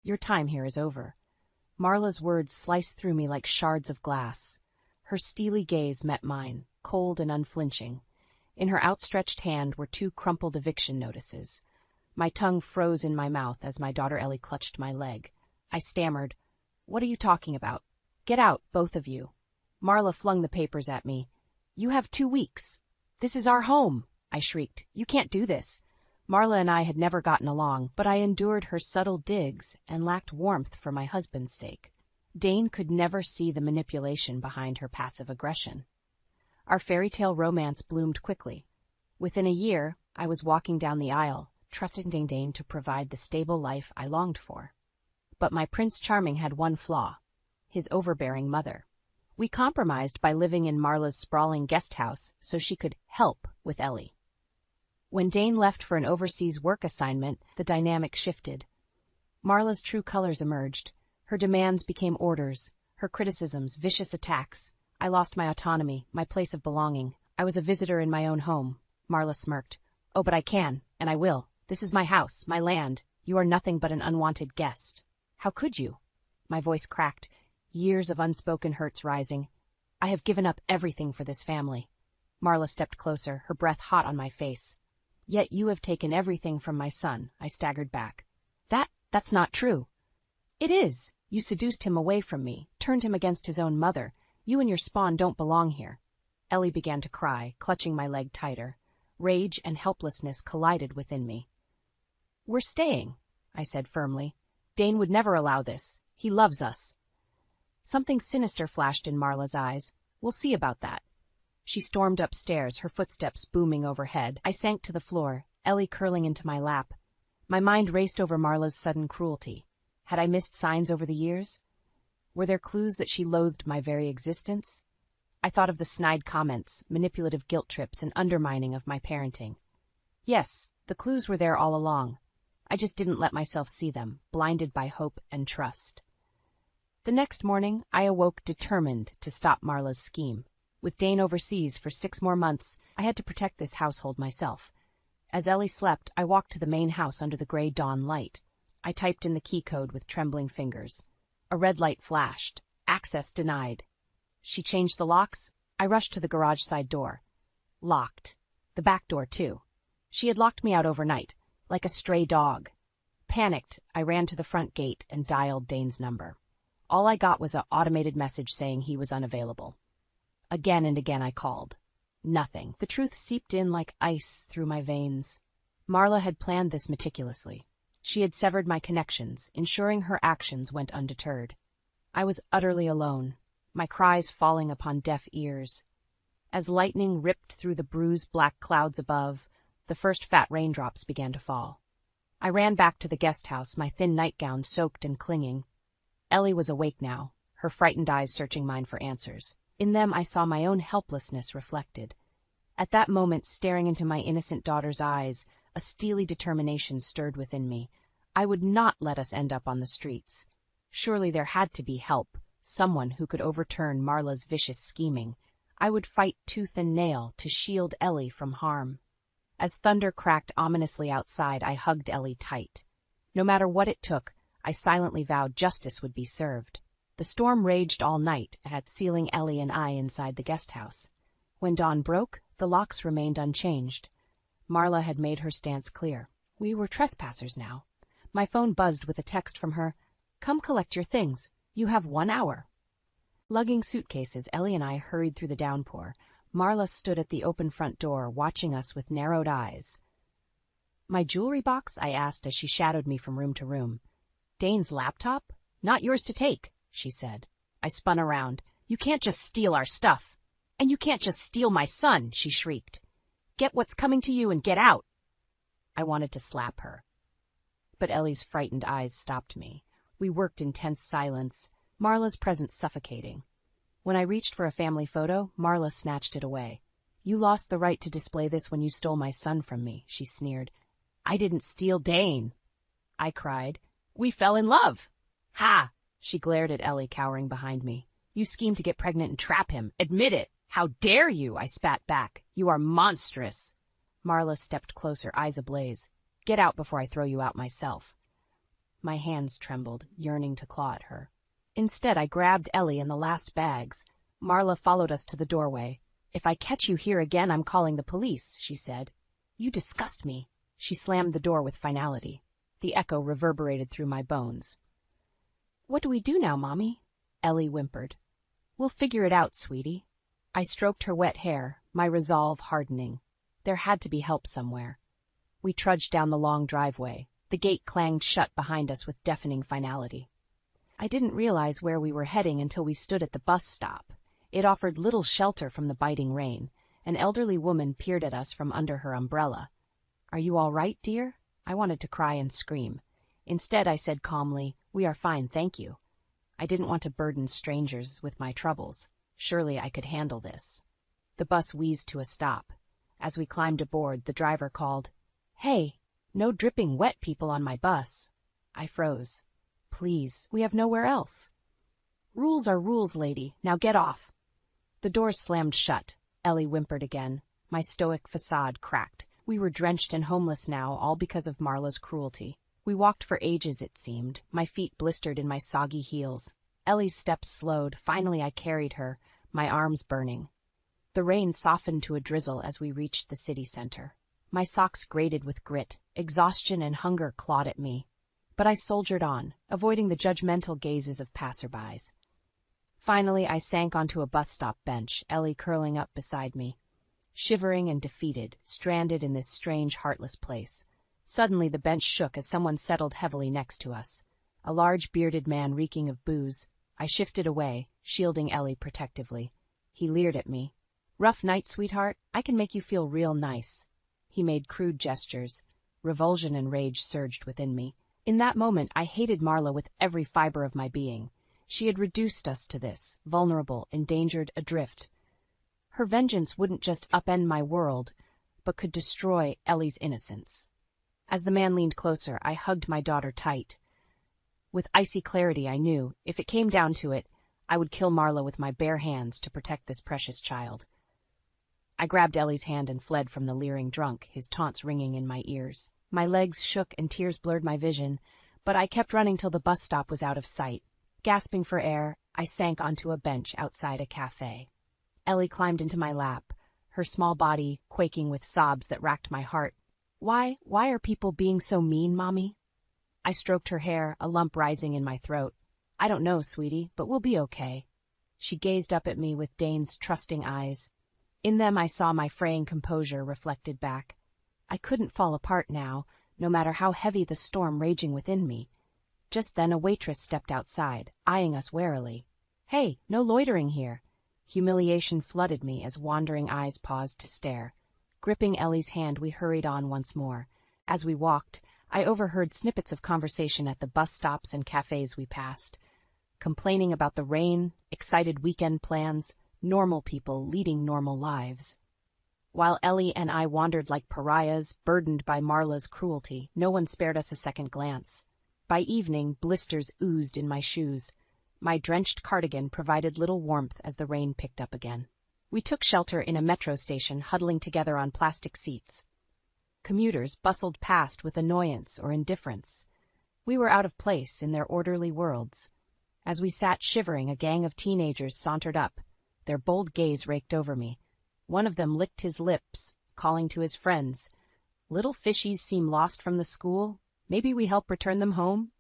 Your time here is over." Marla's words sliced through me like shards of glass. Her steely gaze met mine, cold and unflinching. In her outstretched hand were 2 crumpled eviction notices. My tongue froze in my mouth as my daughter Ellie clutched my leg. I stammered, "What are you talking about? Get out, both of you." Marla flung the papers at me. "You have 2 weeks. This is our home," I shrieked. "You can't do this." Marla and I had never gotten along, but I endured her subtle digs and lacked warmth for my husband's sake. Dane could never see the manipulation behind her passive aggression. Our fairy tale romance bloomed quickly. Within a year, I was walking down the aisle, trusting Dane to provide the stable life I longed for. But my Prince Charming had one flaw: his overbearing mother. We compromised by living in Marla's sprawling guest house so she could help with Ellie. When Dane left for an overseas work assignment, the dynamic shifted. Marla's true colors emerged. Her demands became orders, her criticisms vicious attacks. I lost my autonomy, my place of belonging. I was a visitor in my own home. Marla smirked. "Oh, but I can, and I will. This is my house, my land. You are nothing but an unwanted guest." "How could you?" My voice cracked, years of unspoken hurts rising. "I have given up everything for this family." Marla stepped closer, her breath hot on my face. "Yet you have taken everything from my son," I staggered back. That's not true." "It is. You seduced him away from me, turned him against his own mother. You and your spawn don't belong here." Ellie began to cry, clutching my leg tighter. Rage and helplessness collided within me. "We're staying," I said firmly. "Dane would never allow this. He loves us." Something sinister flashed in Marla's eyes. "We'll see about that." She stormed upstairs, her footsteps booming overhead. I sank to the floor, Ellie curling into my lap. My mind raced over Marla's sudden cruelty. Had I missed signs over the years? Were there clues that she loathed my very existence? I thought of the snide comments, manipulative guilt trips, and undermining of my parenting. Yes, the clues were there all along. I just didn't let myself see them, blinded by hope and trust. The next morning, I awoke determined to stop Marla's scheme. With Dane overseas for 6 more months, I had to protect this household myself. As Ellie slept, I walked to the main house under the gray dawn light. I typed in the key code with trembling fingers. A red light flashed. Access denied. She changed the locks. I rushed to the garage side door. Locked. The back door, too. She had locked me out overnight, like a stray dog. Panicked, I ran to the front gate and dialed Dane's number. All I got was an automated message saying he was unavailable. Again and again I called. Nothing. The truth seeped in like ice through my veins. Marla had planned this meticulously. She had severed my connections, ensuring her actions went undeterred. I was utterly alone, my cries falling upon deaf ears. As lightning ripped through the bruised black clouds above, the first fat raindrops began to fall. I ran back to the guest house, my thin nightgown soaked and clinging. Ellie was awake now, her frightened eyes searching mine for answers. In them I saw my own helplessness reflected. At that moment, staring into my innocent daughter's eyes, a steely determination stirred within me. I would not let us end up on the streets. Surely there had to be help, someone who could overturn Marla's vicious scheming. I would fight tooth and nail to shield Ellie from harm. As thunder cracked ominously outside, I hugged Ellie tight. No matter what it took, I silently vowed justice would be served. The storm raged all night, sealing Ellie and I inside the guest house. When dawn broke, the locks remained unchanged. Marla had made her stance clear. We were trespassers now. My phone buzzed with a text from her. "Come collect your things. You have 1 hour." Lugging suitcases, Ellie and I hurried through the downpour. Marla stood at the open front door, watching us with narrowed eyes. "My jewelry box?" I asked as she shadowed me from room to room. "Dane's laptop? Not yours to take," she said. I spun around. "You can't just steal our stuff. And you can't just steal my son," she shrieked. "Get what's coming to you and get out." I wanted to slap her. But Ellie's frightened eyes stopped me. We worked in tense silence, Marla's presence suffocating. When I reached for a family photo, Marla snatched it away. "You lost the right to display this when you stole my son from me," she sneered. "I didn't steal Dane," I cried. "We fell in love." "Ha!" She glared at Ellie, cowering behind me. "You schemed to get pregnant and trap him. Admit it." "How dare you?" I spat back. "You are monstrous." Marla stepped closer, eyes ablaze. "Get out before I throw you out myself." My hands trembled, yearning to claw at her. Instead, I grabbed Ellie and the last bags. Marla followed us to the doorway. "If I catch you here again, I'm calling the police," she said. "You disgust me." She slammed the door with finality. The echo reverberated through my bones. "What do we do now, Mommy?" Ellie whimpered. "We'll figure it out, sweetie." I stroked her wet hair, my resolve hardening. There had to be help somewhere. We trudged down the long driveway. The gate clanged shut behind us with deafening finality. I didn't realize where we were heading until we stood at the bus stop. It offered little shelter from the biting rain. An elderly woman peered at us from under her umbrella. "Are you all right, dear?" I wanted to cry and scream. Instead, I said calmly, "We are fine, thank you." I didn't want to burden strangers with my troubles. Surely I could handle this. The bus wheezed to a stop. As we climbed aboard, the driver called, "Hey, no dripping wet people on my bus." I froze. "Please, we have nowhere else." "Rules are rules, lady. Now get off." The doors slammed shut. Ellie whimpered again. My stoic facade cracked. We were drenched and homeless now, all because of Marla's cruelty. We walked for ages, it seemed, my feet blistered in my soggy heels. Ellie's steps slowed. Finally I carried her, my arms burning. The rain softened to a drizzle as we reached the city center. My socks grated with grit. Exhaustion and hunger clawed at me. But I soldiered on, avoiding the judgmental gazes of passerbys. Finally, I sank onto a bus stop bench, Ellie curling up beside me. Shivering and defeated, stranded in this strange, heartless place. Suddenly the bench shook as someone settled heavily next to us. A large, bearded man reeking of booze. I shifted away, shielding Ellie protectively. He leered at me. "Rough night, sweetheart? I can make you feel real nice." He made crude gestures. Revulsion and rage surged within me. In that moment, I hated Marla with every fiber of my being. She had reduced us to this, vulnerable, endangered, adrift. Her vengeance wouldn't just upend my world, but could destroy Ellie's innocence. As the man leaned closer, I hugged my daughter tight. With icy clarity, I knew, if it came down to it, I would kill Marla with my bare hands to protect this precious child. I grabbed Ellie's hand and fled from the leering drunk, his taunts ringing in my ears. My legs shook and tears blurred my vision, but I kept running till the bus stop was out of sight. Gasping for air, I sank onto a bench outside a cafe. Ellie climbed into my lap, her small body quaking with sobs that racked my heart. Why are people being so mean, Mommy?" I stroked her hair, a lump rising in my throat. "I don't know, sweetie, but we'll be okay." She gazed up at me with Dane's trusting eyes. In them I saw my fraying composure reflected back. I couldn't fall apart now, no matter how heavy the storm raging within me. Just then a waitress stepped outside, eyeing us warily. "Hey, no loitering here." Humiliation flooded me as wandering eyes paused to stare. Gripping Ellie's hand, we hurried on once more. As we walked, I overheard snippets of conversation at the bus stops and cafes we passed. Complaining about the rain, excited weekend plans, normal people leading normal lives. While Ellie and I wandered like pariahs, burdened by Marla's cruelty, no one spared us a second glance. By evening, blisters oozed in my shoes. My drenched cardigan provided little warmth as the rain picked up again. We took shelter in a metro station, huddling together on plastic seats. Commuters bustled past with annoyance or indifference. We were out of place in their orderly worlds. As we sat shivering, a gang of teenagers sauntered up. Their bold gaze raked over me. One of them licked his lips, calling to his friends. "Little fishies seem lost from the school. Maybe we help return them home?"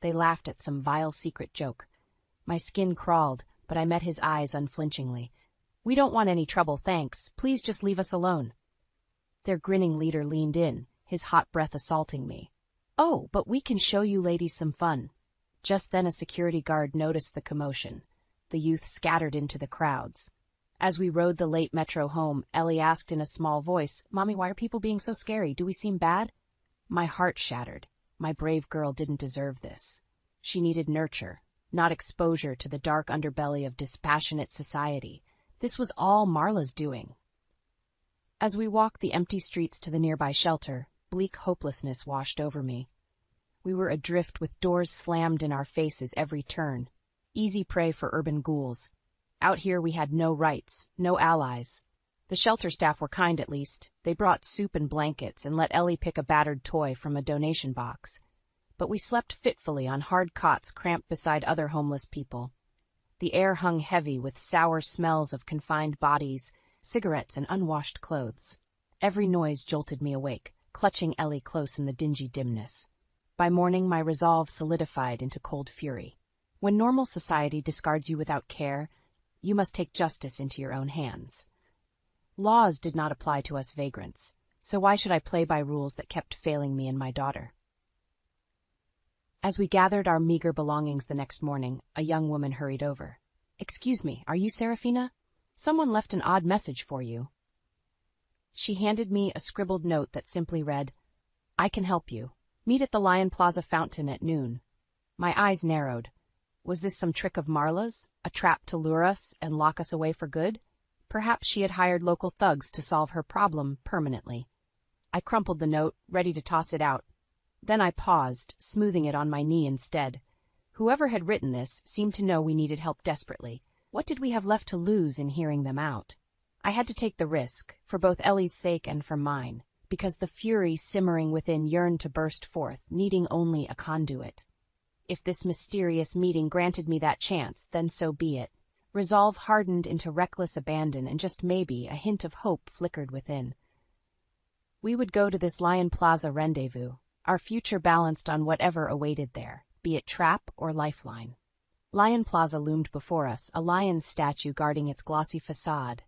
They laughed at some vile secret joke. My skin crawled, but I met his eyes unflinchingly. "We don't want any trouble, thanks. Please just leave us alone." Their grinning leader leaned in, his hot breath assaulting me. "Oh, but we can show you ladies some fun." Just then a security guard noticed the commotion. The youth scattered into the crowds. As we rode the late metro home, Ellie asked in a small voice, "Mommy, why are people being so scary? Do we seem bad?" My heart shattered. My brave girl didn't deserve this. She needed nurture, not exposure to the dark underbelly of dispassionate society. This was all Marla's doing. As we walked the empty streets to the nearby shelter, bleak hopelessness washed over me. We were adrift with doors slammed in our faces every turn. Easy prey for urban ghouls. Out here we had no rights, no allies. The shelter staff were kind at least. They brought soup and blankets and let Ellie pick a battered toy from a donation box. but we slept fitfully on hard cots cramped beside other homeless people. The air hung heavy with sour smells of confined bodies, cigarettes, and unwashed clothes. Every noise jolted me awake, clutching Ellie close in the dingy dimness. By morning, my resolve solidified into cold fury. When normal society discards you without care, you must take justice into your own hands. Laws did not apply to us vagrants, so why should I play by rules that kept failing me and my daughter? As we gathered our meager belongings the next morning, a young woman hurried over. "Excuse me, are you Serafina? Someone left an odd message for you." She handed me a scribbled note that simply read, "I can help you. Meet at the Lion Plaza fountain at noon." My eyes narrowed. Was this some trick of Marla's, a trap to lure us and lock us away for good? Perhaps she had hired local thugs to solve her problem permanently. I crumpled the note, ready to toss it out. Then I paused, smoothing it on my knee instead. Whoever had written this seemed to know we needed help desperately. What did we have left to lose in hearing them out? I had to take the risk, for both Ellie's sake and for mine, because the fury simmering within yearned to burst forth, needing only a conduit. If this mysterious meeting granted me that chance, then so be it. Resolve hardened into reckless abandon, and just maybe a hint of hope flickered within. We would go to this Lion Plaza rendezvous, our future balanced on whatever awaited there, be it trap or lifeline. Lion Plaza loomed before us, a lion's statue guarding its glossy facade.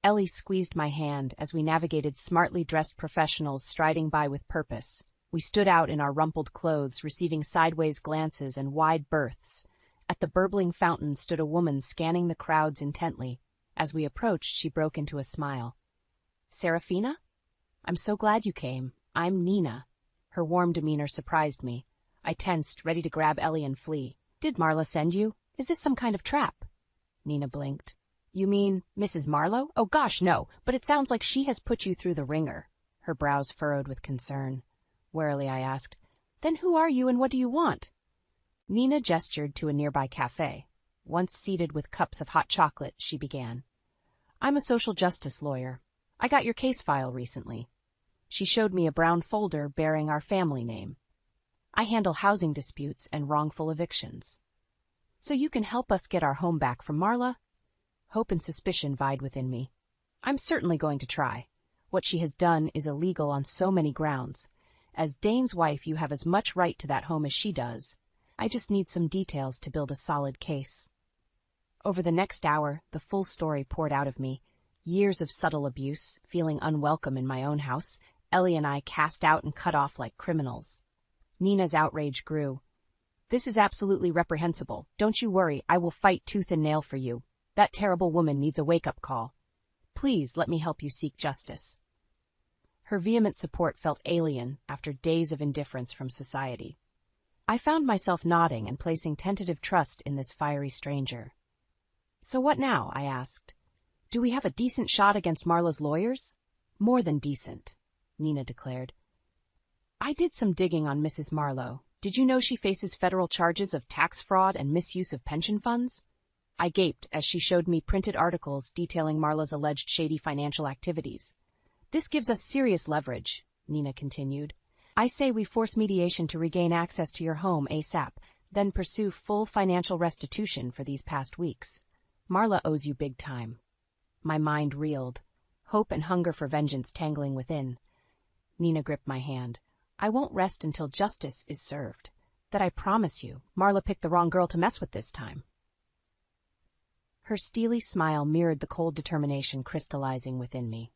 Ellie squeezed my hand as we navigated smartly dressed professionals striding by with purpose. We stood out in our rumpled clothes, receiving sideways glances and wide berths. At the burbling fountain stood a woman scanning the crowds intently. As we approached, she broke into a smile. "Serafina? I'm so glad you came. I'm Nina." Her warm demeanor surprised me. I tensed, ready to grab Ellie and flee. "Did Marla send you? Is this some kind of trap?" Nina blinked. "You mean Mrs. Marlowe? Oh gosh, no, but it sounds like she has put you through the ringer." Her brows furrowed with concern. Warily I asked, "Then who are you and what do you want?" Nina gestured to a nearby cafe. Once seated with cups of hot chocolate, she began. "I'm a social justice lawyer. I got your case file recently." She showed me a brown folder bearing our family name. "I handle housing disputes and wrongful evictions." "So you can help us get our home back from Marla?" Hope and suspicion vied within me. "I'm certainly going to try. What she has done is illegal on so many grounds. As Dane's wife, you have as much right to that home as she does. I just need some details to build a solid case." Over the next hour, the full story poured out of me. Years of subtle abuse, feeling unwelcome in my own house, Ellie and I cast out and cut off like criminals. Nina's outrage grew. "This is absolutely reprehensible. Don't you worry, I will fight tooth and nail for you. That terrible woman needs a wake-up call. Please let me help you seek justice." Her vehement support felt alien after days of indifference from society. I found myself nodding and placing tentative trust in this fiery stranger. "So what now?" I asked. "Do we have a decent shot against Marla's lawyers?" "More than decent," Nina declared. "I did some digging on Mrs. Marlowe. Did you know she faces federal charges of tax fraud and misuse of pension funds?" I gaped as she showed me printed articles detailing Marla's alleged shady financial activities. "This gives us serious leverage," Nina continued. "I say we force mediation to regain access to your home ASAP, then pursue full financial restitution for these past weeks. Marla owes you big time." My mind reeled, hope and hunger for vengeance tangling within. Nina gripped my hand. "I won't rest until justice is served. That I promise you. Marla picked the wrong girl to mess with this time." Her steely smile mirrored the cold determination crystallizing within me.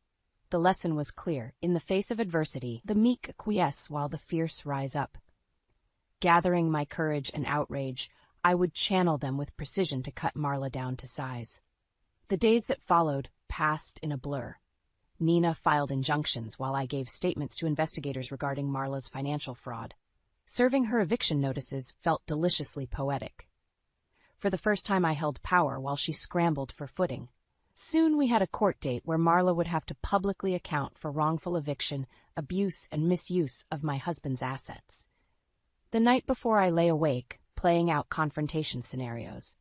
The lesson was clear. In the face of adversity, the meek acquiesce while the fierce rise up. Gathering my courage and outrage, I would channel them with precision to cut Marla down to size. The days that followed passed in a blur. Nina filed injunctions while I gave statements to investigators regarding Marla's financial fraud. Serving her eviction notices felt deliciously poetic. For the first time I held power while she scrambled for footing. Soon we had a court date where Marla would have to publicly account for wrongful eviction, abuse, and misuse of my husband's assets. The night before I lay awake, playing out confrontation scenarios.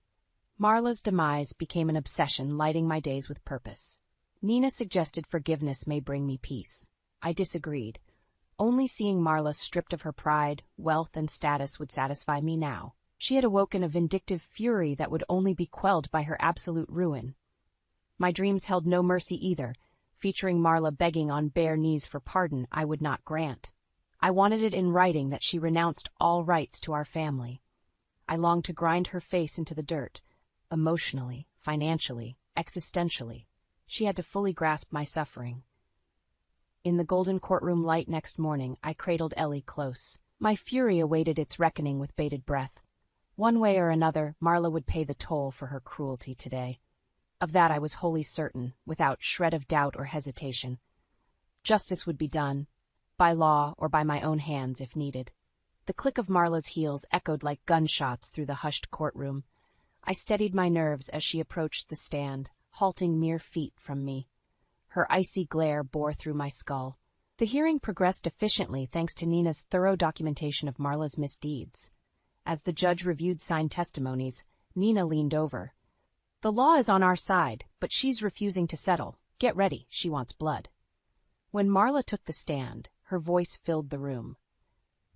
Marla's demise became an obsession, lighting my days with purpose. Nina suggested forgiveness may bring me peace. I disagreed. Only seeing Marla stripped of her pride, wealth, and status would satisfy me now. She had awoken a vindictive fury that would only be quelled by her absolute ruin. My dreams held no mercy either, featuring Marla begging on bare knees for pardon I would not grant. I wanted it in writing that she renounced all rights to our family. I longed to grind her face into the dirt, emotionally, financially, existentially. She had to fully grasp my suffering. In the golden courtroom light next morning, I cradled Ellie close. My fury awaited its reckoning with bated breath. One way or another, Marla would pay the toll for her cruelty today. Of that I was wholly certain, without shred of doubt or hesitation. Justice would be done, by law or by my own hands if needed. The click of Marla's heels echoed like gunshots through the hushed courtroom. I steadied my nerves as she approached the stand, halting mere feet from me. Her icy glare bore through my skull. The hearing progressed efficiently thanks to Nina's thorough documentation of Marla's misdeeds. As the judge reviewed signed testimonies, Nina leaned over. "The law is on our side, but she's refusing to settle. Get ready, she wants blood." When Marla took the stand, her voice filled the room.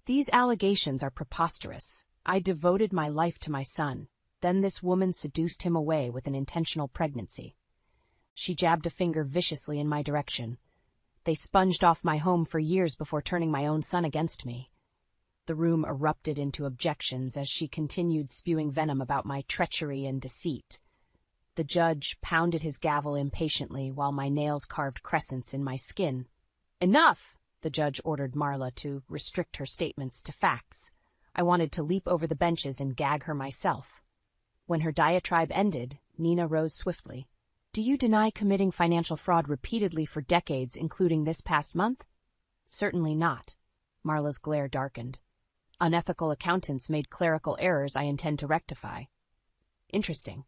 "These allegations are preposterous. I devoted my life to my son. Then this woman seduced him away with an intentional pregnancy." She jabbed a finger viciously in my direction. "They sponged off my home for years before turning my own son against me." The room erupted into objections as she continued spewing venom about my treachery and deceit. The judge pounded his gavel impatiently while my nails carved crescents in my skin. "Enough!" the judge ordered Marla to restrict her statements to facts. I wanted to leap over the benches and gag her myself. When her diatribe ended, Nina rose swiftly. "Do you deny committing financial fraud repeatedly for decades, including this past month?" "Certainly not." Marla's glare darkened. "Unethical accountants made clerical errors I intend to rectify." "Interesting."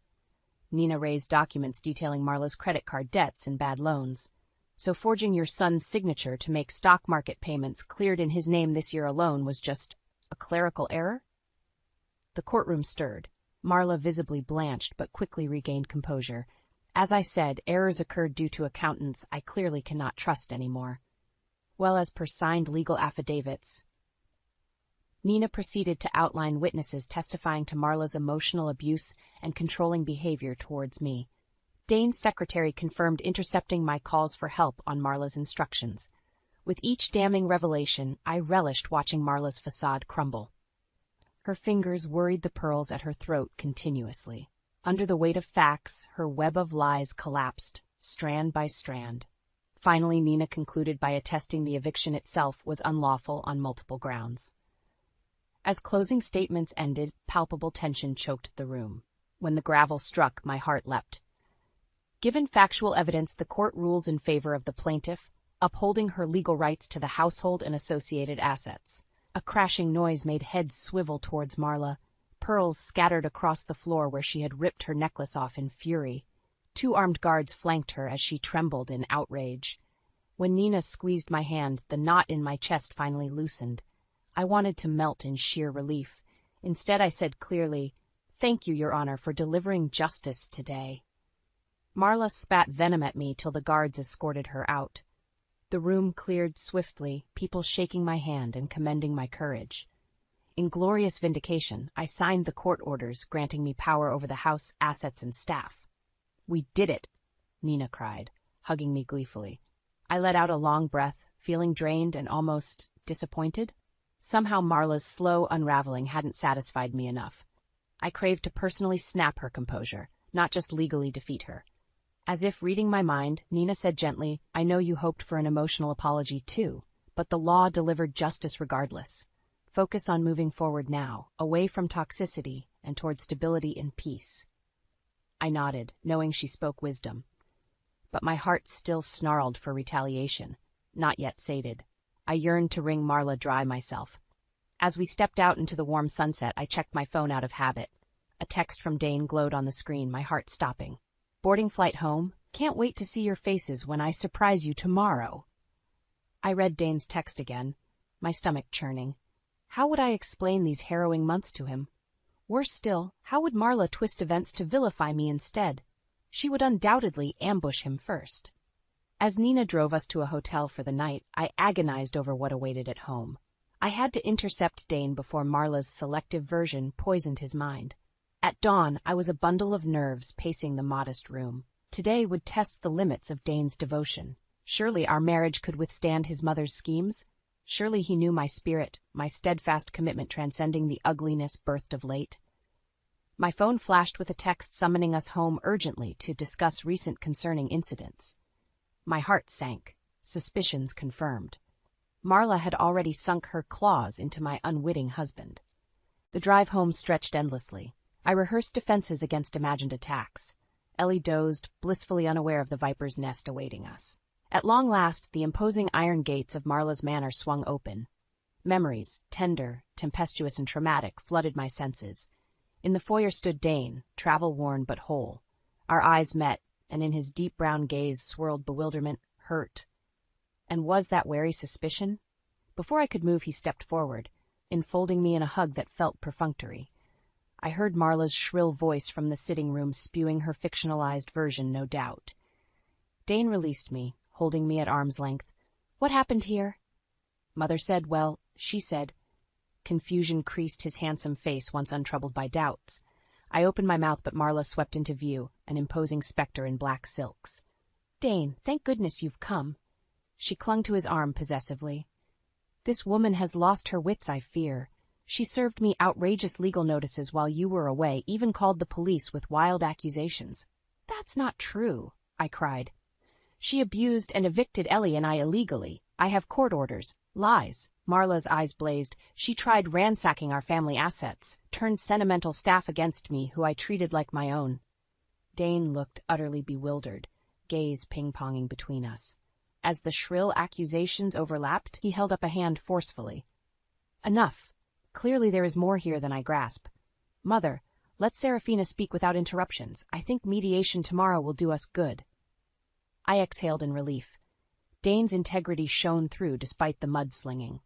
Nina raised documents detailing Marla's credit card debts and bad loans. "So forging your son's signature to make stock market payments cleared in his name this year alone was just a clerical error?" The courtroom stirred. Marla visibly blanched but quickly regained composure. "As I said, errors occurred due to accountants I clearly cannot trust anymore." "Well, as per signed legal affidavits." Nina proceeded to outline witnesses testifying to Marla's emotional abuse and controlling behavior towards me. Dane's secretary confirmed intercepting my calls for help on Marla's instructions. With each damning revelation, I relished watching Marla's facade crumble. Her fingers worried the pearls at her throat continuously. Under the weight of facts, her web of lies collapsed, strand by strand. Finally, Nina concluded by attesting the eviction itself was unlawful on multiple grounds. As closing statements ended, palpable tension choked the room. When the gavel struck, my heart leapt. Given factual evidence, the court rules in favor of the plaintiff, upholding her legal rights to the household and associated assets. A crashing noise made heads swivel towards Marla. Pearls scattered across the floor where she had ripped her necklace off in fury. 2 armed guards flanked her as she trembled in outrage. When Nina squeezed my hand, the knot in my chest finally loosened. I wanted to melt in sheer relief. Instead, I said clearly, "Thank you, Your Honor, for delivering justice today." Marla spat venom at me till the guards escorted her out. The room cleared swiftly, people shaking my hand and commending my courage. In glorious vindication, I signed the court orders granting me power over the house, assets, and staff. "We did it," Nina cried, hugging me gleefully. I let out a long breath, feeling drained and almost disappointed. Somehow Marla's slow unraveling hadn't satisfied me enough. I craved to personally snap her composure, not just legally defeat her. As if reading my mind, Nina said gently, "I know you hoped for an emotional apology too, but the law delivered justice regardless. Focus on moving forward now, away from toxicity and toward stability and peace." I nodded, knowing she spoke wisdom. But my heart still snarled for retaliation, not yet sated. I yearned to wring Marla dry myself. As we stepped out into the warm sunset, I checked my phone out of habit. A text from Dane glowed on the screen, my heart stopping. "Boarding flight home. Can't wait to see your faces when I surprise you tomorrow." I read Dane's text again, my stomach churning. How would I explain these harrowing months to him? Worse still, how would Marla twist events to vilify me instead? She would undoubtedly ambush him first. As Nina drove us to a hotel for the night, I agonized over what awaited at home. I had to intercept Dane before Marla's selective version poisoned his mind. At dawn, I was a bundle of nerves pacing the modest room. Today would test the limits of Dane's devotion. Surely our marriage could withstand his mother's schemes? Surely he knew my spirit, my steadfast commitment transcending the ugliness birthed of late. My phone flashed with a text summoning us home urgently to discuss recent concerning incidents. My heart sank, suspicions confirmed. Marla had already sunk her claws into my unwitting husband. The drive home stretched endlessly. I rehearsed defenses against imagined attacks. Ellie dozed, blissfully unaware of the viper's nest awaiting us. At long last, the imposing iron gates of Marla's manor swung open. Memories, tender, tempestuous, and traumatic, flooded my senses. In the foyer stood Dane, travel-worn but whole. Our eyes met, and in his deep brown gaze swirled bewilderment, hurt. And was that wary suspicion? Before I could move, he stepped forward, enfolding me in a hug that felt perfunctory. I heard Marla's shrill voice from the sitting room spewing her fictionalized version, no doubt. Dane released me, holding me at arm's length. "What happened here?" Mother said, well, she said. Confusion creased his handsome face, once untroubled by doubts. I opened my mouth, but Marla swept into view, an imposing specter in black silks. "Dane, thank goodness you've come." She clung to his arm possessively. "This woman has lost her wits, I fear. She served me outrageous legal notices while you were away, even called the police with wild accusations." "That's not true," I cried. "She abused and evicted Ellie and I illegally. I have court orders." "Lies." Marla's eyes blazed. "She tried ransacking our family assets, turned sentimental staff against me, who I treated like my own." Dane looked utterly bewildered, gaze ping-ponging between us. As the shrill accusations overlapped, he held up a hand forcefully. "Enough. Clearly there is more here than I grasp. Mother, let Serafina speak without interruptions. I think mediation tomorrow will do us good." I exhaled in relief. Dane's integrity shone through despite the mudslinging.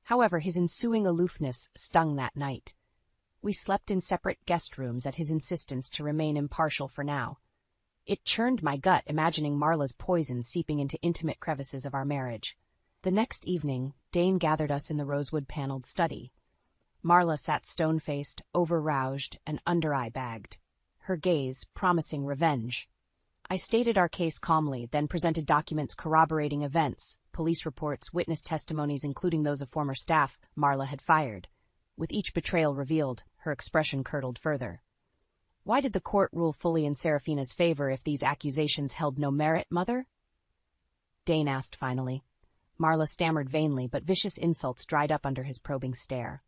However, his ensuing aloofness stung that night. We slept in separate guest rooms at his insistence to remain impartial for now. It churned my gut imagining Marla's poison seeping into intimate crevices of our marriage. The next evening, Dane gathered us in the rosewood-paneled study. Marla sat stone-faced, over-roused, and under-eye bagged, her gaze promising revenge. I stated our case calmly, then presented documents corroborating events, police reports, witness testimonies including those of former staff Marla had fired. With each betrayal revealed, her expression curdled further. "Why did the court rule fully in Serafina's favor if these accusations held no merit, Mother?" Dane asked finally. Marla stammered vainly, but vicious insults dried up under his probing stare.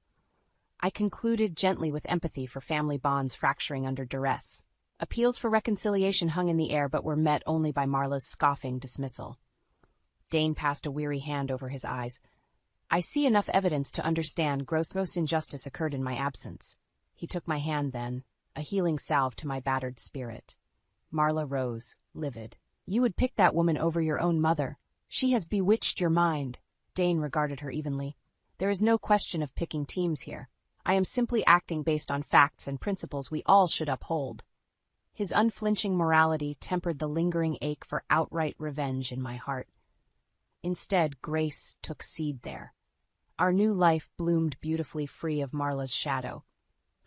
I concluded gently with empathy for family bonds fracturing under duress. Appeals for reconciliation hung in the air but were met only by Marla's scoffing dismissal. Dane passed a weary hand over his eyes. "I see enough evidence to understand gross injustice occurred in my absence." He took my hand then, a healing salve to my battered spirit. Marla rose, livid. "You would pick that woman over your own mother. She has bewitched your mind." Dane regarded her evenly. "There is no question of picking teams here. I am simply acting based on facts and principles we all should uphold." His unflinching morality tempered the lingering ache for outright revenge in my heart. Instead, grace took seed there. Our new life bloomed beautifully free of Marla's shadow.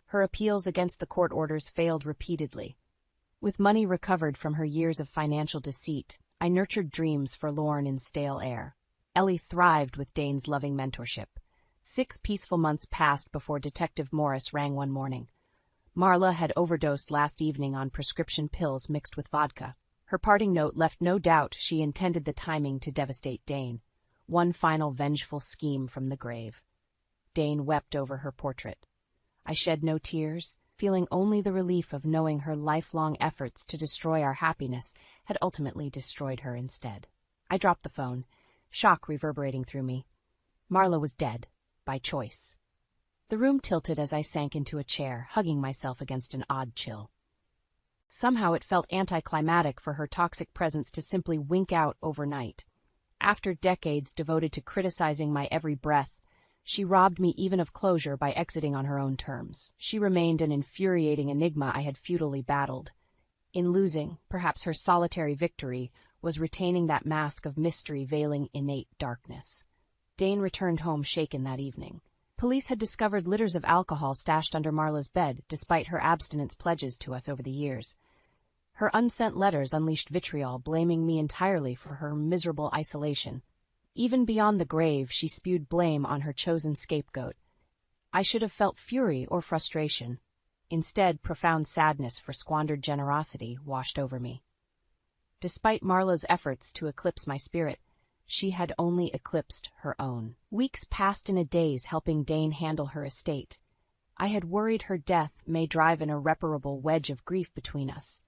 Her appeals against the court orders failed repeatedly. With money recovered from her years of financial deceit, I nurtured dreams forlorn in stale air. Ellie thrived with Dane's loving mentorship. 6 peaceful months passed before Detective Morris rang one morning. Marla had overdosed last evening on prescription pills mixed with vodka. Her parting note left no doubt she intended the timing to devastate Dane. One final vengeful scheme from the grave. Dane wept over her portrait. I shed no tears, feeling only the relief of knowing her lifelong efforts to destroy our happiness had ultimately destroyed her instead. I dropped the phone, shock reverberating through me. Marla was dead, by choice. The room tilted as I sank into a chair, hugging myself against an odd chill. Somehow it felt anticlimactic for her toxic presence to simply wink out overnight. After decades devoted to criticizing my every breath, she robbed me even of closure by exiting on her own terms. She remained an infuriating enigma I had futilely battled. In losing, perhaps her solitary victory was retaining that mask of mystery veiling innate darkness. Dane returned home shaken that evening. Police had discovered litters of alcohol stashed under Marla's bed, despite her abstinence pledges to us over the years. Her unsent letters unleashed vitriol, blaming me entirely for her miserable isolation. Even beyond the grave, she spewed blame on her chosen scapegoat. I should have felt fury or frustration. Instead, profound sadness for squandered generosity washed over me. Despite Marla's efforts to eclipse my spirit, she had only eclipsed her own. Weeks passed in a daze helping Dane handle her estate. I had worried her death may drive an irreparable wedge of grief between us,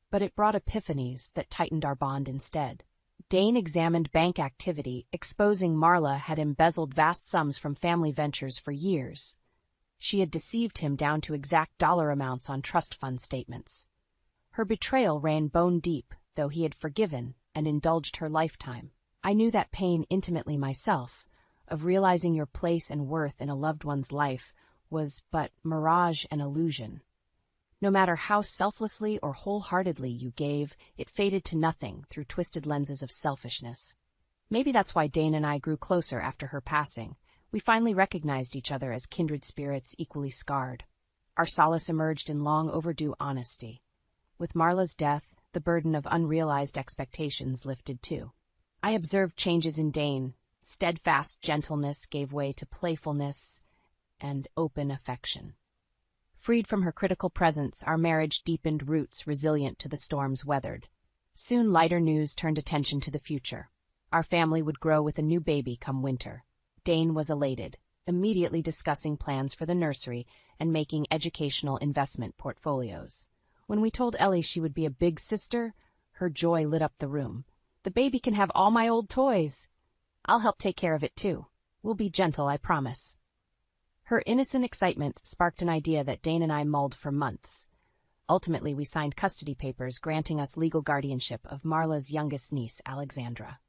but it brought epiphanies that tightened our bond instead. Dane examined bank activity, exposing Marla had embezzled vast sums from family ventures for years. She had deceived him down to exact dollar amounts on trust fund statements. Her betrayal ran bone deep, though he had forgiven and indulged her lifetime. I knew that pain intimately myself, of realizing your place and worth in a loved one's life was but mirage and illusion. No matter how selflessly or wholeheartedly you gave, it faded to nothing through twisted lenses of selfishness. Maybe that's why Dane and I grew closer after her passing. We finally recognized each other as kindred spirits equally scarred. Our solace emerged in long overdue honesty. With Marla's death, the burden of unrealized expectations lifted too. I observed changes in Dane. Steadfast gentleness gave way to playfulness and open affection. Freed from her critical presence, our marriage deepened roots resilient to the storms weathered. Soon lighter news turned attention to the future. Our family would grow with a new baby come winter. Dane was elated, immediately discussing plans for the nursery and making educational investment portfolios. When we told Ellie she would be a big sister, her joy lit up the room. The baby can have all my old toys. I'll help take care of it too. We'll be gentle, I promise. Her innocent excitement sparked an idea that Dane and I mulled for months. Ultimately, we signed custody papers granting us legal guardianship of Marla's youngest niece, Alexandra.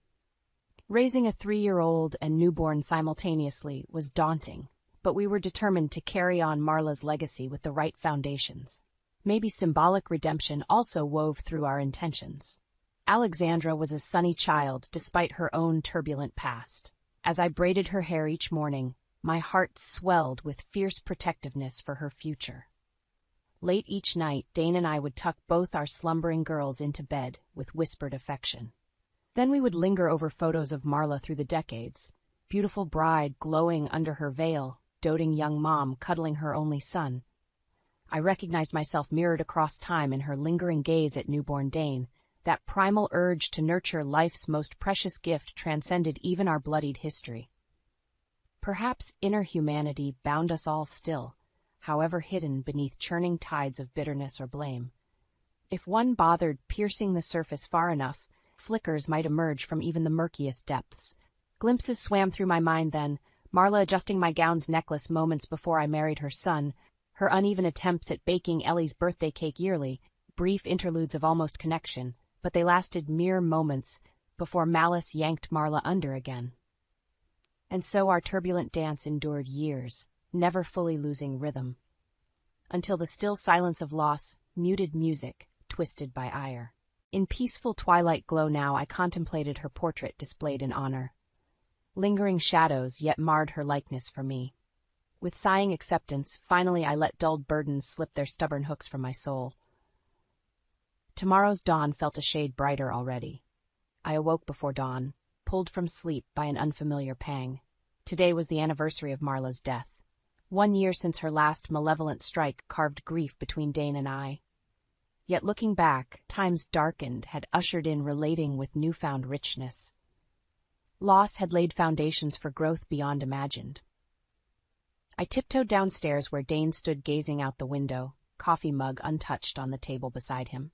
Raising a 3-year-old and newborn simultaneously was daunting, but we were determined to carry on Marla's legacy with the right foundations. Maybe symbolic redemption also wove through our intentions. Alexandra was a sunny child despite her own turbulent past. As I braided her hair each morning, my heart swelled with fierce protectiveness for her future. Late each night, Dane and I would tuck both our slumbering girls into bed with whispered affection. Then we would linger over photos of Marla through the decades, beautiful bride glowing under her veil, doting young mom cuddling her only son. I recognized myself mirrored across time in her lingering gaze at newborn Dane. That primal urge to nurture life's most precious gift transcended even our bloodied history. Perhaps inner humanity bound us all still, however hidden beneath churning tides of bitterness or blame. If one bothered piercing the surface far enough, flickers might emerge from even the murkiest depths. Glimpses swam through my mind then, Marla adjusting my gown's necklace moments before I married her son, her uneven attempts at baking Ellie's birthday cake yearly, brief interludes of almost connection, but they lasted mere moments before malice yanked Marla under again. And so our turbulent dance endured years, never fully losing rhythm, until the still silence of loss, muted music, twisted by ire. In peaceful twilight glow now I contemplated her portrait displayed in honor. Lingering shadows yet marred her likeness for me. With sighing acceptance, finally I let dulled burdens slip their stubborn hooks from my soul. Tomorrow's dawn felt a shade brighter already. I awoke before dawn, pulled from sleep by an unfamiliar pang. Today was the anniversary of Marla's death. 1 year since her last malevolent strike carved grief between Dane and I. Yet looking back, times darkened had ushered in relating with newfound richness. Loss had laid foundations for growth beyond imagined. I tiptoed downstairs where Dane stood gazing out the window, coffee mug untouched on the table beside him.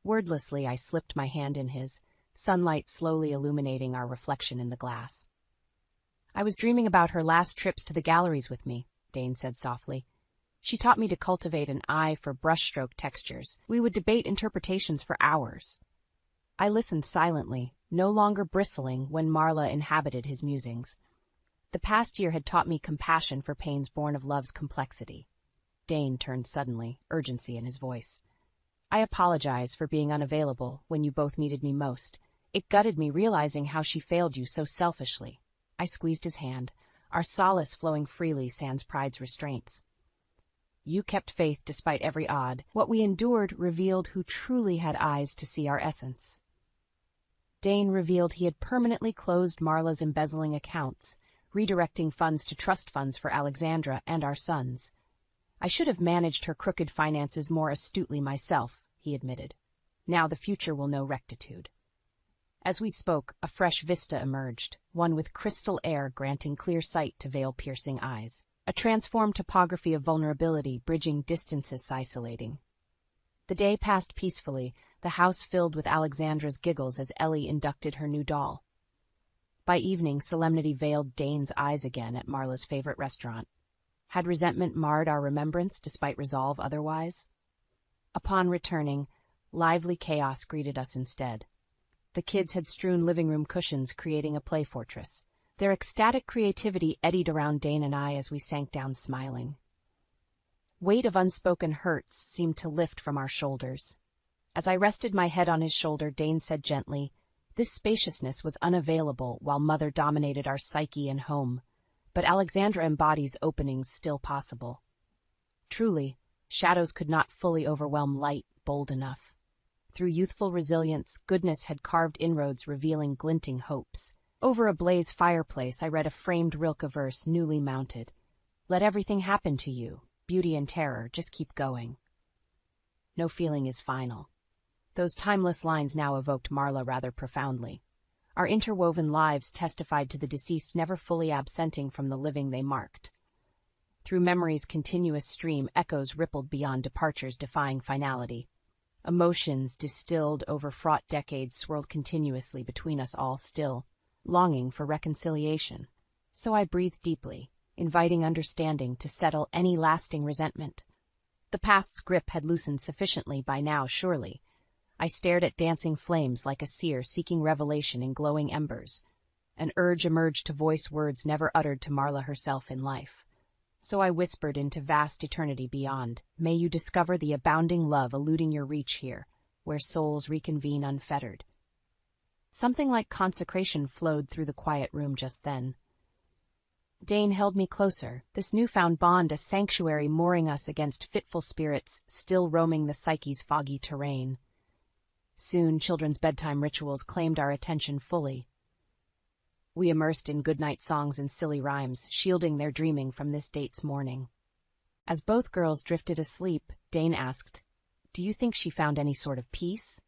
Wordlessly, I slipped my hand in his, sunlight slowly illuminating our reflection in the glass. I was dreaming about her last trips to the galleries with me, Dane said softly. She taught me to cultivate an eye for brushstroke textures. We would debate interpretations for hours. I listened silently, no longer bristling when Marla inhabited his musings. The past year had taught me compassion for pains born of love's complexity. Dane turned suddenly, urgency in his voice. I apologize for being unavailable when you both needed me most. It gutted me realizing how she failed you so selfishly. I squeezed his hand, our solace flowing freely sans pride's restraints. You kept faith despite every odd. What we endured revealed who truly had eyes to see our essence. Dane revealed he had permanently closed Marla's embezzling accounts, redirecting funds to trust funds for Alexandra and our sons. I should have managed her crooked finances more astutely myself, he admitted. Now the future will know rectitude. As we spoke, a fresh vista emerged, one with crystal air granting clear sight to veil-piercing eyes. A transformed topography of vulnerability, bridging distances isolating. The day passed peacefully, the house filled with Alexandra's giggles as Ellie inducted her new doll. By evening, solemnity veiled Dane's eyes again at Marla's favorite restaurant. Had resentment marred our remembrance despite resolve otherwise? Upon returning, lively chaos greeted us instead. The kids had strewn living room cushions, creating a play fortress. Their ecstatic creativity eddied around Dane and I as we sank down smiling. Weight of unspoken hurts seemed to lift from our shoulders. As I rested my head on his shoulder, Dane said gently, "This spaciousness was unavailable while Mother dominated our psyche and home, but Alexandra embodies openings still possible. Truly, shadows could not fully overwhelm light bold enough. Through youthful resilience, goodness had carved inroads revealing glinting hopes. Over a blaze fireplace, I read a framed Rilke verse newly mounted. Let everything happen to you, beauty and terror, just keep going. No feeling is final." Those timeless lines now evoked Marla rather profoundly. Our interwoven lives testified to the deceased never fully absenting from the living they marked. Through memory's continuous stream, echoes rippled beyond departures defying finality. Emotions distilled over fraught decades swirled continuously between us all still, longing for reconciliation. So I breathed deeply, inviting understanding to settle any lasting resentment. The past's grip had loosened sufficiently by now, surely. I stared at dancing flames like a seer seeking revelation in glowing embers. An urge emerged to voice words never uttered to Marla herself in life. So I whispered into vast eternity beyond, "May you discover the abounding love eluding your reach here, where souls reconvene unfettered." Something like consecration flowed through the quiet room just then. Dane held me closer, this newfound bond a sanctuary mooring us against fitful spirits still roaming the psyche's foggy terrain. Soon, children's bedtime rituals claimed our attention fully. We immersed in goodnight songs and silly rhymes, shielding their dreaming from this date's morning. As both girls drifted asleep, Dane asked, "Do you think she found any sort of peace?"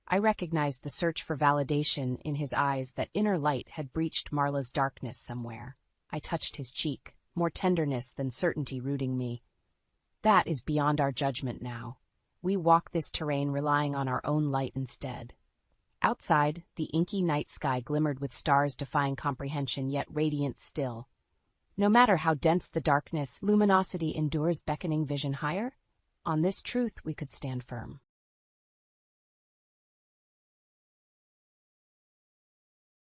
I recognized the search for validation in his eyes, that inner light had breached Marla's darkness somewhere. I touched his cheek, more tenderness than certainty rooting me. That is beyond our judgment now. We walk this terrain relying on our own light instead. Outside, the inky night sky glimmered with stars defying comprehension, yet radiant still. No matter how dense the darkness, luminosity endures, beckoning vision higher. On this truth we could stand firm.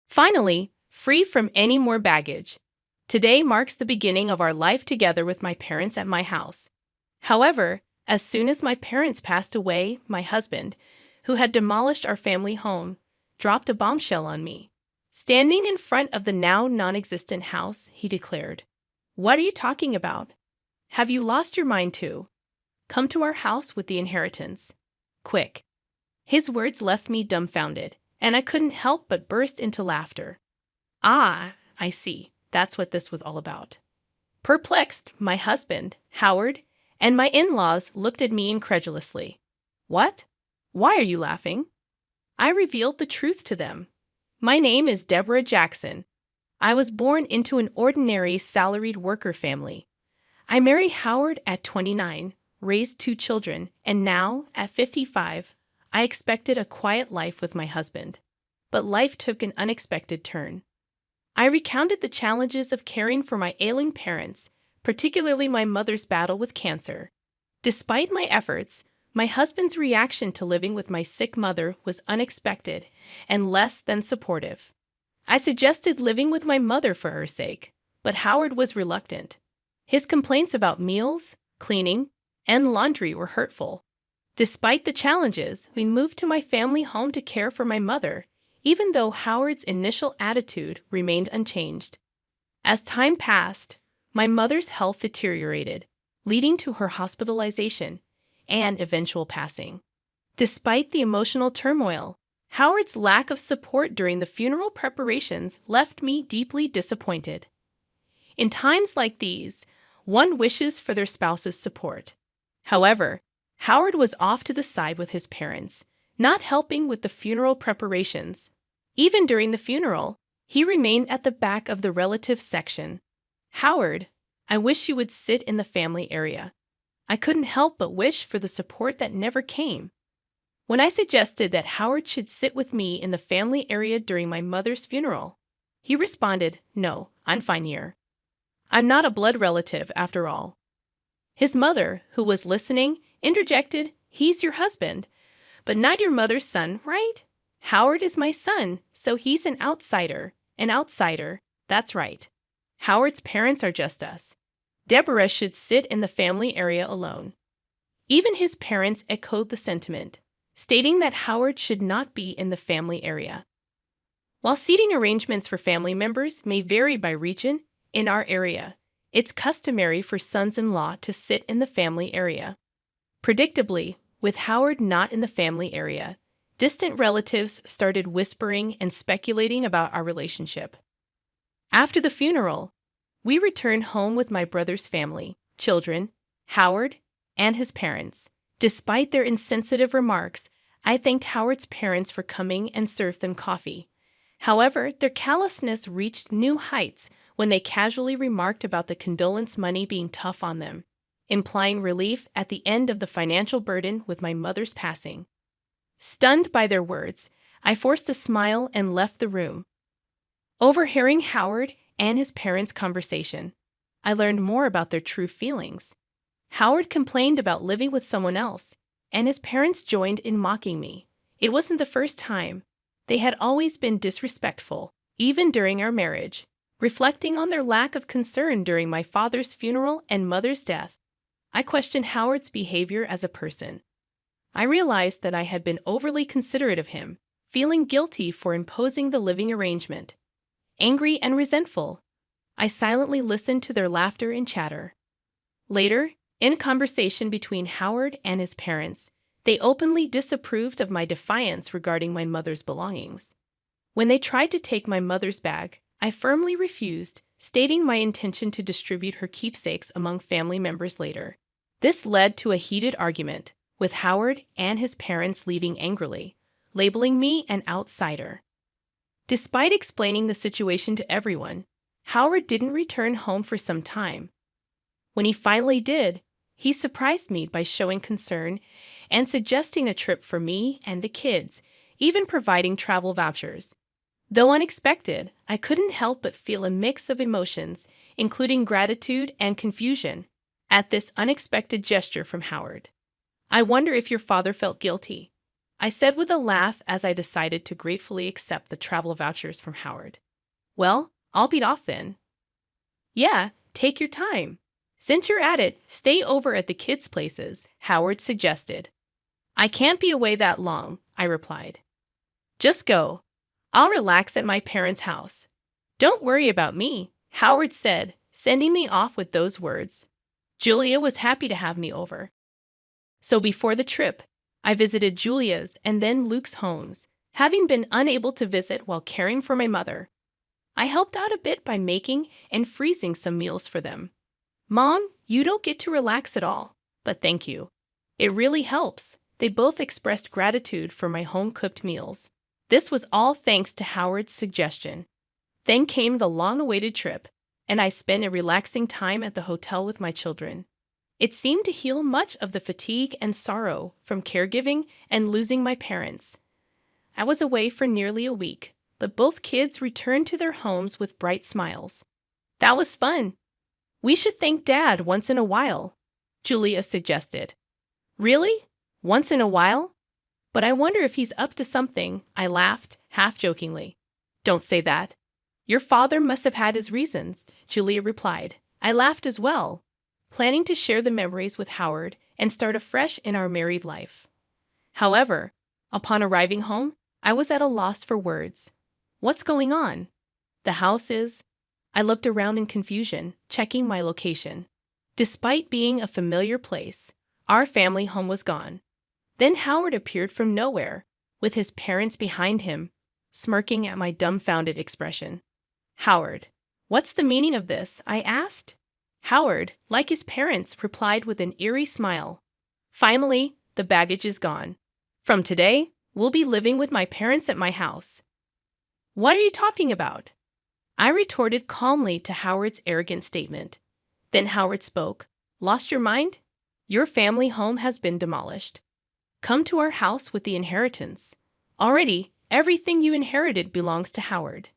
Finally, free from any more baggage. Today marks the beginning of our life together with my parents at my house. However, as soon as my parents passed away, my husband, who had demolished our family home, dropped a bombshell on me. Standing in front of the now non-existent house, he declared, "What are you talking about? Have you lost your mind too? Come to our house with the inheritance. Quick." His words left me dumbfounded, and I couldn't help but burst into laughter. Ah, I see. That's what this was all about. Perplexed, my husband, Howard, and my in-laws looked at me incredulously. "What? Why are you laughing?" I revealed the truth to them. My name is Deborah Jackson. I was born into an ordinary salaried worker family. I married Howard at 29, raised 2 children, and now, at 55, I expected a quiet life with my husband. But life took an unexpected turn. I recounted the challenges of caring for my ailing parents, particularly my mother's battle with cancer. Despite my efforts, my husband's reaction to living with my sick mother was unexpected and less than supportive. I suggested living with my mother for her sake, but Howard was reluctant. His complaints about meals, cleaning, and laundry were hurtful. Despite the challenges, we moved to my family home to care for my mother, even though Howard's initial attitude remained unchanged. As time passed, my mother's health deteriorated, leading to her hospitalization and eventual passing. Despite the emotional turmoil, Howard's lack of support during the funeral preparations left me deeply disappointed. In times like these, one wishes for their spouse's support. However, Howard was off to the side with his parents, not helping with the funeral preparations. Even during the funeral, he remained at the back of the relatives section. "Howard, I wish you would sit in the family area." I couldn't help but wish for the support that never came. When I suggested that Howard should sit with me in the family area during my mother's funeral, he responded, "No, I'm fine here. I'm not a blood relative after all." His mother, who was listening, interjected, "He's your husband, but not your mother's son, right? Howard is my son, so he's an outsider. An outsider, that's right. Howard's parents are just us. Deborah should sit in the family area alone." Even his parents echoed the sentiment, stating that Howard should not be in the family area. While seating arrangements for family members may vary by region, in our area, it's customary for sons-in-law to sit in the family area. Predictably, with Howard not in the family area, distant relatives started whispering and speculating about our relationship. After the funeral, we returned home with my brother's family, children, Howard, and his parents. Despite their insensitive remarks, I thanked Howard's parents for coming and served them coffee. However, their callousness reached new heights when they casually remarked about the condolence money being tough on them, implying relief at the end of the financial burden with my mother's passing. Stunned by their words, I forced a smile and left the room. Overhearing Howard and his parents' conversation, I learned more about their true feelings. Howard complained about living with someone else, and his parents joined in mocking me. It wasn't the first time. They had always been disrespectful, even during our marriage, reflecting on their lack of concern during my father's funeral and mother's death. I questioned Howard's behavior as a person. I realized that I had been overly considerate of him, feeling guilty for imposing the living arrangement. Angry and resentful, I silently listened to their laughter and chatter. Later, in a conversation between Howard and his parents, they openly disapproved of my defiance regarding my mother's belongings. When they tried to take my mother's bag, I firmly refused, stating my intention to distribute her keepsakes among family members later. This led to a heated argument, with Howard and his parents leaving angrily, labeling me an outsider. Despite explaining the situation to everyone, Howard didn't return home for some time. When he finally did, he surprised me by showing concern and suggesting a trip for me and the kids, even providing travel vouchers. Though unexpected, I couldn't help but feel a mix of emotions, including gratitude and confusion, at this unexpected gesture from Howard. "I wonder if your father felt guilty," I said with a laugh as I decided to gratefully accept the travel vouchers from Howard. "Well, I'll beat off then." "Yeah, take your time. Since you're at it, stay over at the kids' places," Howard suggested. "I can't be away that long," I replied. "Just go. I'll relax at my parents' house. Don't worry about me," Howard said, sending me off with those words. Julia was happy to have me over. So before the trip, I visited Julia's and then Luke's homes, having been unable to visit while caring for my mother. I helped out a bit by making and freezing some meals for them. "Mom, you don't get to relax at all, but thank you. It really helps." They both expressed gratitude for my home-cooked meals. This was all thanks to Howard's suggestion. Then came the long-awaited trip, and I spent a relaxing time at the hotel with my children. It seemed to heal much of the fatigue and sorrow from caregiving and losing my parents. I was away for nearly a week, but both kids returned to their homes with bright smiles. "That was fun. We should thank Dad once in a while," Julia suggested. "Really? Once in a while? But I wonder if he's up to something," I laughed, half-jokingly. "Don't say that. Your father must have had his reasons," Julia replied. I laughed as well, planning to share the memories with Howard and start afresh in our married life. However, upon arriving home, I was at a loss for words. What's going on? The house is. I looked around in confusion, checking my location. Despite being a familiar place, our family home was gone. Then Howard appeared from nowhere, with his parents behind him, smirking at my dumbfounded expression. Howard, what's the meaning of this? I asked. Howard, like his parents, replied with an eerie smile. Finally, the baggage is gone. From today, we'll be living with my parents at my house. What are you talking about? I retorted calmly to Howard's arrogant statement. Then Howard spoke. Lost your mind? Your family home has been demolished. Come to our house with the inheritance. Already, everything you inherited belongs to Howard.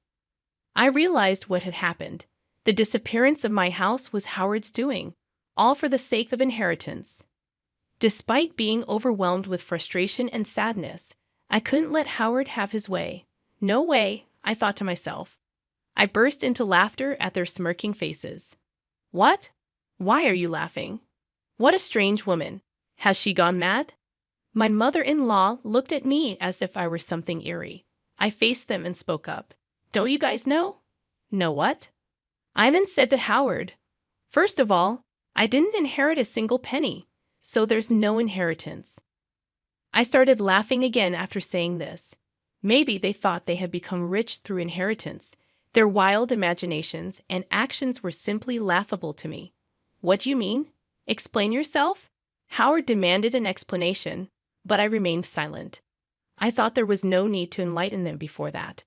I realized what had happened. The disappearance of my house was Howard's doing, all for the sake of inheritance. Despite being overwhelmed with frustration and sadness, I couldn't let Howard have his way. No way, I thought to myself. I burst into laughter at their smirking faces. What? Why are you laughing? What a strange woman. Has she gone mad? My mother-in-law looked at me as if I were something eerie. I faced them and spoke up. Don't you guys know? Know what? I then said to Howard, first of all, I didn't inherit a single penny, so there's no inheritance. I started laughing again after saying this. Maybe they thought they had become rich through inheritance. Their wild imaginations and actions were simply laughable to me. What do you mean? Explain yourself? Howard demanded an explanation, but I remained silent. I thought there was no need to enlighten them before that.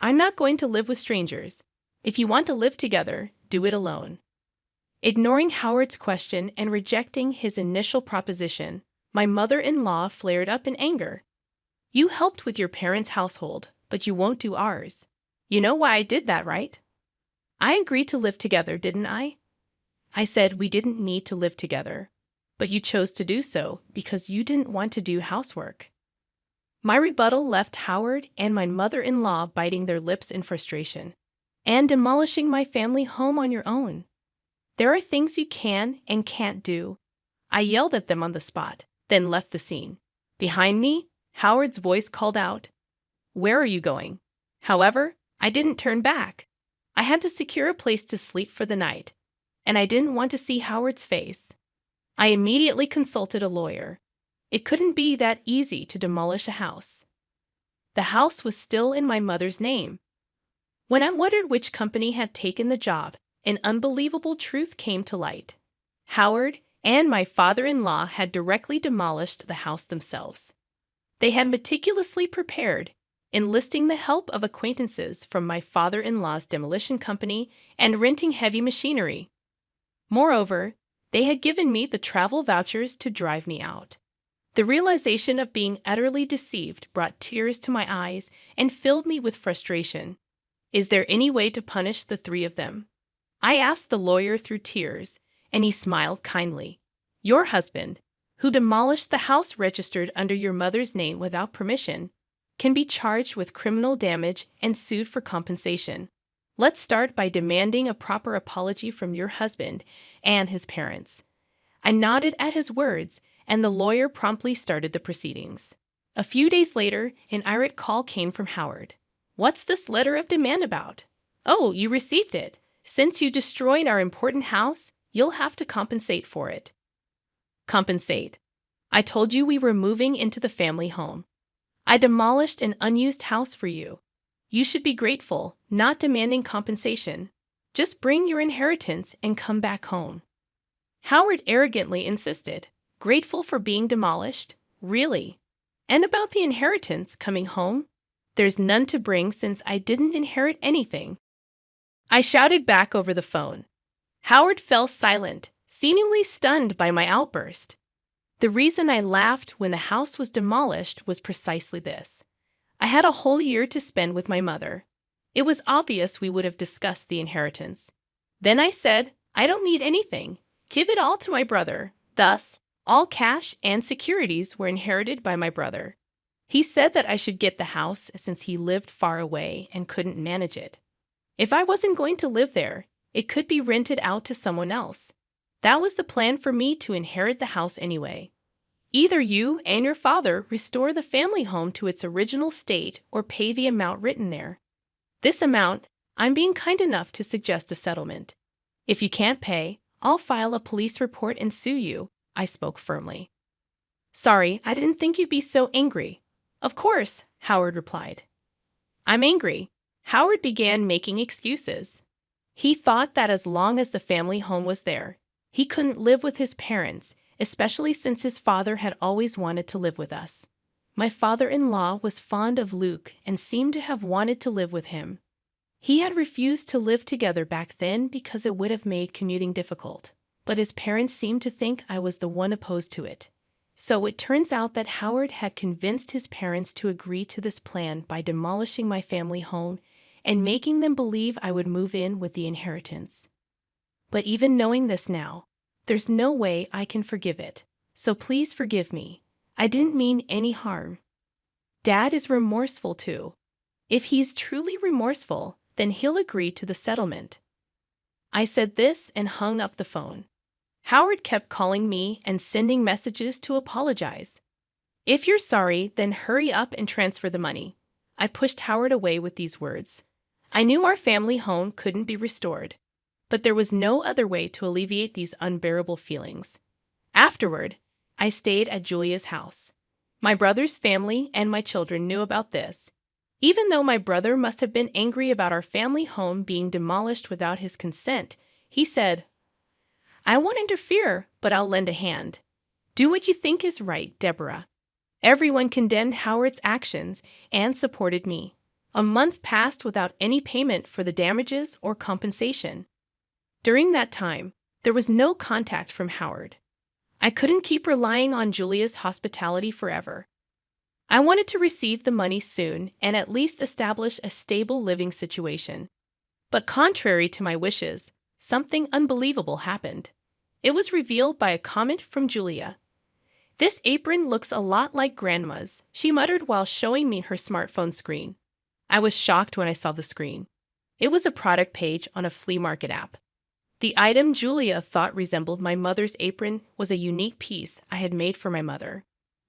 I'm not going to live with strangers. If you want to live together, do it alone. Ignoring Howard's question and rejecting his initial proposition, my mother-in-law flared up in anger. You helped with your parents' household, but you won't do ours. You know why I did that, right? I agreed to live together, didn't I? I said we didn't need to live together, but you chose to do so because you didn't want to do housework. My rebuttal left Howard and my mother-in-law biting their lips in frustration. And demolishing my family home on your own. There are things you can and can't do. I yelled at them on the spot, then left the scene. Behind me, Howard's voice called out, Where are you going? However, I didn't turn back. I had to secure a place to sleep for the night, and I didn't want to see Howard's face. I immediately consulted a lawyer. It couldn't be that easy to demolish a house. The house was still in my mother's name. When I wondered which company had taken the job, an unbelievable truth came to light. Howard and my father-in-law had directly demolished the house themselves. They had meticulously prepared, enlisting the help of acquaintances from my father-in-law's demolition company and renting heavy machinery. Moreover, they had given me the travel vouchers to drive me out. The realization of being utterly deceived brought tears to my eyes and filled me with frustration. Is there any way to punish the three of them? I asked the lawyer through tears, and he smiled kindly. Your husband, who demolished the house registered under your mother's name without permission, can be charged with criminal damage and sued for compensation. Let's start by demanding a proper apology from your husband and his parents. I nodded at his words, and the lawyer promptly started the proceedings. A few days later, an irate call came from Howard. What's this letter of demand about? Oh, you received it. Since you destroyed our important house, you'll have to compensate for it. Compensate. I told you we were moving into the family home. I demolished an unused house for you. You should be grateful, not demanding compensation. Just bring your inheritance and come back home. Howard arrogantly insisted. Grateful for being demolished? Really? And about the inheritance coming home? There's none to bring since I didn't inherit anything. I shouted back over the phone. Howard fell silent, seemingly stunned by my outburst. The reason I laughed when the house was demolished was precisely this. I had a whole year to spend with my mother. It was obvious we would have discussed the inheritance. Then I said, I don't need anything. Give it all to my brother. Thus, all cash and securities were inherited by my brother. He said that I should get the house since he lived far away and couldn't manage it. If I wasn't going to live there, it could be rented out to someone else. That was the plan for me to inherit the house anyway. Either you and your father restore the family home to its original state or pay the amount written there. This amount, I'm being kind enough to suggest a settlement. If you can't pay, I'll file a police report and sue you, I spoke firmly. Sorry, I didn't think you'd be so angry. Of course, Howard replied. I'm angry. Howard began making excuses. He thought that as long as the family home was there, he couldn't live with his parents, especially since his father had always wanted to live with us. My father-in-law was fond of Luke and seemed to have wanted to live with him. He had refused to live together back then because it would have made commuting difficult, but his parents seemed to think I was the one opposed to it. So it turns out that Howard had convinced his parents to agree to this plan by demolishing my family home and making them believe I would move in with the inheritance. But even knowing this now, there's no way I can forgive it, so please forgive me. I didn't mean any harm. Dad is remorseful too. If he's truly remorseful, then he'll agree to the settlement. I said this and hung up the phone. Howard kept calling me and sending messages to apologize. If you're sorry, then hurry up and transfer the money. I pushed Howard away with these words. I knew our family home couldn't be restored, but there was no other way to alleviate these unbearable feelings. Afterward, I stayed at Julia's house. My brother's family and my children knew about this. Even though my brother must have been angry about our family home being demolished without his consent, he said, I won't interfere, but I'll lend a hand. Do what you think is right, Deborah. Everyone condemned Howard's actions and supported me. A month passed without any payment for the damages or compensation. During that time, there was no contact from Howard. I couldn't keep relying on Julia's hospitality forever. I wanted to receive the money soon and at least establish a stable living situation. But contrary to my wishes, something unbelievable happened. It was revealed by a comment from Julia. This apron looks a lot like Grandma's, she muttered while showing me her smartphone screen. I was shocked when I saw the screen. It was a product page on a flea market app. The item Julia thought resembled my mother's apron was a unique piece I had made for my mother.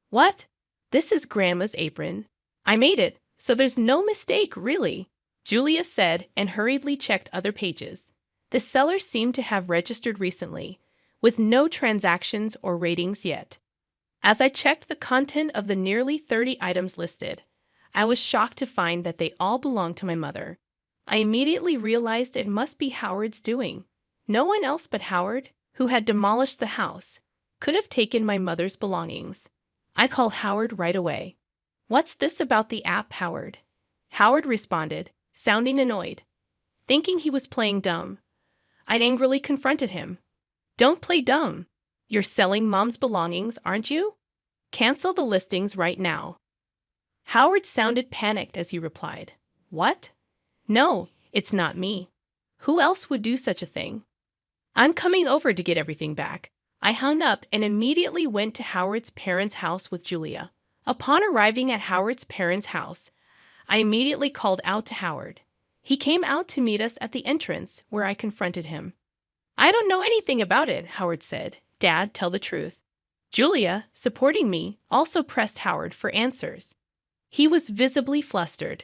What? This is Grandma's apron. I made it, so there's no mistake, really, Julia said and hurriedly checked other pages. The seller seemed to have registered recently, with no transactions or ratings yet. As I checked the content of the nearly 30 items listed, I was shocked to find that they all belonged to my mother. I immediately realized it must be Howard's doing. No one else but Howard, who had demolished the house, could have taken my mother's belongings. I called Howard right away. What's this about the app, Howard? Howard responded, sounding annoyed. Thinking he was playing dumb, I angrily confronted him. Don't play dumb. You're selling Mom's belongings, aren't you? Cancel the listings right now. Howard sounded panicked as he replied. What? No, it's not me. Who else would do such a thing? I'm coming over to get everything back. I hung up and immediately went to Howard's parents' house with Julia. Upon arriving at Howard's parents' house, I immediately called out to Howard. He came out to meet us at the entrance, where I confronted him. I don't know anything about it, Howard said. Dad, tell the truth. Julia, supporting me, also pressed Howard for answers. He was visibly flustered.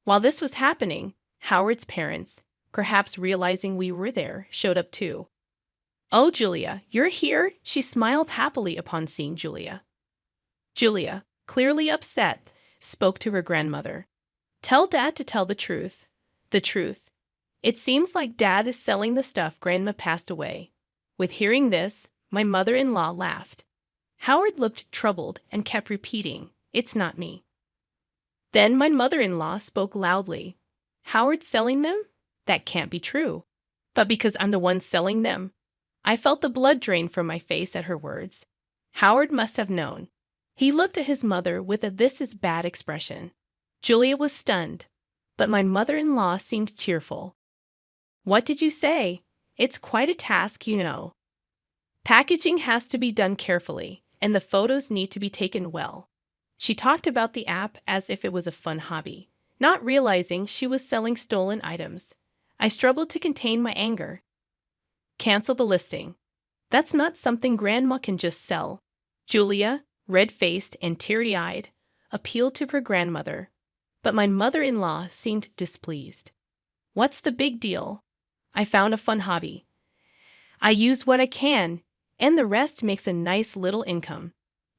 While this was happening, Howard's parents, perhaps realizing we were there, showed up too. Oh, Julia, you're here? She smiled happily upon seeing Julia. Julia, clearly upset, spoke to her grandmother. Tell Dad to tell the truth. The truth. It seems like Dad is selling the stuff Grandma passed away. With hearing this, my mother-in-law laughed. Howard looked troubled and kept repeating, It's not me. Then my mother-in-law spoke loudly. Howard's selling them? That can't be true. But because I'm the one selling them. I felt the blood drain from my face at her words. Howard must have known. He looked at his mother with a "this is bad" expression. Julia was stunned, but my mother-in-law seemed cheerful. What did you say? It's quite a task, you know. Packaging has to be done carefully, and the photos need to be taken well. She talked about the app as if it was a fun hobby, not realizing she was selling stolen items. I struggled to contain my anger. Cancel the listing. That's not something Grandma can just sell. Julia, red-faced and teary-eyed, appealed to her grandmother, but my mother-in-law seemed displeased. What's the big deal? I found a fun hobby. I use what I can, and the rest makes a nice little income.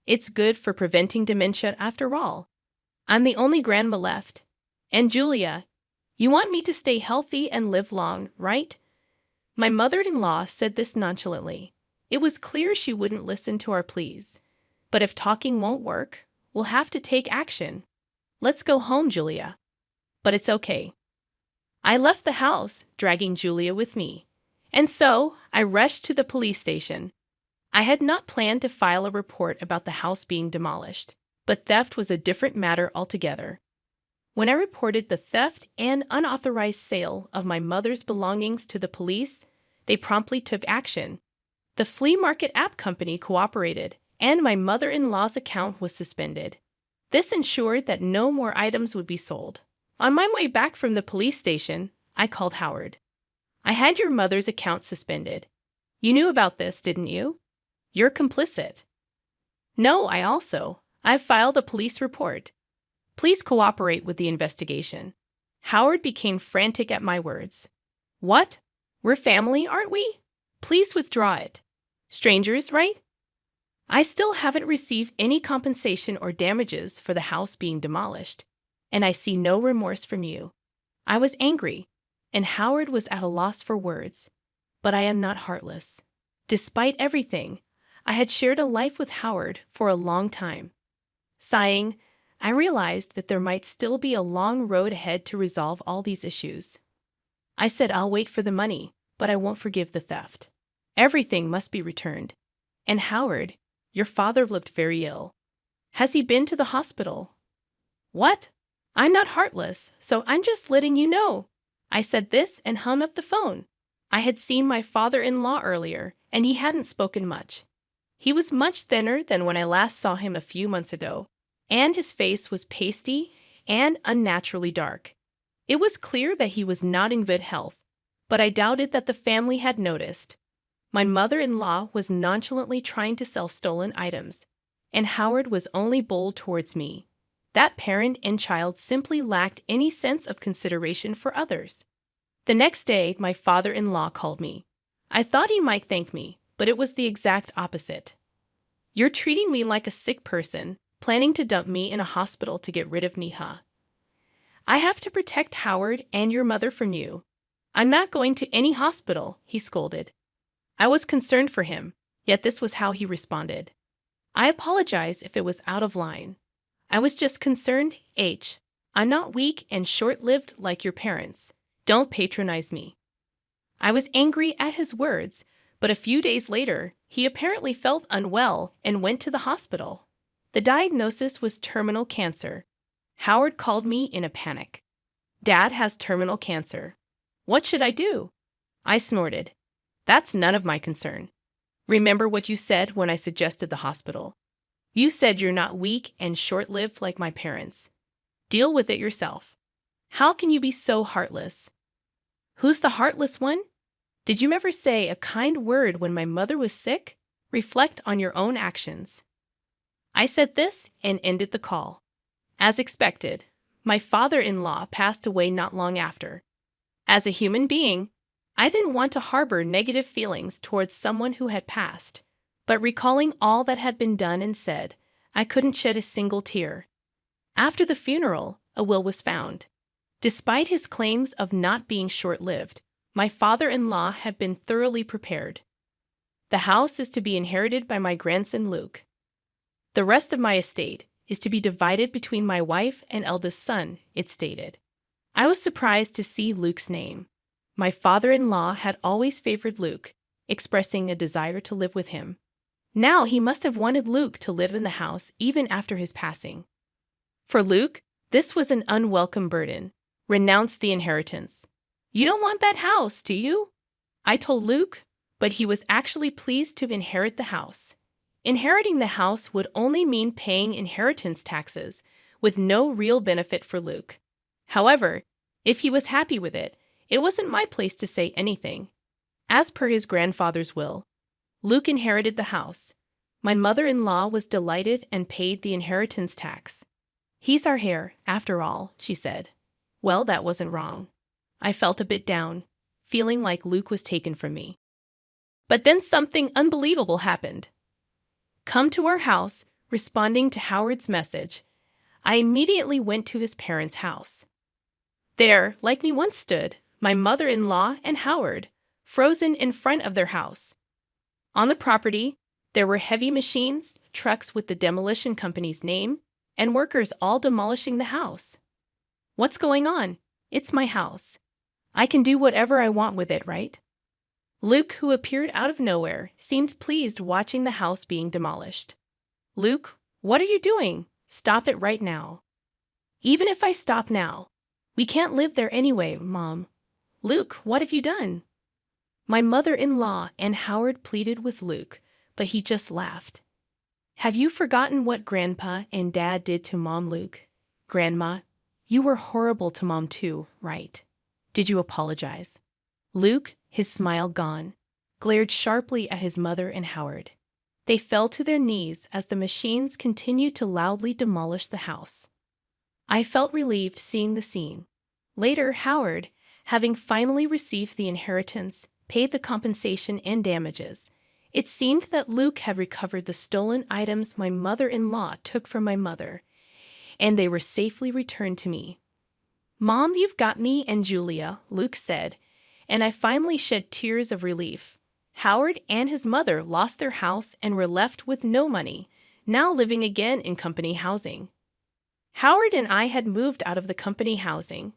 It's good for preventing dementia after all. I'm the only grandma left. And Julia, you want me to stay healthy and live long, right? My mother-in-law said this nonchalantly. It was clear she wouldn't listen to our pleas. But if talking won't work, we'll have to take action. Let's go home, Julia. But it's okay. I left the house, dragging Julia with me. And so, I rushed to the police station. I had not planned to file a report about the house being demolished, but theft was a different matter altogether. When I reported the theft and unauthorized sale of my mother's belongings to the police, they promptly took action. The flea market app company cooperated, and my mother-in-law's account was suspended. This ensured that no more items would be sold. On my way back from the police station, I called Howard. I had your mother's account suspended. You knew about this, didn't you? You're complicit. No, I've filed a police report. Please cooperate with the investigation. Howard became frantic at my words. What? We're family, aren't we? Please withdraw it. Strangers, right? I still haven't received any compensation or damages for the house being demolished, and I see no remorse from you. I was angry, and Howard was at a loss for words. But I am not heartless. Despite everything, I had shared a life with Howard for a long time. Sighing, I realized that there might still be a long road ahead to resolve all these issues. I said I'll wait for the money, but I won't forgive the theft. Everything must be returned. And Howard, your father looked very ill. Has he been to the hospital? What? I'm not heartless, so I'm just letting you know. I said this and hung up the phone. I had seen my father-in-law earlier, and he hadn't spoken much. He was much thinner than when I last saw him a few months ago, and his face was pasty and unnaturally dark. It was clear that he was not in good health, but I doubted that the family had noticed. My mother-in-law was nonchalantly trying to sell stolen items, and Howard was only bold towards me. That parent and child simply lacked any sense of consideration for others. The next day, my father-in-law called me. I thought he might thank me, but it was the exact opposite. You're treating me like a sick person, planning to dump me in a hospital to get rid of me, huh? I have to protect Howard and your mother from you. I'm not going to any hospital, he scolded. I was concerned for him, yet this was how he responded. I apologize if it was out of line. I was just concerned, I'm not weak and short-lived like your parents. Don't patronize me. I was angry at his words, but a few days later, he apparently felt unwell and went to the hospital. The diagnosis was terminal cancer. Howard called me in a panic. Dad has terminal cancer. What should I do? I snorted. That's none of my concern. Remember what you said when I suggested the hospital. You said you're not weak and short-lived like my parents. Deal with it yourself. How can you be so heartless? Who's the heartless one? Did you ever say a kind word when my mother was sick? Reflect on your own actions. I said this and ended the call. As expected, my father-in-law passed away not long after. As a human being, I didn't want to harbor negative feelings towards someone who had passed, but recalling all that had been done and said, I couldn't shed a single tear. After the funeral, a will was found. Despite his claims of not being short-lived, my father-in-law had been thoroughly prepared. The house is to be inherited by my grandson Luke. The rest of my estate is to be divided between my wife and eldest son, it stated. I was surprised to see Luke's name. My father-in-law had always favored Luke, expressing a desire to live with him. Now he must have wanted Luke to live in the house even after his passing. For Luke, this was an unwelcome burden. Renounce the inheritance. You don't want that house, do you? I told Luke, but he was actually pleased to inherit the house. Inheriting the house would only mean paying inheritance taxes, with no real benefit for Luke. However, if he was happy with it, it wasn't my place to say anything. As per his grandfather's will, Luke inherited the house. My mother-in-law was delighted and paid the inheritance tax. He's our heir, after all, she said. Well, that wasn't wrong. I felt a bit down, feeling like Luke was taken from me. But then something unbelievable happened. Come to our house, responding to Howard's message, I immediately went to his parents' house. There, like me once stood, my mother-in-law and Howard, frozen in front of their house. On the property, there were heavy machines, trucks with the demolition company's name, and workers all demolishing the house. What's going on? It's my house. I can do whatever I want with it, right? Luke, who appeared out of nowhere, seemed pleased watching the house being demolished. Luke, what are you doing? Stop it right now. Even if I stop now, we can't live there anyway, Mom. Luke, what have you done? My mother-in-law and Howard pleaded with Luke, but he just laughed. Have you forgotten what Grandpa and Dad did to Mom, Luke? Grandma, you were horrible to Mom too, right? Did you apologize? Luke, his smile gone, glared sharply at his mother and Howard. They fell to their knees as the machines continued to loudly demolish the house. I felt relieved seeing the scene. Later, Howard, having finally received the inheritance, paid the compensation and damages. It seemed that Luke had recovered the stolen items my mother-in-law took from my mother, and they were safely returned to me. Mom, you've got me and Julia, Luke said, and I finally shed tears of relief. Howard and his mother lost their house and were left with no money, now living again in company housing. Howard and I had moved out of the company housing,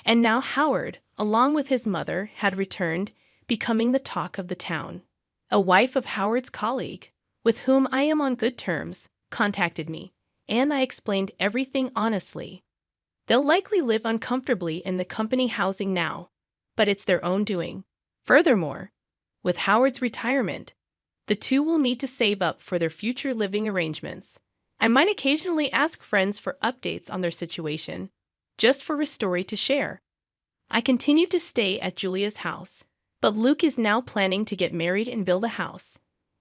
and now Howard, along with his mother, had returned, becoming the talk of the town. A wife of Howard's colleague, with whom I am on good terms, contacted me, and I explained everything honestly. They'll likely live uncomfortably in the company housing now, but it's their own doing. Furthermore, with Howard's retirement, the two will need to save up for their future living arrangements. I might occasionally ask friends for updates on their situation, just for a story to share. I continue to stay at Julia's house, but Luke is now planning to get married and build a house.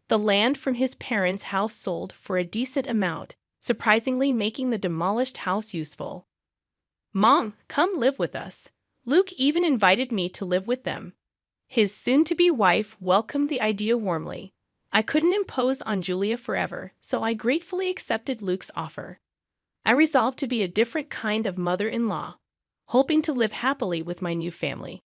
The land from his parents' house sold for a decent amount, surprisingly making the demolished house useful. Mom, come live with us. Luke even invited me to live with them. His soon-to-be wife welcomed the idea warmly. I couldn't impose on Julia forever, so I gratefully accepted Luke's offer. I resolved to be a different kind of mother-in-law, hoping to live happily with my new family.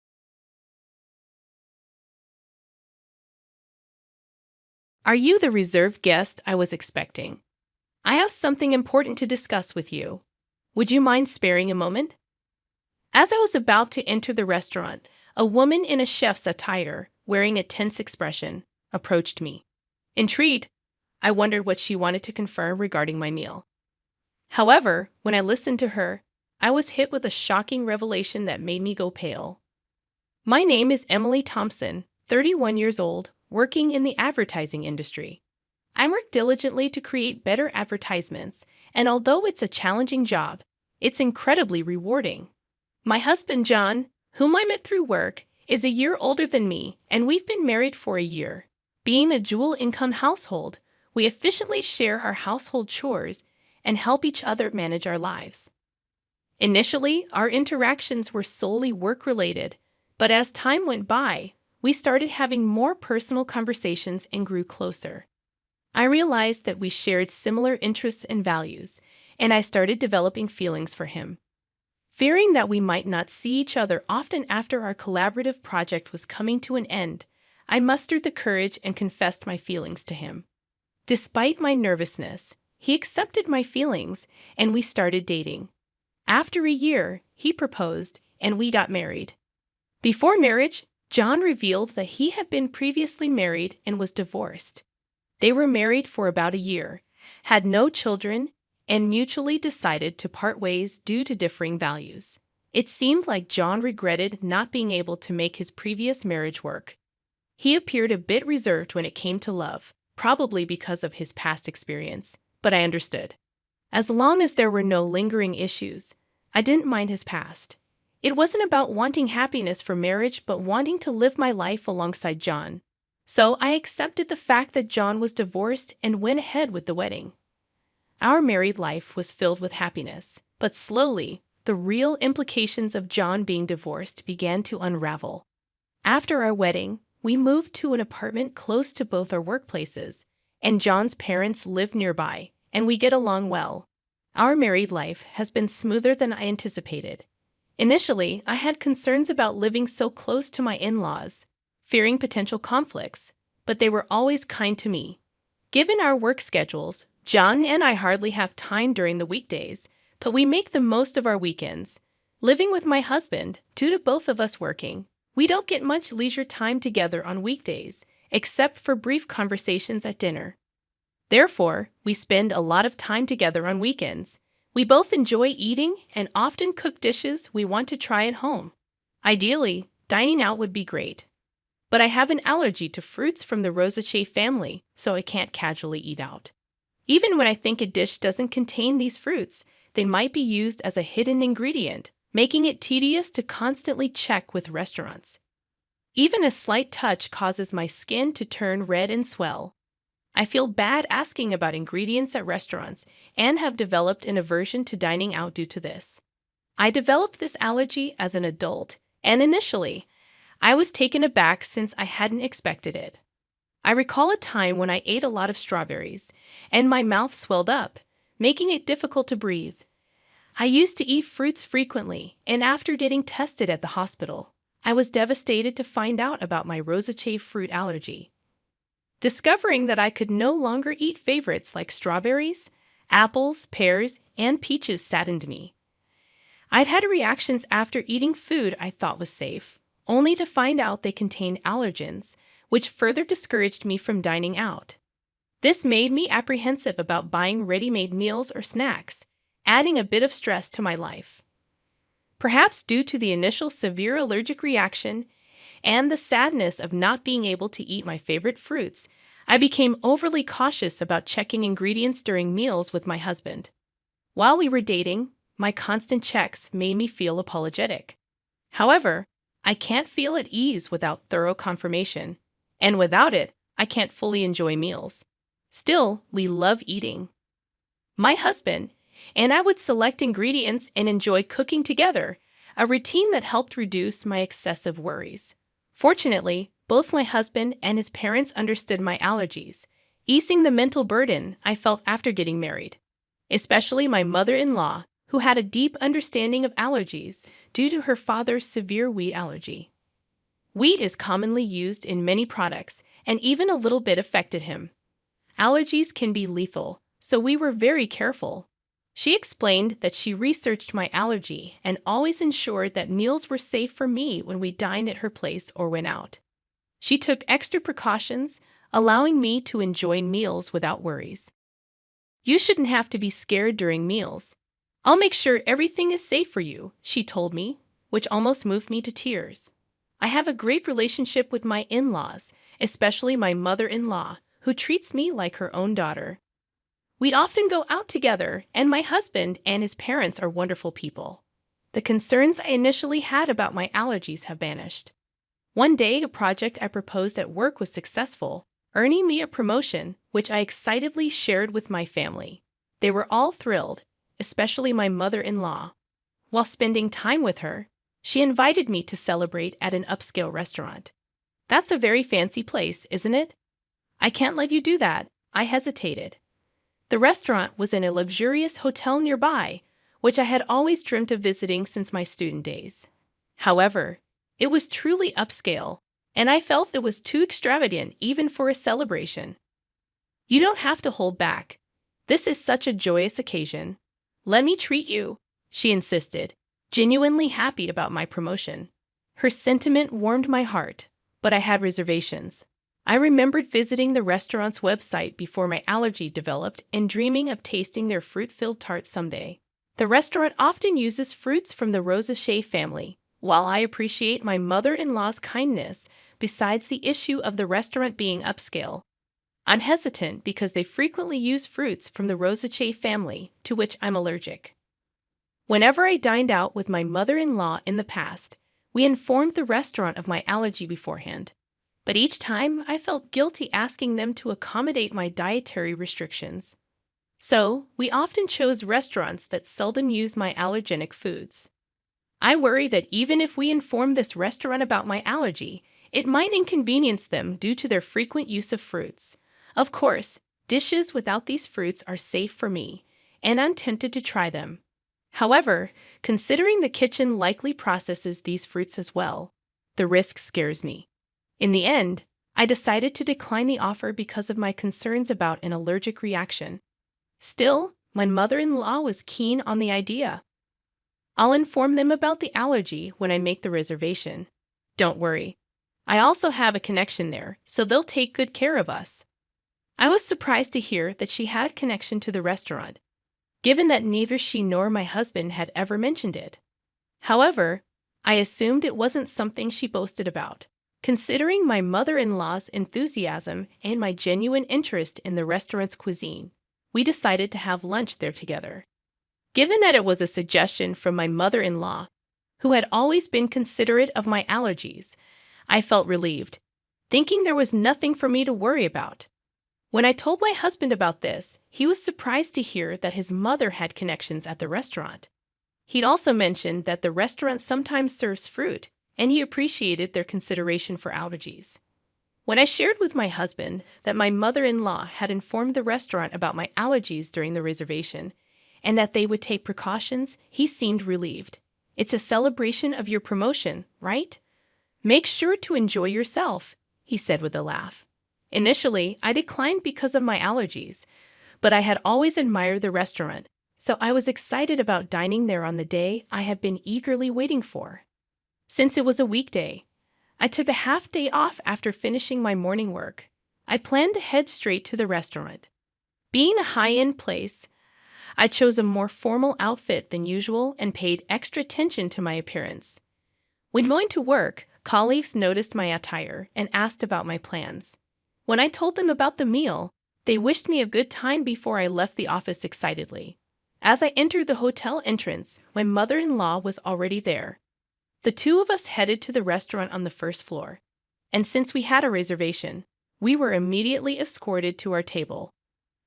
Are you the reserved guest I was expecting? I have something important to discuss with you. Would you mind sparing a moment? As I was about to enter the restaurant, a woman in a chef's attire, wearing a tense expression, approached me. Intrigued, I wondered what she wanted to confirm regarding my meal. However, when I listened to her, I was hit with a shocking revelation that made me go pale. My name is Emily Thompson, 31 years old, working in the advertising industry. I work diligently to create better advertisements, and although it's a challenging job, it's incredibly rewarding. My husband, John, whom I met through work, is a year older than me, and we've been married for a year. Being a dual-income household, we efficiently share our household chores and help each other manage our lives. Initially, our interactions were solely work-related, but as time went by, we started having more personal conversations and grew closer. I realized that we shared similar interests and values, and I started developing feelings for him. Fearing that we might not see each other often after our collaborative project was coming to an end, I mustered the courage and confessed my feelings to him. Despite my nervousness, he accepted my feelings, and we started dating. After a year, he proposed, and we got married. Before marriage, John revealed that he had been previously married and was divorced. They were married for about a year, had no children, and mutually decided to part ways due to differing values. It seemed like John regretted not being able to make his previous marriage work. He appeared a bit reserved when it came to love, probably because of his past experience, but I understood. As long as there were no lingering issues, I didn't mind his past. It wasn't about wanting happiness for marriage, but wanting to live my life alongside John. So I accepted the fact that John was divorced and went ahead with the wedding. Our married life was filled with happiness, but slowly, the real implications of John being divorced began to unravel. After our wedding, we moved to an apartment close to both our workplaces, and John's parents live nearby, and we get along well. Our married life has been smoother than I anticipated. Initially, I had concerns about living so close to my in-laws, fearing potential conflicts, but they were always kind to me. Given our work schedules, John and I hardly have time during the weekdays, but we make the most of our weekends. Living with my husband, due to both of us working, we don't get much leisure time together on weekdays, except for brief conversations at dinner. Therefore, we spend a lot of time together on weekends. We both enjoy eating and often cook dishes we want to try at home. Ideally, dining out would be great. But I have an allergy to fruits from the Rosaceae family, so I can't casually eat out. Even when I think a dish doesn't contain these fruits, they might be used as a hidden ingredient, making it tedious to constantly check with restaurants. Even a slight touch causes my skin to turn red and swell. I feel bad asking about ingredients at restaurants and have developed an aversion to dining out due to this. I developed this allergy as an adult, and initially, I was taken aback since I hadn't expected it. I recall a time when I ate a lot of strawberries, and my mouth swelled up, making it difficult to breathe. I used to eat fruits frequently, and after getting tested at the hospital, I was devastated to find out about my Rosaceae fruit allergy. Discovering that I could no longer eat favorites like strawberries, apples, pears, and peaches saddened me. I'd had reactions after eating food I thought was safe, only to find out they contained allergens, which further discouraged me from dining out. This made me apprehensive about buying ready-made meals or snacks, adding a bit of stress to my life. Perhaps due to the initial severe allergic reaction and the sadness of not being able to eat my favorite fruits, I became overly cautious about checking ingredients during meals with my husband. While we were dating, my constant checks made me feel apologetic. However, I can't feel at ease without thorough confirmation, and without it, I can't fully enjoy meals. Still, we love eating. My husband and I would select ingredients and enjoy cooking together, a routine that helped reduce my excessive worries. Fortunately, both my husband and his parents understood my allergies, easing the mental burden I felt after getting married. Especially my mother-in-law, who had a deep understanding of allergies due to her father's severe wheat allergy. Wheat is commonly used in many products, and even a little bit affected him. Allergies can be lethal, so we were very careful. She explained that she researched my allergy and always ensured that meals were safe for me when we dined at her place or went out. She took extra precautions, allowing me to enjoy meals without worries. You shouldn't have to be scared during meals. I'll make sure everything is safe for you, she told me, which almost moved me to tears. I have a great relationship with my in-laws, especially my mother-in-law, who treats me like her own daughter. We'd often go out together, and my husband and his parents are wonderful people. The concerns I initially had about my allergies have vanished. One day, a project I proposed at work was successful, earning me a promotion, which I excitedly shared with my family. They were all thrilled, especially my mother-in-law. While spending time with her, she invited me to celebrate at an upscale restaurant. That's a very fancy place, isn't it? I can't let you do that, I hesitated. The restaurant was in a luxurious hotel nearby, which I had always dreamt of visiting since my student days. However, it was truly upscale, and I felt it was too extravagant even for a celebration. You don't have to hold back. This is such a joyous occasion. Let me treat you, she insisted, genuinely happy about my promotion. Her sentiment warmed my heart, but I had reservations. I remembered visiting the restaurant's website before my allergy developed and dreaming of tasting their fruit-filled tart someday. The restaurant often uses fruits from the Rosaceae family. While I appreciate my mother-in-law's kindness, besides the issue of the restaurant being upscale, I'm hesitant because they frequently use fruits from the Rosaceae family, to which I'm allergic. Whenever I dined out with my mother-in-law in the past, we informed the restaurant of my allergy beforehand. But each time I felt guilty asking them to accommodate my dietary restrictions. So, we often chose restaurants that seldom use my allergenic foods. I worry that even if we inform this restaurant about my allergy, it might inconvenience them due to their frequent use of fruits. Of course, dishes without these fruits are safe for me, and I'm tempted to try them. However, considering the kitchen likely processes these fruits as well, the risk scares me. In the end, I decided to decline the offer because of my concerns about an allergic reaction. Still, my mother-in-law was keen on the idea. I'll inform them about the allergy when I make the reservation. Don't worry. I also have a connection there, so they'll take good care of us. I was surprised to hear that she had connection to the restaurant, given that neither she nor my husband had ever mentioned it. However, I assumed it wasn't something she boasted about. Considering my mother-in-law's enthusiasm and my genuine interest in the restaurant's cuisine, we decided to have lunch there together. Given that it was a suggestion from my mother-in-law, who had always been considerate of my allergies, I felt relieved, thinking there was nothing for me to worry about. When I told my husband about this, he was surprised to hear that his mother had connections at the restaurant. He'd also mentioned that the restaurant sometimes serves fruit, and he appreciated their consideration for allergies. When I shared with my husband that my mother-in-law had informed the restaurant about my allergies during the reservation, and that they would take precautions, he seemed relieved. It's a celebration of your promotion, right? Make sure to enjoy yourself, he said with a laugh. Initially, I declined because of my allergies, but I had always admired the restaurant, so I was excited about dining there on the day I had been eagerly waiting for. Since it was a weekday, I took a half day off after finishing my morning work. I planned to head straight to the restaurant. Being a high-end place, I chose a more formal outfit than usual and paid extra attention to my appearance. When going to work, colleagues noticed my attire and asked about my plans. When I told them about the meal, they wished me a good time before I left the office excitedly. As I entered the hotel entrance, my mother-in-law was already there. The two of us headed to the restaurant on the first floor, and since we had a reservation, we were immediately escorted to our table.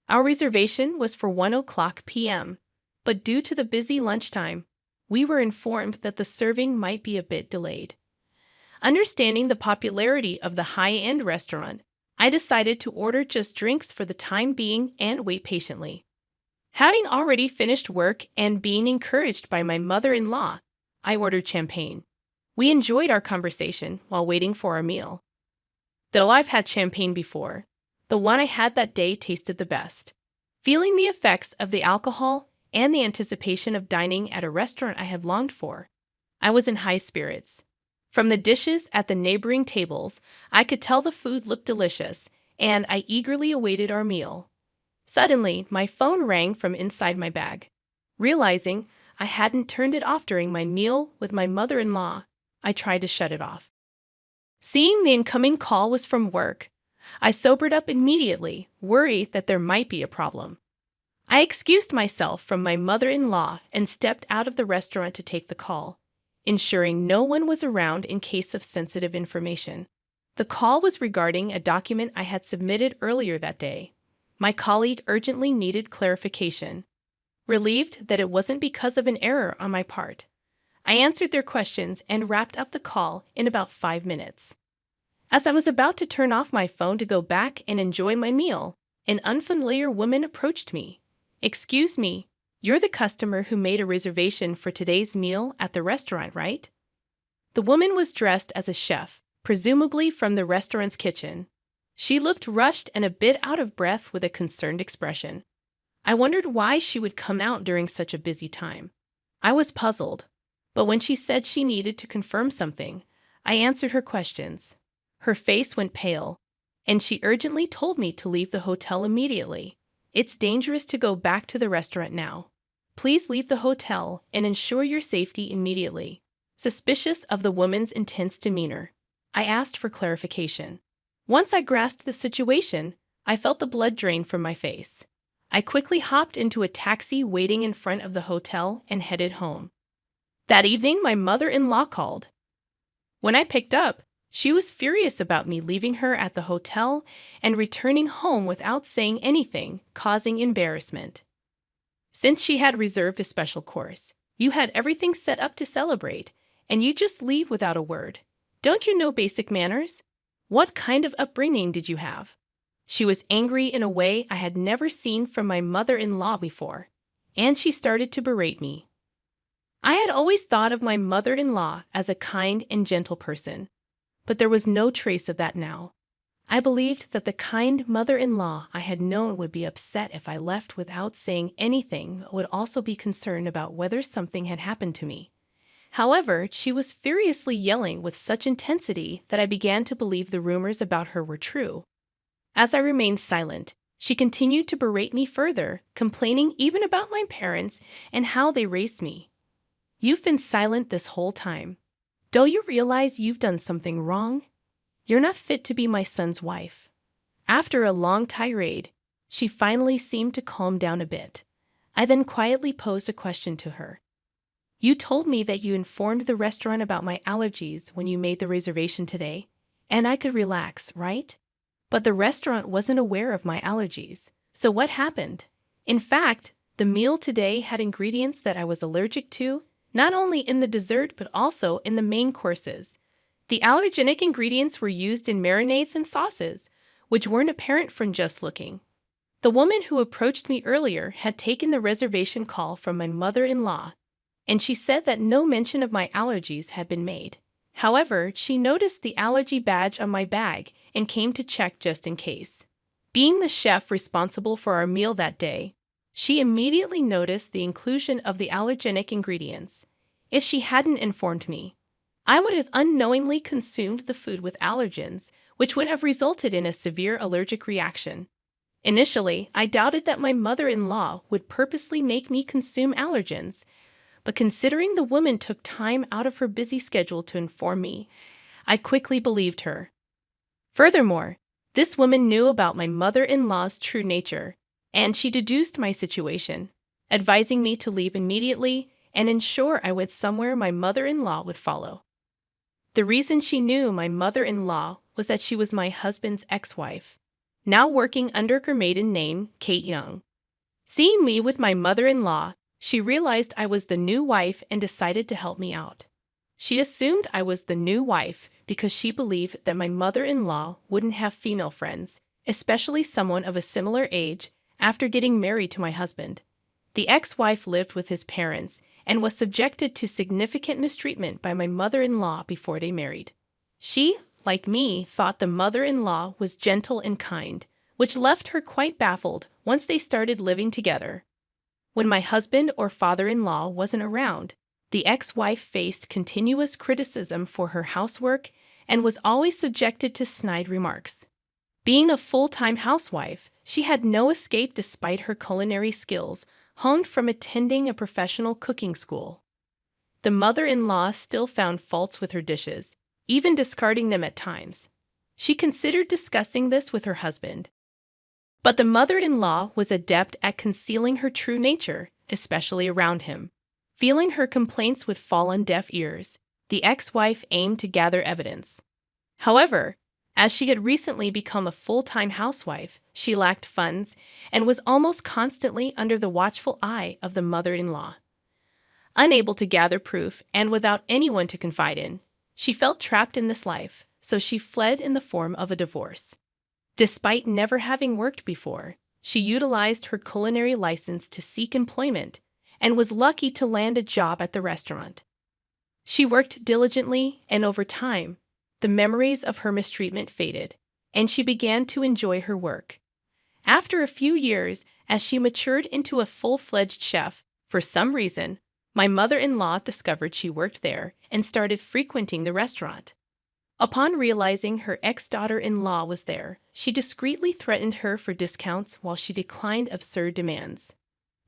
Our reservation was for 1:00 p.m., but due to the busy lunchtime, we were informed that the serving might be a bit delayed. Understanding the popularity of the high-end restaurant, I decided to order just drinks for the time being and wait patiently. Having already finished work and being encouraged by my mother-in-law, I ordered champagne. We enjoyed our conversation while waiting for our meal. Though I've had champagne before, the one I had that day tasted the best. Feeling the effects of the alcohol and the anticipation of dining at a restaurant I had longed for, I was in high spirits. From the dishes at the neighboring tables, I could tell the food looked delicious, and I eagerly awaited our meal. Suddenly, my phone rang from inside my bag. Realizing I hadn't turned it off during my meal with my mother-in-law, I tried to shut it off. Seeing the incoming call was from work, I sobered up immediately, worried that there might be a problem. I excused myself from my mother-in-law and stepped out of the restaurant to take the call, ensuring no one was around in case of sensitive information. The call was regarding a document I had submitted earlier that day. My colleague urgently needed clarification. Relieved that it wasn't because of an error on my part, I answered their questions and wrapped up the call in about 5 minutes. As I was about to turn off my phone to go back and enjoy my meal, an unfamiliar woman approached me. "Excuse me, you're the customer who made a reservation for today's meal at the restaurant, right?" The woman was dressed as a chef, presumably from the restaurant's kitchen. She looked rushed and a bit out of breath with a concerned expression. I wondered why she would come out during such a busy time. I was puzzled, but when she said she needed to confirm something, I answered her questions. Her face went pale, and she urgently told me to leave the hotel immediately. "It's dangerous to go back to the restaurant now. Please leave the hotel and ensure your safety immediately." Suspicious of the woman's intense demeanor, I asked for clarification. Once I grasped the situation, I felt the blood drain from my face. I quickly hopped into a taxi waiting in front of the hotel and headed home. That evening, my mother-in-law called. When I picked up, She was furious about me leaving her at the hotel and returning home without saying anything, causing embarrassment. Since she had reserved a special course, you had everything set up to celebrate, and you just leave without a word. Don't you know basic manners? What kind of upbringing did you have? She was angry in a way I had never seen from my mother-in-law before, and she started to berate me. I had always thought of my mother-in-law as a kind and gentle person, but there was no trace of that now. I believed that the kind mother-in-law I had known would be upset if I left without saying anything, but would also be concerned about whether something had happened to me. However, she was furiously yelling with such intensity that I began to believe the rumors about her were true. As I remained silent, she continued to berate me further, complaining even about my parents and how they raised me. You've been silent this whole time. Don't you realize you've done something wrong? You're not fit to be my son's wife. After a long tirade, she finally seemed to calm down a bit. I then quietly posed a question to her. You told me that you informed the restaurant about my allergies when you made the reservation today, and I could relax, right? But the restaurant wasn't aware of my allergies. So what happened? In fact, the meal today had ingredients that I was allergic to, not only in the dessert but also in the main courses. The allergenic ingredients were used in marinades and sauces, which weren't apparent from just looking. The woman who approached me earlier had taken the reservation call from my mother-in-law, and she said that no mention of my allergies had been made. However, she noticed the allergy badge on my bag and came to check just in case. Being the chef responsible for our meal that day, she immediately noticed the inclusion of the allergenic ingredients. If she hadn't informed me, I would have unknowingly consumed the food with allergens, which would have resulted in a severe allergic reaction. Initially, I doubted that my mother-in-law would purposely make me consume allergens, but considering the woman took time out of her busy schedule to inform me, I quickly believed her. Furthermore, this woman knew about my mother-in-law's true nature, and she deduced my situation, advising me to leave immediately and ensure I went somewhere my mother-in-law would follow. The reason she knew my mother-in-law was that she was my husband's ex-wife, now working under her maiden name, Kate Young. Seeing me with my mother-in-law, she realized I was the new wife and decided to help me out. She assumed I was the new wife because she believed that my mother-in-law wouldn't have female friends, especially someone of a similar age, after getting married to my husband. The ex-wife lived with his parents and was subjected to significant mistreatment by my mother-in-law before they married. She, like me, thought the mother-in-law was gentle and kind, which left her quite baffled once they started living together. When my husband or father-in-law wasn't around, the ex-wife faced continuous criticism for her housework and was always subjected to snide remarks. Being a full-time housewife, she had no escape despite her culinary skills, honed from attending a professional cooking school. The mother-in-law still found faults with her dishes, even discarding them at times. She considered discussing this with her husband. But the mother-in-law was adept at concealing her true nature, especially around him. Feeling her complaints would fall on deaf ears, the ex-wife aimed to gather evidence. However, as she had recently become a full-time housewife, she lacked funds and was almost constantly under the watchful eye of the mother-in-law. Unable to gather proof and without anyone to confide in, she felt trapped in this life, so she fled in the form of a divorce. Despite never having worked before, she utilized her culinary license to seek employment and was lucky to land a job at the restaurant. She worked diligently, and over time, the memories of her mistreatment faded, and she began to enjoy her work. After a few years, as she matured into a full-fledged chef, for some reason, my mother-in-law discovered she worked there and started frequenting the restaurant. Upon realizing her ex-daughter-in-law was there, she discreetly threatened her for discounts while she declined absurd demands.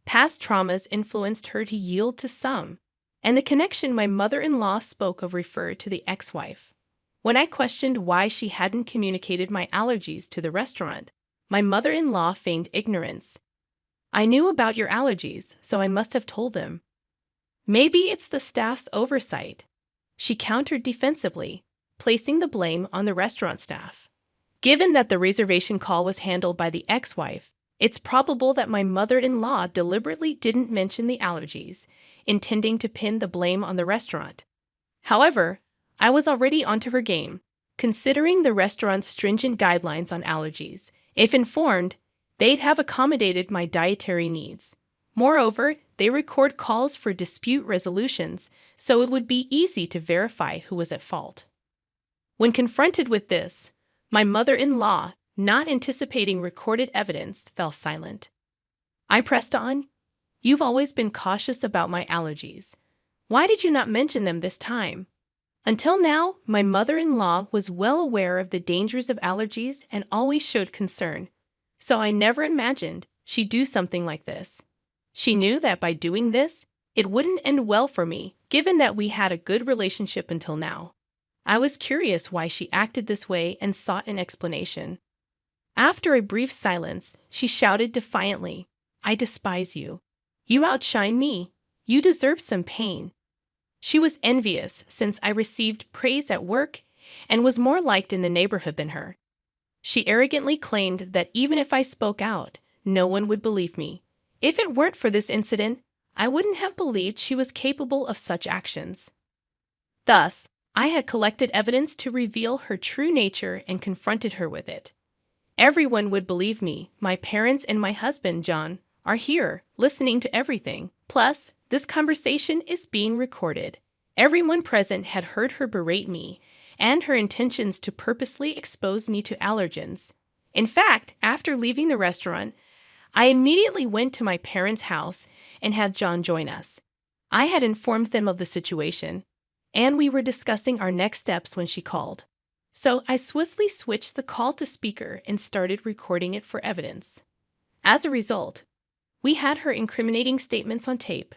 Past traumas influenced her to yield to some, and the connection my mother-in-law spoke of referred to the ex-wife. When I questioned why she hadn't communicated my allergies to the restaurant, my mother-in-law feigned ignorance. I knew about your allergies, so I must have told them. Maybe it's the staff's oversight. She countered defensively, placing the blame on the restaurant staff. Given that the reservation call was handled by the ex-wife, it's probable that my mother-in-law deliberately didn't mention the allergies, intending to pin the blame on the restaurant. However, I was already onto her game, considering the restaurant's stringent guidelines on allergies. If informed, they'd have accommodated my dietary needs. Moreover, they record calls for dispute resolutions, so it would be easy to verify who was at fault. When confronted with this, my mother-in-law, not anticipating recorded evidence, fell silent. I pressed on. "You've always been cautious about my allergies. Why did you not mention them this time?" Until now, my mother-in-law was well aware of the dangers of allergies and always showed concern, so I never imagined she'd do something like this. She knew that by doing this, it wouldn't end well for me, given that we had a good relationship until now. I was curious why she acted this way and sought an explanation. After a brief silence, she shouted defiantly, "I despise you. You outshine me. You deserve some pain." She was envious since I received praise at work and was more liked in the neighborhood than her. She arrogantly claimed that even if I spoke out, no one would believe me. If it weren't for this incident, I wouldn't have believed she was capable of such actions. Thus, I had collected evidence to reveal her true nature and confronted her with it. Everyone would believe me. My parents and my husband, John, are here, listening to everything. Plus, this conversation is being recorded. Everyone present had heard her berate me and her intentions to purposely expose me to allergens. In fact, after leaving the restaurant, I immediately went to my parents' house and had John join us. I had informed them of the situation, and we were discussing our next steps when she called. So I swiftly switched the call to speaker and started recording it for evidence. As a result, we had her incriminating statements on tape.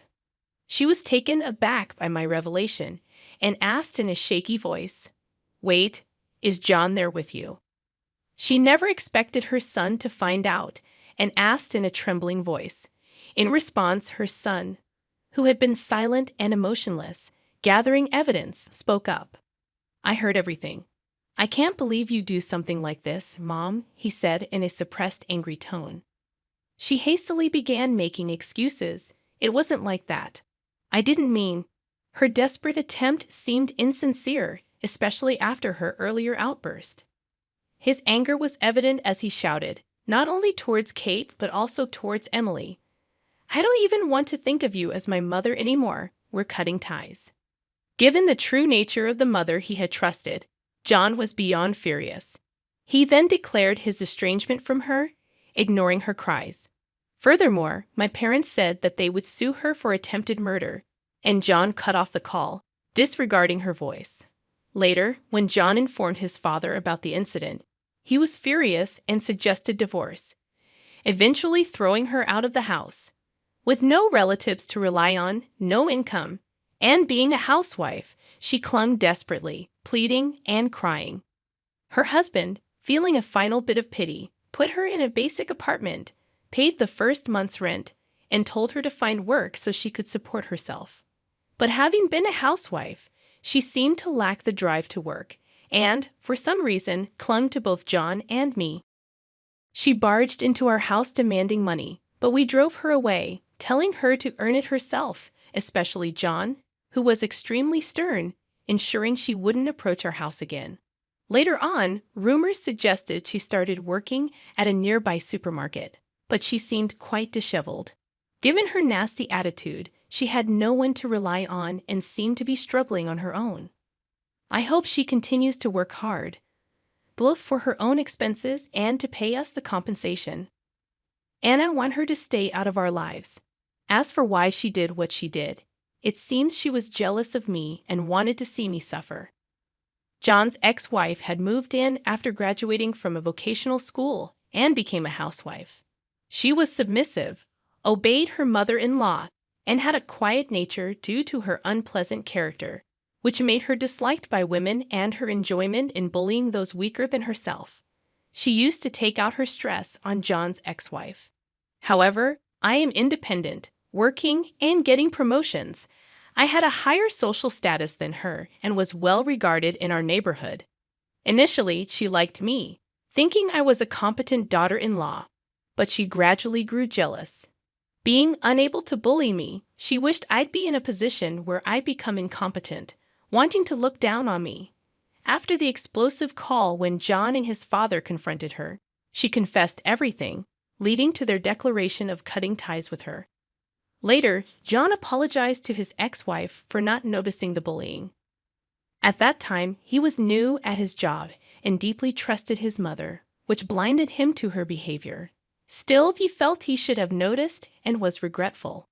She was taken aback by my revelation and asked in a shaky voice, "Wait, is John there with you?" She never expected her son to find out and asked in a trembling voice. In response, her son, who had been silent and emotionless, gathering evidence, spoke up. "I heard everything. I can't believe you do something like this, Mom," he said in a suppressed, angry tone. She hastily began making excuses. "It wasn't like that. I didn't mean." Her desperate attempt seemed insincere, especially after her earlier outburst. His anger was evident as he shouted, not only towards Kate but also towards Emily. "I don't even want to think of you as my mother anymore. We're cutting ties." Given the true nature of the mother he had trusted, John was beyond furious. He then declared his estrangement from her, ignoring her cries. Furthermore, my parents said that they would sue her for attempted murder, and John cut off the call, disregarding her voice. Later, when John informed his father about the incident, he was furious and suggested divorce, eventually throwing her out of the house. With no relatives to rely on, no income, and being a housewife, she clung desperately, pleading and crying. Her husband, feeling a final bit of pity, put her in a basic apartment, paid the first month's rent, and told her to find work so she could support herself. But having been a housewife, she seemed to lack the drive to work, and, for some reason, clung to both John and me. She barged into our house demanding money, but we drove her away, telling her to earn it herself, especially John, who was extremely stern, ensuring she wouldn't approach our house again. Later on, rumors suggested she started working at a nearby supermarket, but she seemed quite disheveled. Given her nasty attitude, she had no one to rely on and seemed to be struggling on her own. I hope she continues to work hard, both for her own expenses and to pay us the compensation. And I want her to stay out of our lives. As for why she did what she did, it seems she was jealous of me and wanted to see me suffer. John's ex-wife had moved in after graduating from a vocational school and became a housewife. She was submissive, obeyed her mother-in-law, and had a quiet nature due to her unpleasant character, which made her disliked by women and her enjoyment in bullying those weaker than herself. She used to take out her stress on John's ex-wife. However, I am independent, working, and getting promotions. I had a higher social status than her and was well regarded in our neighborhood. Initially, she liked me, thinking I was a competent daughter-in-law, but she gradually grew jealous. Being unable to bully me, she wished I'd be in a position where I'd become incompetent, wanting to look down on me. After the explosive call when John and his father confronted her, she confessed everything, leading to their declaration of cutting ties with her. Later, John apologized to his ex-wife for not noticing the bullying. At that time, he was new at his job and deeply trusted his mother, which blinded him to her behavior. Still, he felt he should have noticed and was regretful.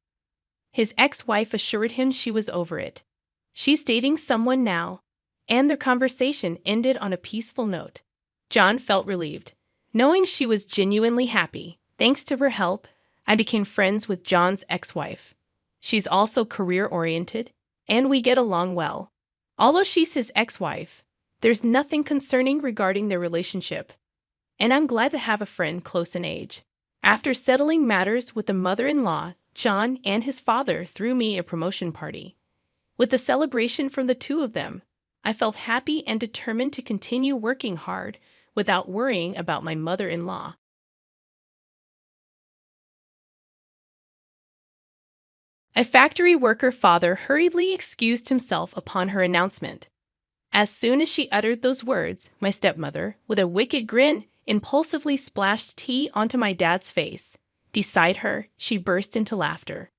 His ex-wife assured him she was over it. She's dating someone now, and their conversation ended on a peaceful note. John felt relieved, knowing she was genuinely happy. Thanks to her help, I became friends with John's ex-wife. She's also career-oriented, and we get along well. Although she's his ex-wife, there's nothing concerning regarding their relationship, and I'm glad to have a friend close in age. After settling matters with the mother-in-law, John and his father threw me a promotion party. With the celebration from the two of them, I felt happy and determined to continue working hard without worrying about my mother-in-law. A factory worker father hurriedly excused himself upon her announcement. As soon as she uttered those words, my stepmother, with a wicked grin, impulsively splashed tea onto my dad's face. Beside her, she burst into laughter.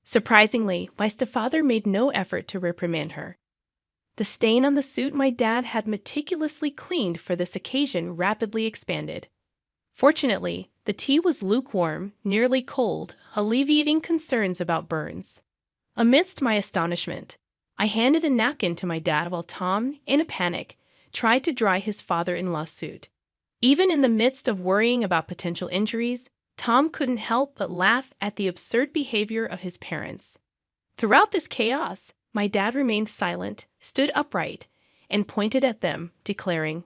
Surprisingly, my stepfather made no effort to reprimand her. The stain on the suit my dad had meticulously cleaned for this occasion rapidly expanded. Fortunately, the tea was lukewarm, nearly cold, alleviating concerns about burns. Amidst my astonishment, I handed a napkin to my dad while Tom, in a panic, tried to dry his father-in-law's suit. Even in the midst of worrying about potential injuries, Tom couldn't help but laugh at the absurd behavior of his parents. Throughout this chaos, my dad remained silent, stood upright, and pointed at them, declaring,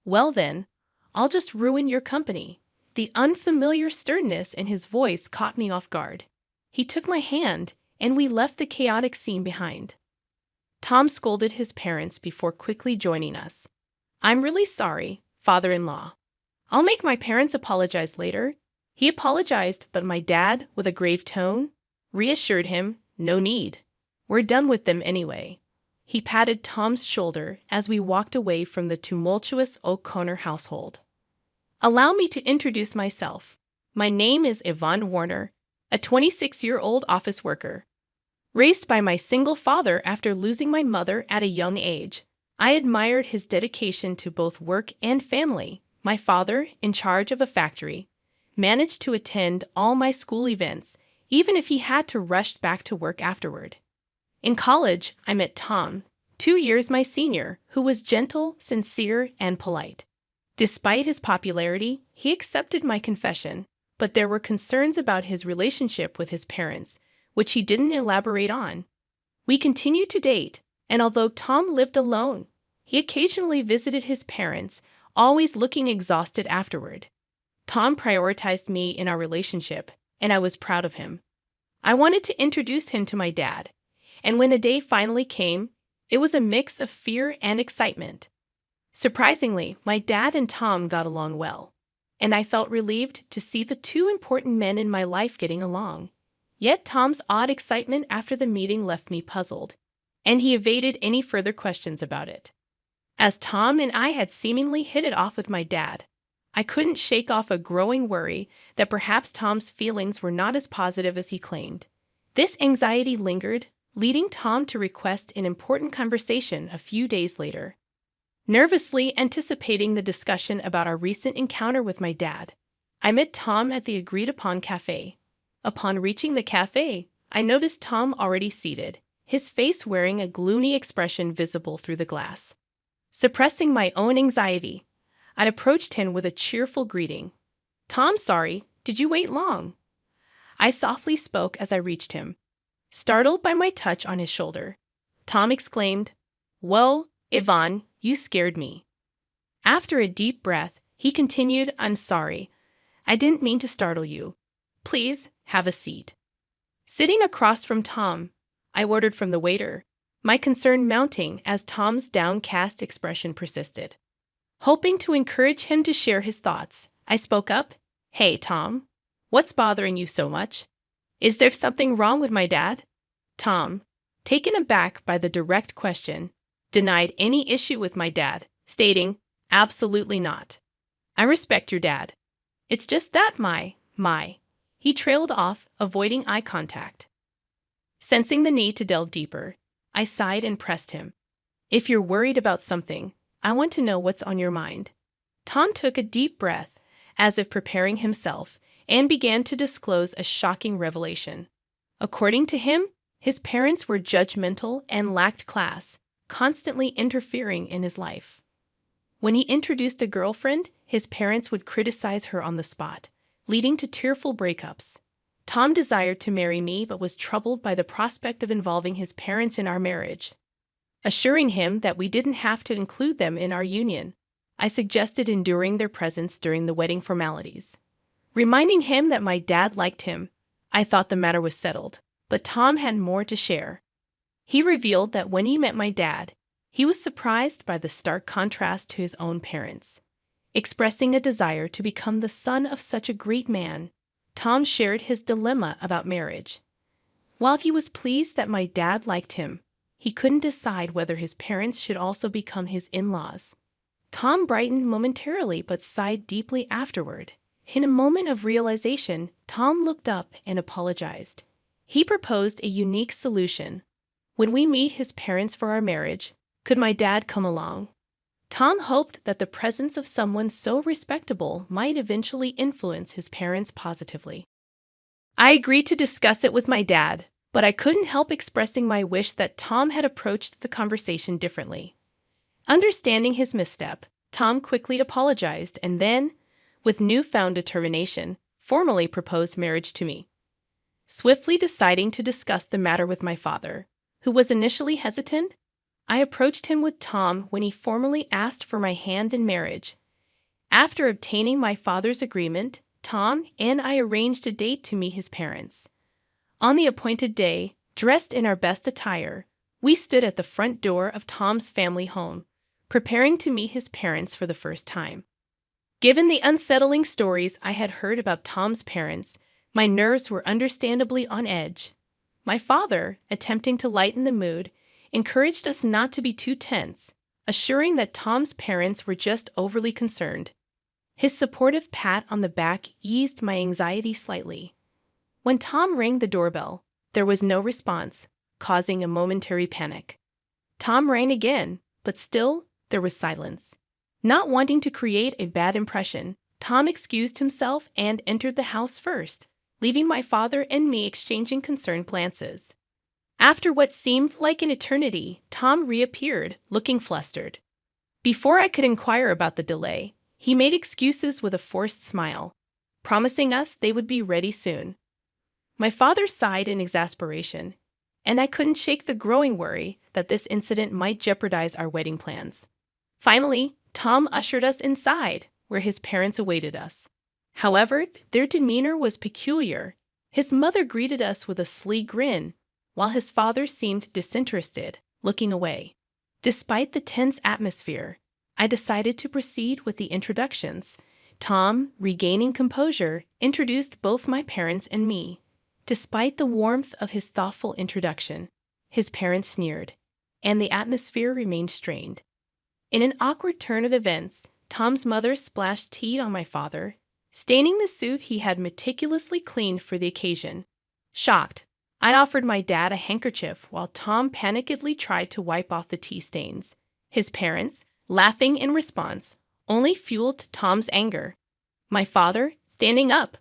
"Well then, I'll just ruin your company." The unfamiliar sternness in his voice caught me off guard. He took my hand, and we left the chaotic scene behind. Tom scolded his parents before quickly joining us. "I'm really sorry, father-in-law. I'll make my parents apologize later." He apologized, but my dad, with a grave tone, reassured him, "No need. We're done with them anyway." He patted Tom's shoulder as we walked away from the tumultuous O'Connor household. Allow me to introduce myself. My name is Yvonne Warner, a 26-year-old office worker. Raised by my single father after losing my mother at a young age, I admired his dedication to both work and family. My father, in charge of a factory, managed to attend all my school events, even if he had to rush back to work afterward. In college, I met Tom, 2 years my senior, who was gentle, sincere, and polite. Despite his popularity, he accepted my confession, but there were concerns about his relationship with his parents, which he didn't elaborate on. We continued to date, and although Tom lived alone, he occasionally visited his parents, always looking exhausted afterward. Tom prioritized me in our relationship, and I was proud of him. I wanted to introduce him to my dad, and when the day finally came, it was a mix of fear and excitement. Surprisingly, my dad and Tom got along well, and I felt relieved to see the two important men in my life getting along. Yet Tom's odd excitement after the meeting left me puzzled, and he evaded any further questions about it. As Tom and I had seemingly hit it off with my dad, I couldn't shake off a growing worry that perhaps Tom's feelings were not as positive as he claimed. This anxiety lingered, leading Tom to request an important conversation a few days later. Nervously anticipating the discussion about our recent encounter with my dad, I met Tom at the agreed-upon cafe. Upon reaching the cafe, I noticed Tom already seated, his face wearing a gloomy expression visible through the glass. Suppressing my own anxiety, I approached him with a cheerful greeting. "Tom, sorry, did you wait long?" I softly spoke as I reached him. Startled by my touch on his shoulder, Tom exclaimed, "Well, Yvonne, you scared me." After a deep breath, he continued, "I'm sorry. I didn't mean to startle you. Please, have a seat." Sitting across from Tom, I ordered from the waiter, my concern mounting as Tom's downcast expression persisted. Hoping to encourage him to share his thoughts, I spoke up. Hey, Tom, what's bothering you so much? Is there something wrong with my dad? Tom, taken aback by the direct question, denied any issue with my dad, stating, absolutely not. I respect your dad. It's just that He trailed off, avoiding eye contact. Sensing the need to delve deeper, I sighed and pressed him. If you're worried about something, I want to know what's on your mind. Tom took a deep breath, as if preparing himself, and began to disclose a shocking revelation. According to him, his parents were judgmental and lacked class, constantly interfering in his life. When he introduced a girlfriend, his parents would criticize her on the spot, leading to tearful breakups. Tom desired to marry me but was troubled by the prospect of involving his parents in our marriage. Assuring him that we didn't have to include them in our union, I suggested enduring their presence during the wedding formalities. Reminding him that my dad liked him, I thought the matter was settled, but Tom had more to share. He revealed that when he met my dad, he was surprised by the stark contrast to his own parents. Expressing a desire to become the son of such a great man, Tom shared his dilemma about marriage. While he was pleased that my dad liked him, he couldn't decide whether his parents should also become his in-laws. Tom brightened momentarily but sighed deeply afterward. In a moment of realization, Tom looked up and apologized. He proposed a unique solution. When we meet his parents for our marriage, could my dad come along? Tom hoped that the presence of someone so respectable might eventually influence his parents positively. I agreed to discuss it with my dad, but I couldn't help expressing my wish that Tom had approached the conversation differently. Understanding his misstep, Tom quickly apologized and then, with newfound determination, formally proposed marriage to me. Swiftly deciding to discuss the matter with my father, who was initially hesitant, I approached him with Tom when he formally asked for my hand in marriage. After obtaining my father's agreement, Tom and I arranged a date to meet his parents. On the appointed day, dressed in our best attire, we stood at the front door of Tom's family home, preparing to meet his parents for the first time. Given the unsettling stories I had heard about Tom's parents, my nerves were understandably on edge. My father, attempting to lighten the mood, encouraged us not to be too tense, assuring that Tom's parents were just overly concerned. His supportive pat on the back eased my anxiety slightly. When Tom rang the doorbell, there was no response, causing a momentary panic. Tom rang again, but still, there was silence. Not wanting to create a bad impression, Tom excused himself and entered the house first, leaving my father and me exchanging concerned glances. After what seemed like an eternity, Tom reappeared, looking flustered. Before I could inquire about the delay, he made excuses with a forced smile, promising us they would be ready soon. My father sighed in exasperation, and I couldn't shake the growing worry that this incident might jeopardize our wedding plans. Finally, Tom ushered us inside, where his parents awaited us. However, their demeanor was peculiar. His mother greeted us with a sly grin, while his father seemed disinterested, looking away. Despite the tense atmosphere, I decided to proceed with the introductions. Tom, regaining composure, introduced both my parents and me. Despite the warmth of his thoughtful introduction, his parents sneered, and the atmosphere remained strained. In an awkward turn of events, Tom's mother splashed tea on my father, staining the suit he had meticulously cleaned for the occasion. Shocked, I offered my dad a handkerchief while Tom panickedly tried to wipe off the tea stains. His parents, laughing in response, only fueled Tom's anger. My father, standing up,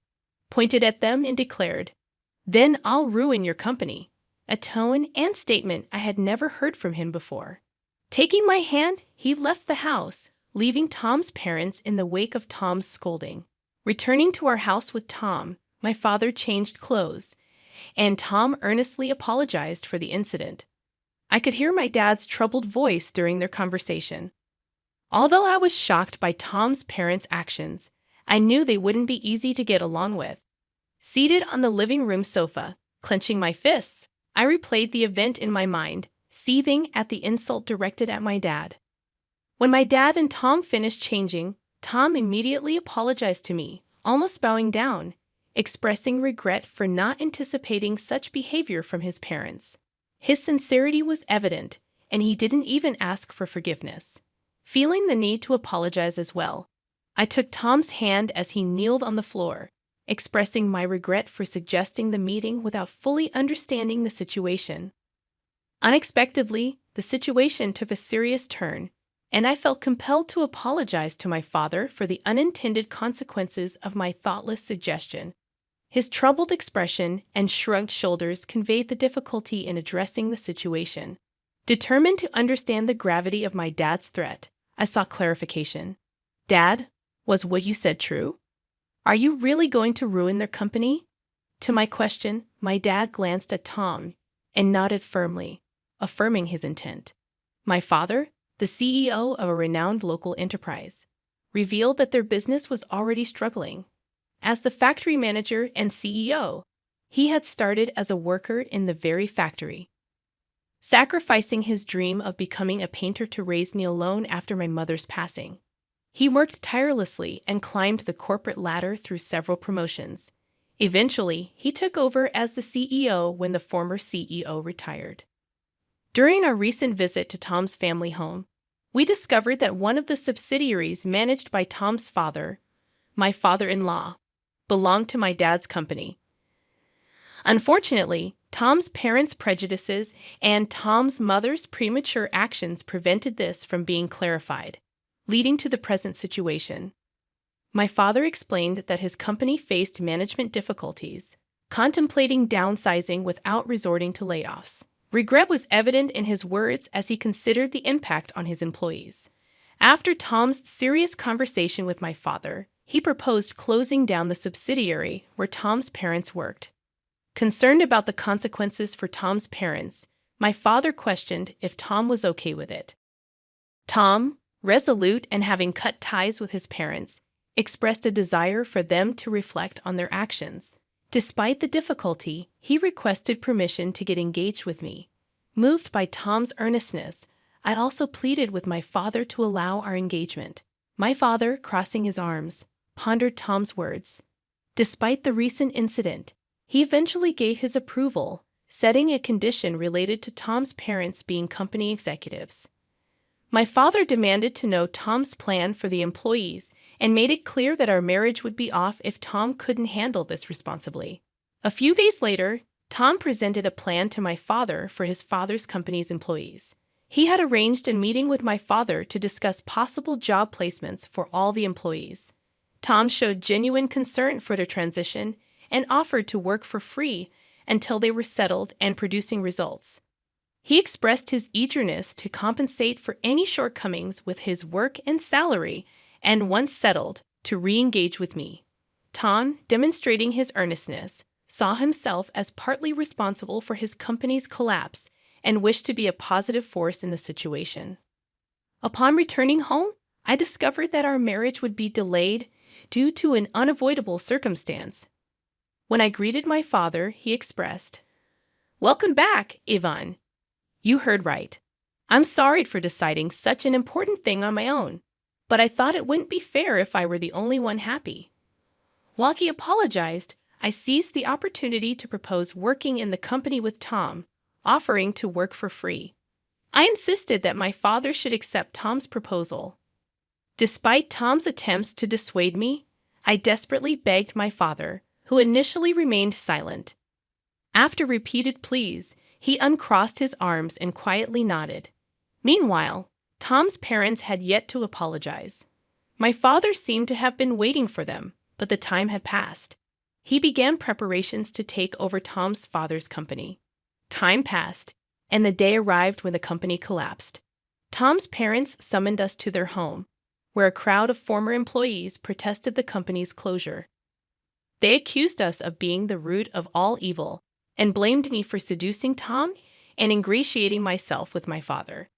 pointed at them and declared, "Then I'll ruin your company," a tone and statement I had never heard from him before. Taking my hand, he left the house, leaving Tom's parents in the wake of Tom's scolding. Returning to our house with Tom, my father changed clothes, and Tom earnestly apologized for the incident. I could hear my dad's troubled voice during their conversation. Although I was shocked by Tom's parents' actions, I knew they wouldn't be easy to get along with. Seated on the living room sofa, clenching my fists, I replayed the event in my mind, seething at the insult directed at my dad. When my dad and Tom finished changing, Tom immediately apologized to me, almost bowing down, expressing regret for not anticipating such behavior from his parents. His sincerity was evident, and he didn't even ask for forgiveness. Feeling the need to apologize as well, I took Tom's hand as he kneeled on the floor, expressing my regret for suggesting the meeting without fully understanding the situation. Unexpectedly, the situation took a serious turn, and I felt compelled to apologize to my father for the unintended consequences of my thoughtless suggestion. His troubled expression and shrugged shoulders conveyed the difficulty in addressing the situation. Determined to understand the gravity of my dad's threat, I sought clarification. "Dad, was what you said true? Are you really going to ruin their company?" To my question, my dad glanced at Tom and nodded firmly, affirming his intent. My father, the CEO of a renowned local enterprise, revealed that their business was already struggling. As the factory manager and CEO, he had started as a worker in the very factory, sacrificing his dream of becoming a painter to raise me alone after my mother's passing. He worked tirelessly and climbed the corporate ladder through several promotions. Eventually, he took over as the CEO when the former CEO retired. During our recent visit to Tom's family home, we discovered that one of the subsidiaries managed by Tom's father, my father-in-law, belonged to my dad's company. Unfortunately, Tom's parents' prejudices and Tom's mother's premature actions prevented this from being clarified, leading to the present situation. My father explained that his company faced management difficulties, contemplating downsizing without resorting to layoffs. Regret was evident in his words as he considered the impact on his employees. After Tom's serious conversation with my father, he proposed closing down the subsidiary where Tom's parents worked. Concerned about the consequences for Tom's parents, my father questioned if Tom was okay with it. Tom, resolute and having cut ties with his parents, expressed a desire for them to reflect on their actions. Despite the difficulty, he requested permission to get engaged with me. Moved by Tom's earnestness, I also pleaded with my father to allow our engagement. My father, crossing his arms, pondered Tom's words. Despite the recent incident, he eventually gave his approval, setting a condition related to Tom's parents being company executives. My father demanded to know Tom's plan for the employees and made it clear that our marriage would be off if Tom couldn't handle this responsibly. A few days later, Tom presented a plan to my father for his father's company's employees. He had arranged a meeting with my father to discuss possible job placements for all the employees. Tom showed genuine concern for their transition and offered to work for free until they were settled and producing results. He expressed his eagerness to compensate for any shortcomings with his work and salary, and once settled, to re-engage with me. Tom, demonstrating his earnestness, saw himself as partly responsible for his company's collapse and wished to be a positive force in the situation. Upon returning home, I discovered that our marriage would be delayed due to an unavoidable circumstance. When I greeted my father, he expressed, "Welcome back, Ivan. You heard right. I'm sorry for deciding such an important thing on my own, but I thought it wouldn't be fair if I were the only one happy." While he apologized, I seized the opportunity to propose working in the company with Tom, offering to work for free. I insisted that my father should accept Tom's proposal. Despite Tom's attempts to dissuade me, I desperately begged my father, who initially remained silent. After repeated pleas, he uncrossed his arms and quietly nodded. Meanwhile, Tom's parents had yet to apologize. My father seemed to have been waiting for them, but the time had passed. He began preparations to take over Tom's father's company. Time passed, and the day arrived when the company collapsed. Tom's parents summoned us to their home, where a crowd of former employees protested the company's closure. They accused us of being the root of all evil and blamed me for seducing Tom and ingratiating myself with my father.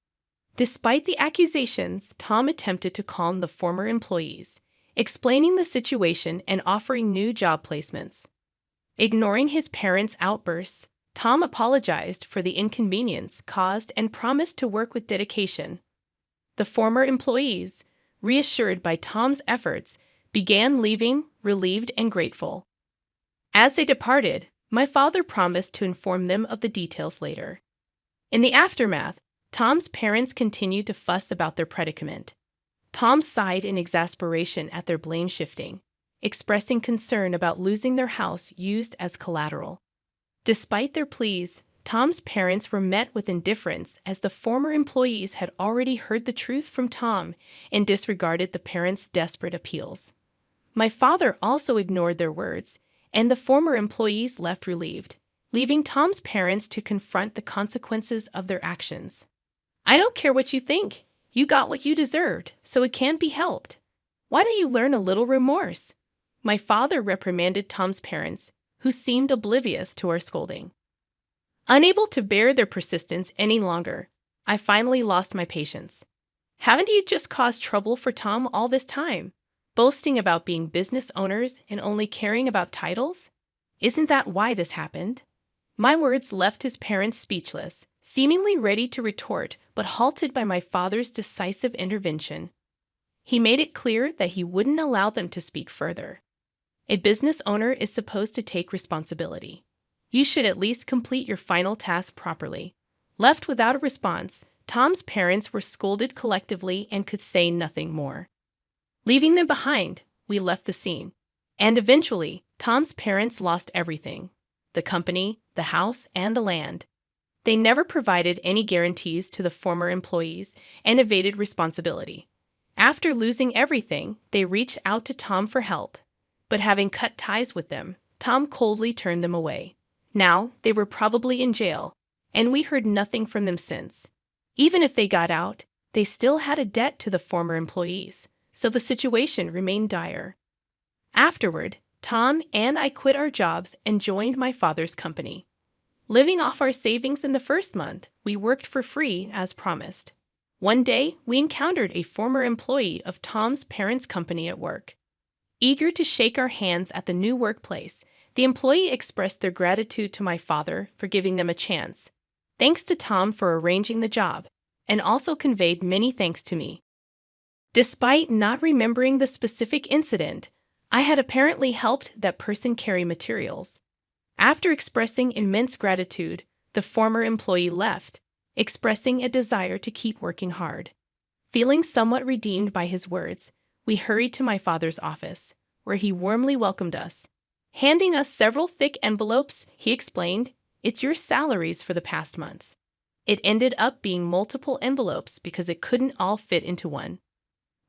Despite the accusations, Tom attempted to calm the former employees, explaining the situation and offering new job placements. Ignoring his parents' outbursts, Tom apologized for the inconvenience caused and promised to work with dedication. The former employees, reassured by Tom's efforts, began leaving, relieved and grateful. As they departed, my father promised to inform them of the details later. In the aftermath, Tom's parents continued to fuss about their predicament. Tom sighed in exasperation at their blame shifting, expressing concern about losing their house used as collateral. Despite their pleas, Tom's parents were met with indifference as the former employees had already heard the truth from Tom and disregarded the parents' desperate appeals. My father also ignored their words, and the former employees left relieved, leaving Tom's parents to confront the consequences of their actions. "I don't care what you think. You got what you deserved, so it can't be helped. Why don't you learn a little remorse?" My father reprimanded Tom's parents, who seemed oblivious to our scolding. Unable to bear their persistence any longer, I finally lost my patience. "Haven't you just caused trouble for Tom all this time, boasting about being business owners and only caring about titles? Isn't that why this happened?" My words left his parents speechless, seemingly ready to retort, but halted by my father's decisive intervention. He made it clear that he wouldn't allow them to speak further. A business owner is supposed to take responsibility. You should at least complete your final task properly. Left without a response, Tom's parents were scolded collectively and could say nothing more. Leaving them behind, we left the scene. And eventually, Tom's parents lost everything: the company, the house, and the land. They never provided any guarantees to the former employees and evaded responsibility. After losing everything, they reached out to Tom for help. But having cut ties with them, Tom coldly turned them away. Now, they were probably in jail, and we heard nothing from them since. Even if they got out, they still had a debt to the former employees, so the situation remained dire. Afterward, Tom and I quit our jobs and joined my father's company. Living off our savings in the first month, we worked for free as promised. One day, we encountered a former employee of Tom's parents' company at work. Eager to shake our hands at the new workplace, the employee expressed their gratitude to my father for giving them a chance. Thanks to Tom for arranging the job, and also conveyed many thanks to me. Despite not remembering the specific incident, I had apparently helped that person carry materials. After expressing immense gratitude, the former employee left, expressing a desire to keep working hard. Feeling somewhat redeemed by his words, we hurried to my father's office, where he warmly welcomed us. Handing us several thick envelopes, he explained, "It's your salaries for the past months." It ended up being multiple envelopes because it couldn't all fit into one.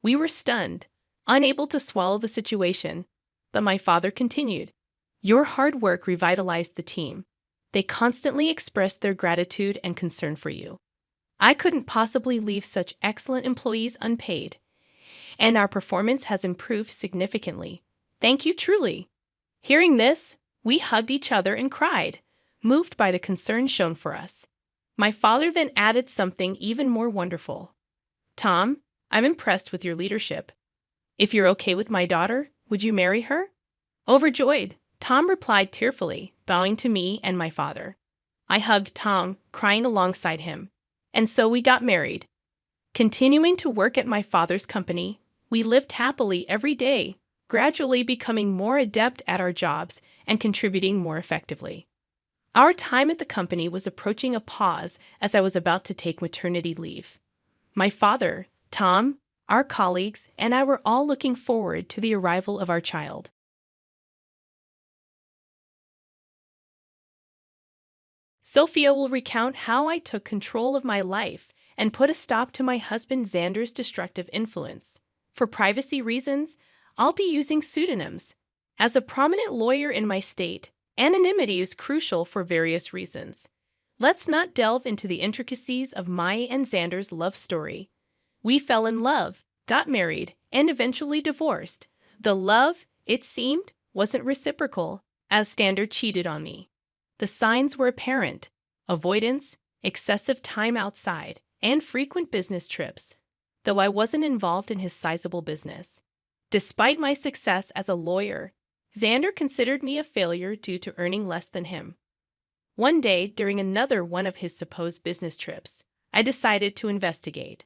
We were stunned, unable to swallow the situation, but my father continued, "Your hard work revitalized the team. They constantly expressed their gratitude and concern for you. I couldn't possibly leave such excellent employees unpaid, and our performance has improved significantly. Thank you truly." Hearing this, we hugged each other and cried, moved by the concern shown for us. My father then added something even more wonderful. "Tom, I'm impressed with your leadership. If you're okay with my daughter, would you marry her?" Overjoyed, Tom replied tearfully, bowing to me and my father. I hugged Tom, crying alongside him. And so we got married. Continuing to work at my father's company, we lived happily every day, gradually becoming more adept at our jobs and contributing more effectively. Our time at the company was approaching a pause as I was about to take maternity leave. My father, Tom, our colleagues, and I were all looking forward to the arrival of our child. Sophia will recount how I took control of my life and put a stop to my husband Xander's destructive influence. For privacy reasons, I'll be using pseudonyms. As a prominent lawyer in my state, anonymity is crucial for various reasons. Let's not delve into the intricacies of my and Xander's love story. We fell in love, got married, and eventually divorced. The love, it seemed, wasn't reciprocal, as Xander cheated on me. The signs were apparent: avoidance, excessive time outside, and frequent business trips, though I wasn't involved in his sizable business. Despite my success as a lawyer, Xander considered me a failure due to earning less than him. One day, during another one of his supposed business trips, I decided to investigate.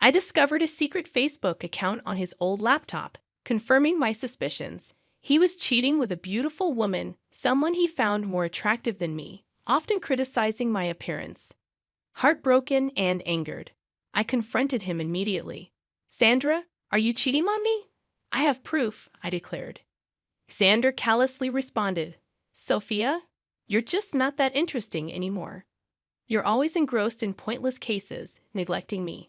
I discovered a secret Facebook account on his old laptop, confirming my suspicions. He was cheating with a beautiful woman, someone he found more attractive than me, often criticizing my appearance. Heartbroken and angered, I confronted him immediately. "Sandra, are you cheating on me?" "I have proof," I declared. Xander callously responded, "Sophia, you're just not that interesting anymore. You're always engrossed in pointless cases, neglecting me.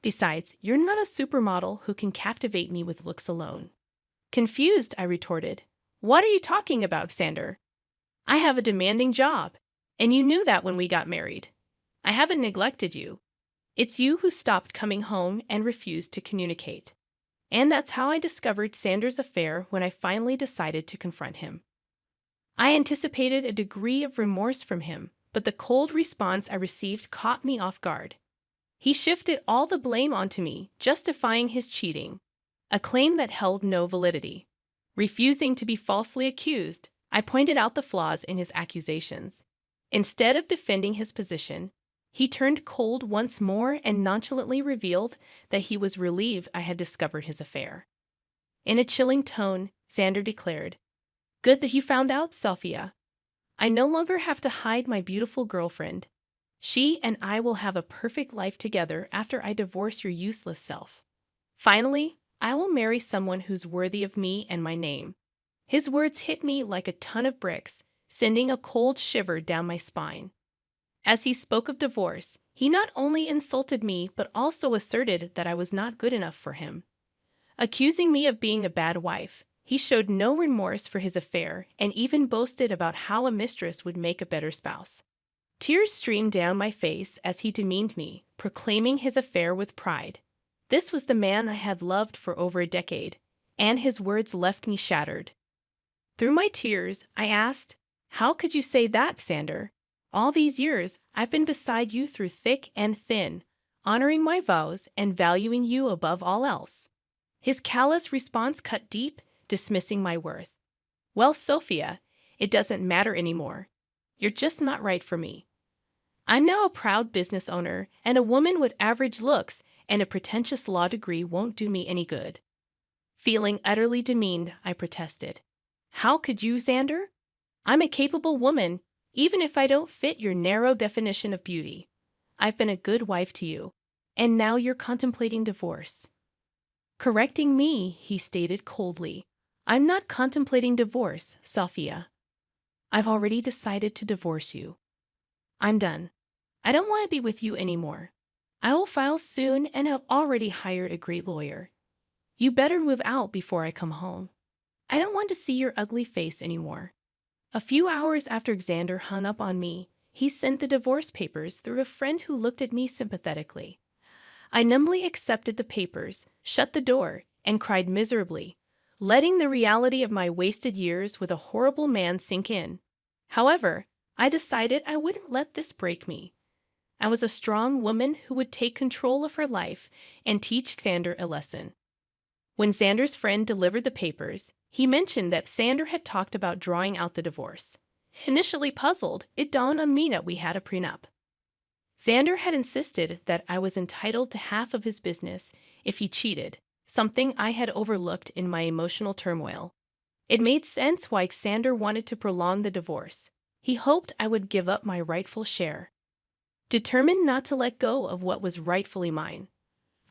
Besides, you're not a supermodel who can captivate me with looks alone." Confused, I retorted, "What are you talking about, Xander? I have a demanding job, and you knew that when we got married. I haven't neglected you. It's you who stopped coming home and refused to communicate." And that's how I discovered Xander's affair when I finally decided to confront him. I anticipated a degree of remorse from him, but the cold response I received caught me off guard. He shifted all the blame onto me, justifying his cheating, a claim that held no validity. Refusing to be falsely accused, I pointed out the flaws in his accusations. Instead of defending his position, he turned cold once more and nonchalantly revealed that he was relieved I had discovered his affair. In a chilling tone, Xander declared, "Good that you found out, Sophia. I no longer have to hide my beautiful girlfriend. She and I will have a perfect life together after I divorce your useless self. Finally, I will marry someone who's worthy of me and my name." His words hit me like a ton of bricks, sending a cold shiver down my spine. As he spoke of divorce, he not only insulted me but also asserted that I was not good enough for him. Accusing me of being a bad wife, he showed no remorse for his affair and even boasted about how a mistress would make a better spouse. Tears streamed down my face as he demeaned me, proclaiming his affair with pride. This was the man I had loved for over a decade, and his words left me shattered. Through my tears, I asked, "How could you say that, Xander? All these years, I've been beside you through thick and thin, honoring my vows and valuing you above all else." His callous response cut deep, dismissing my worth. "Well, Sophia, it doesn't matter anymore. You're just not right for me. I'm now a proud business owner, and a woman with average looks and a pretentious law degree won't do me any good." Feeling utterly demeaned, I protested. "How could you, Xander? I'm a capable woman, even if I don't fit your narrow definition of beauty. I've been a good wife to you, and now you're contemplating divorce." Correcting me, he stated coldly, "I'm not contemplating divorce, Sophia. I've already decided to divorce you. I'm done. I don't want to be with you anymore. I will file soon and have already hired a great lawyer. You better move out before I come home. I don't want to see your ugly face anymore." A few hours after Xander hung up on me, he sent the divorce papers through a friend who looked at me sympathetically. I numbly accepted the papers, shut the door, and cried miserably, letting the reality of my wasted years with a horrible man sink in. However, I decided I wouldn't let this break me. I was a strong woman who would take control of her life and teach Xander a lesson. When Xander's friend delivered the papers, he mentioned that Xander had talked about drawing out the divorce. Initially puzzled, it dawned on me that we had a prenup. Xander had insisted that I was entitled to half of his business if he cheated, something I had overlooked in my emotional turmoil. It made sense why Xander wanted to prolong the divorce. He hoped I would give up my rightful share. Determined not to let go of what was rightfully mine,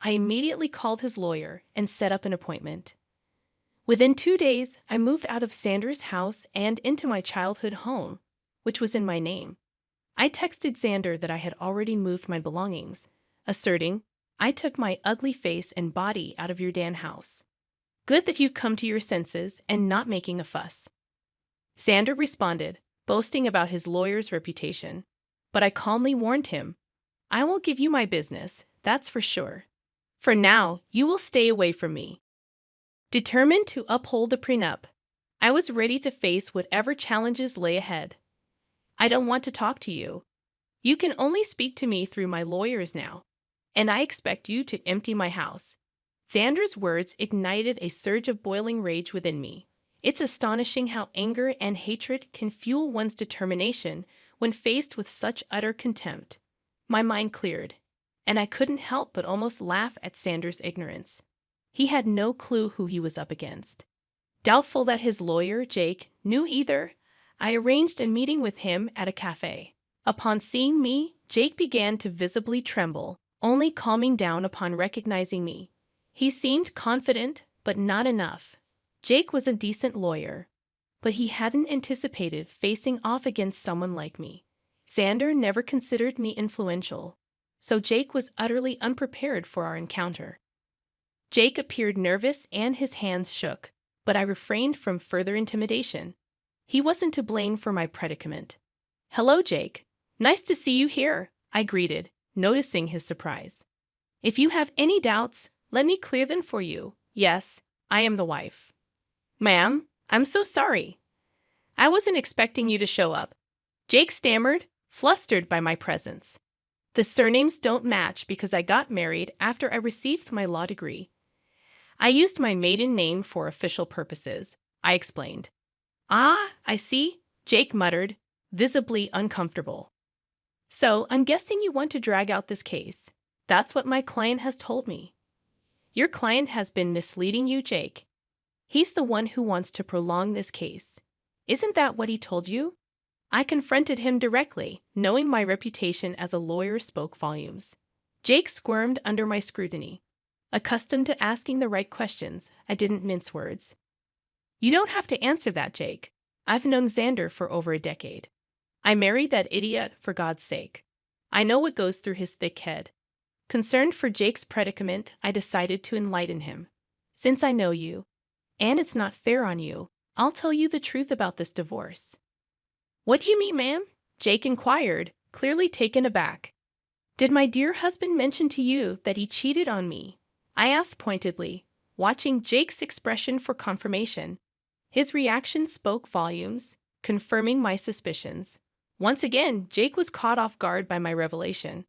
I immediately called his lawyer and set up an appointment. Within 2 days, I moved out of Xander's house and into my childhood home, which was in my name. I texted Xander that I had already moved my belongings, asserting, "I took my ugly face and body out of your Dan house. Good that you've come to your senses and not making a fuss." Xander responded, boasting about his lawyer's reputation, but I calmly warned him, "I won't give you my business, that's for sure. For now, you will stay away from me." Determined to uphold the prenup, I was ready to face whatever challenges lay ahead. "I don't want to talk to you. You can only speak to me through my lawyers now, and I expect you to empty my house." Xander's words ignited a surge of boiling rage within me. It's astonishing how anger and hatred can fuel one's determination When faced with such utter contempt, my mind cleared, and I couldn't help but almost laugh at Xander's ignorance. He had no clue who he was up against. Doubtful that his lawyer, Jake, knew either, I arranged a meeting with him at a cafe. Upon seeing me, Jake began to visibly tremble, only calming down upon recognizing me. He seemed confident, but not enough. Jake was a decent lawyer, but he hadn't anticipated facing off against someone like me. Xander never considered me influential, so Jake was utterly unprepared for our encounter. Jake appeared nervous and his hands shook, but I refrained from further intimidation. He wasn't to blame for my predicament. "Hello, Jake. Nice to see you here," I greeted, noticing his surprise. "If you have any doubts, let me clear them for you. Yes, I am the wife." "Ma'am, I'm so sorry. I wasn't expecting you to show up," Jake stammered, flustered by my presence. "The surnames don't match because I got married after I received my law degree. I used my maiden name for official purposes," I explained. "Ah, I see," Jake muttered, visibly uncomfortable. "So I'm guessing you want to drag out this case. That's what my client has told me." "Your client has been misleading you, Jake. He's the one who wants to prolong this case. Isn't that what he told you?" I confronted him directly, knowing my reputation as a lawyer spoke volumes. Jake squirmed under my scrutiny. Accustomed to asking the right questions, I didn't mince words. "You don't have to answer that, Jake. I've known Xander for over a decade. I married that idiot for God's sake. I know what goes through his thick head." Concerned for Jake's predicament, I decided to enlighten him. "Since I know you, and it's not fair on you, I'll tell you the truth about this divorce." "What do you mean, ma'am?" Jake inquired, clearly taken aback. "Did my dear husband mention to you that he cheated on me?" I asked pointedly, watching Jake's expression for confirmation. His reaction spoke volumes, confirming my suspicions. Once again, Jake was caught off guard by my revelation.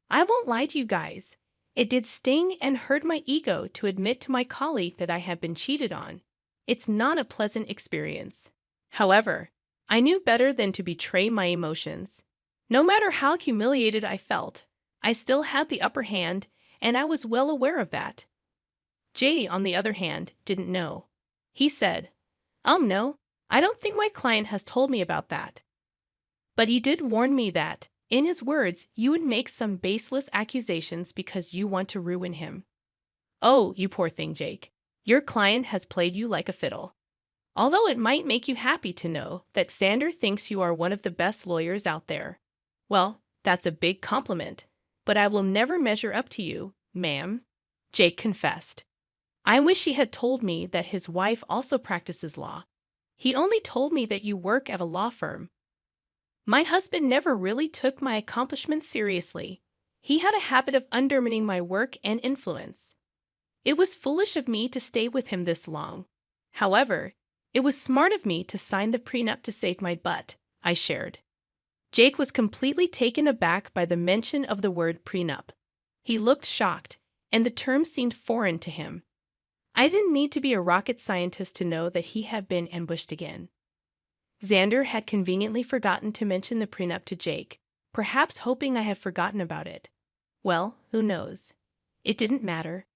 I won't lie to you guys. It did sting and hurt my ego to admit to my colleague that I had been cheated on. It's not a pleasant experience. However, I knew better than to betray my emotions. No matter how humiliated I felt, I still had the upper hand, and I was well aware of that. Jay, on the other hand, didn't know. He said, No, I don't think my client has told me about that. But he did warn me that, in his words, you would make some baseless accusations because you want to ruin him." "Oh, you poor thing, Jake. Your client has played you like a fiddle. Although it might make you happy to know that Xander thinks you are one of the best lawyers out there. Well, that's a big compliment, but I will never measure up to you, ma'am," Jake confessed. "I wish he had told me that his wife also practices law. He only told me that you work at a law firm. My husband never really took my accomplishments seriously. He had a habit of undermining my work and influence. It was foolish of me to stay with him this long. However, it was smart of me to sign the prenup to save my butt," I shared. Jake was completely taken aback by the mention of the word prenup. He looked shocked, and the term seemed foreign to him. I didn't need to be a rocket scientist to know that he had been ambushed again. Xander had conveniently forgotten to mention the prenup to Jake, perhaps hoping I had forgotten about it. Well, who knows? It didn't matter.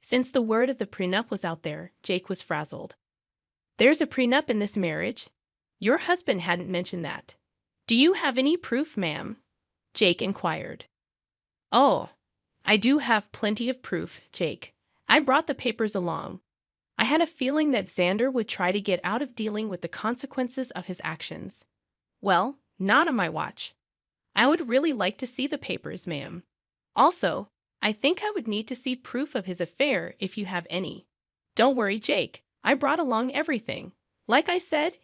Since the word of the prenup was out there, Jake was frazzled. "There's a prenup in this marriage. Your husband hadn't mentioned that. Do you have any proof, ma'am?" Jake inquired. "Oh, I do have plenty of proof, Jake. I brought the papers along. I had a feeling that Xander would try to get out of dealing with the consequences of his actions. Well, not on my watch. I would really like to see the papers, ma'am. Also, I think I would need to see proof of his affair if you have any." "Don't worry, Jake. I brought along everything. Like I said,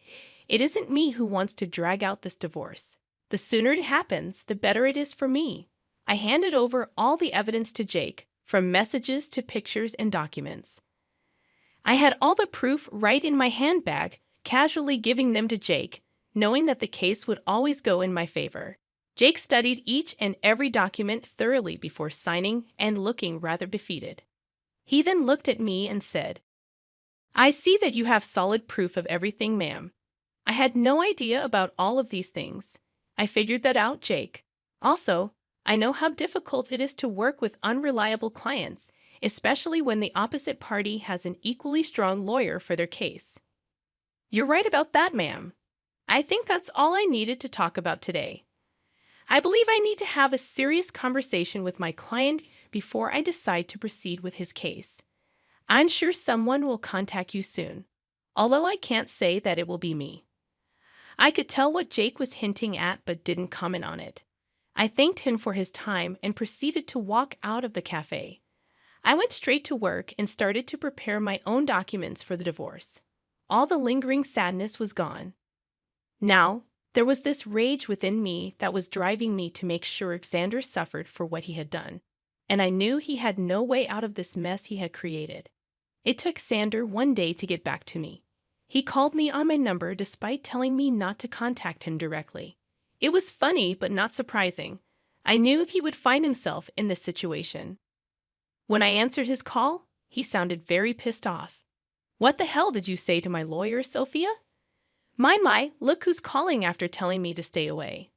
it isn't me who wants to drag out this divorce. The sooner it happens, the better it is for me." I handed over all the evidence to Jake, from messages to pictures and documents. I had all the proof right in my handbag, casually giving them to Jake, knowing that the case would always go in my favor. Jake studied each and every document thoroughly before signing and looking rather defeated. He then looked at me and said, "I see that you have solid proof of everything, ma'am. I had no idea about all of these things. I figured that out, Jake. Also, I know how difficult it is to work with unreliable clients, especially when the opposite party has an equally strong lawyer for their case. You're right about that, ma'am. I think that's all I needed to talk about today. I believe I need to have a serious conversation with my client before I decide to proceed with his case. I'm sure someone will contact you soon, although I can't say that it will be me. I could tell what Jake was hinting at but didn't comment on it. I thanked him for his time and proceeded to walk out of the cafe. I went straight to work and started to prepare my own documents for the divorce. All the lingering sadness was gone. Now, there was this rage within me that was driving me to make sure Xander suffered for what he had done, and I knew he had no way out of this mess he had created. It took Xander one day to get back to me. He called me on my number despite telling me not to contact him directly. It was funny but not surprising. I knew he would find himself in this situation. When I answered his call, he sounded very pissed off. "What the hell did you say to my lawyer, Sophia?" My, look who's calling after telling me to stay away.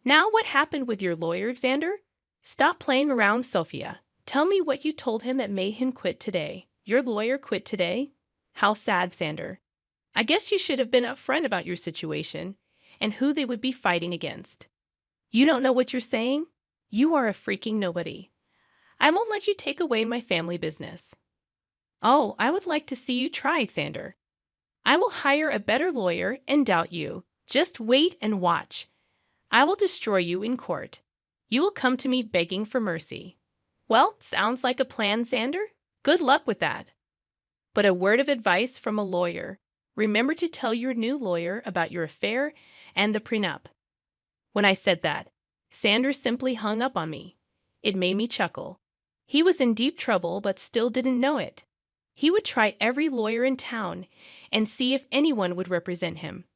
Now what happened with your lawyer, Xander? Stop playing around, Sophia. Tell me what you told him that made him quit today. Your lawyer quit today? How sad, Xander. I guess you should have been upfront about your situation and who they would be fighting against. You don't know what you're saying? You are a freaking nobody. I won't let you take away my family business. Oh, I would like to see you try, Xander. I will hire a better lawyer and doubt you. Just wait and watch. I will destroy you in court. You will come to me begging for mercy. Well, sounds like a plan, Xander. Good luck with that. But a word of advice from a lawyer. Remember to tell your new lawyer about your affair and the prenup. When I said that, Xander simply hung up on me. It made me chuckle. He was in deep trouble but still didn't know it. He would try every lawyer in town and see if anyone would represent him.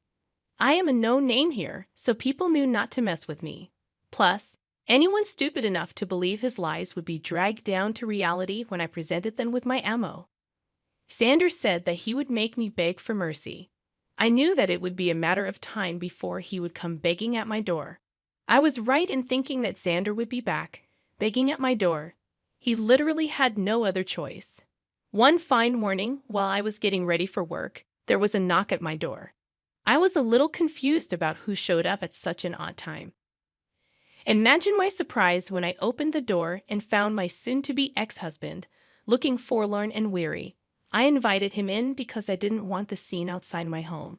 I am a known name here, so people knew not to mess with me. Plus, anyone stupid enough to believe his lies would be dragged down to reality when I presented them with my ammo. Xander said that he would make me beg for mercy. I knew that it would be a matter of time before he would come begging at my door. I was right in thinking that Xander would be back, begging at my door. He literally had no other choice. One fine morning, while I was getting ready for work, there was a knock at my door. I was a little confused about who showed up at such an odd time. Imagine my surprise when I opened the door and found my soon-to-be ex-husband, looking forlorn and weary. I invited him in because I didn't want the scene outside my home.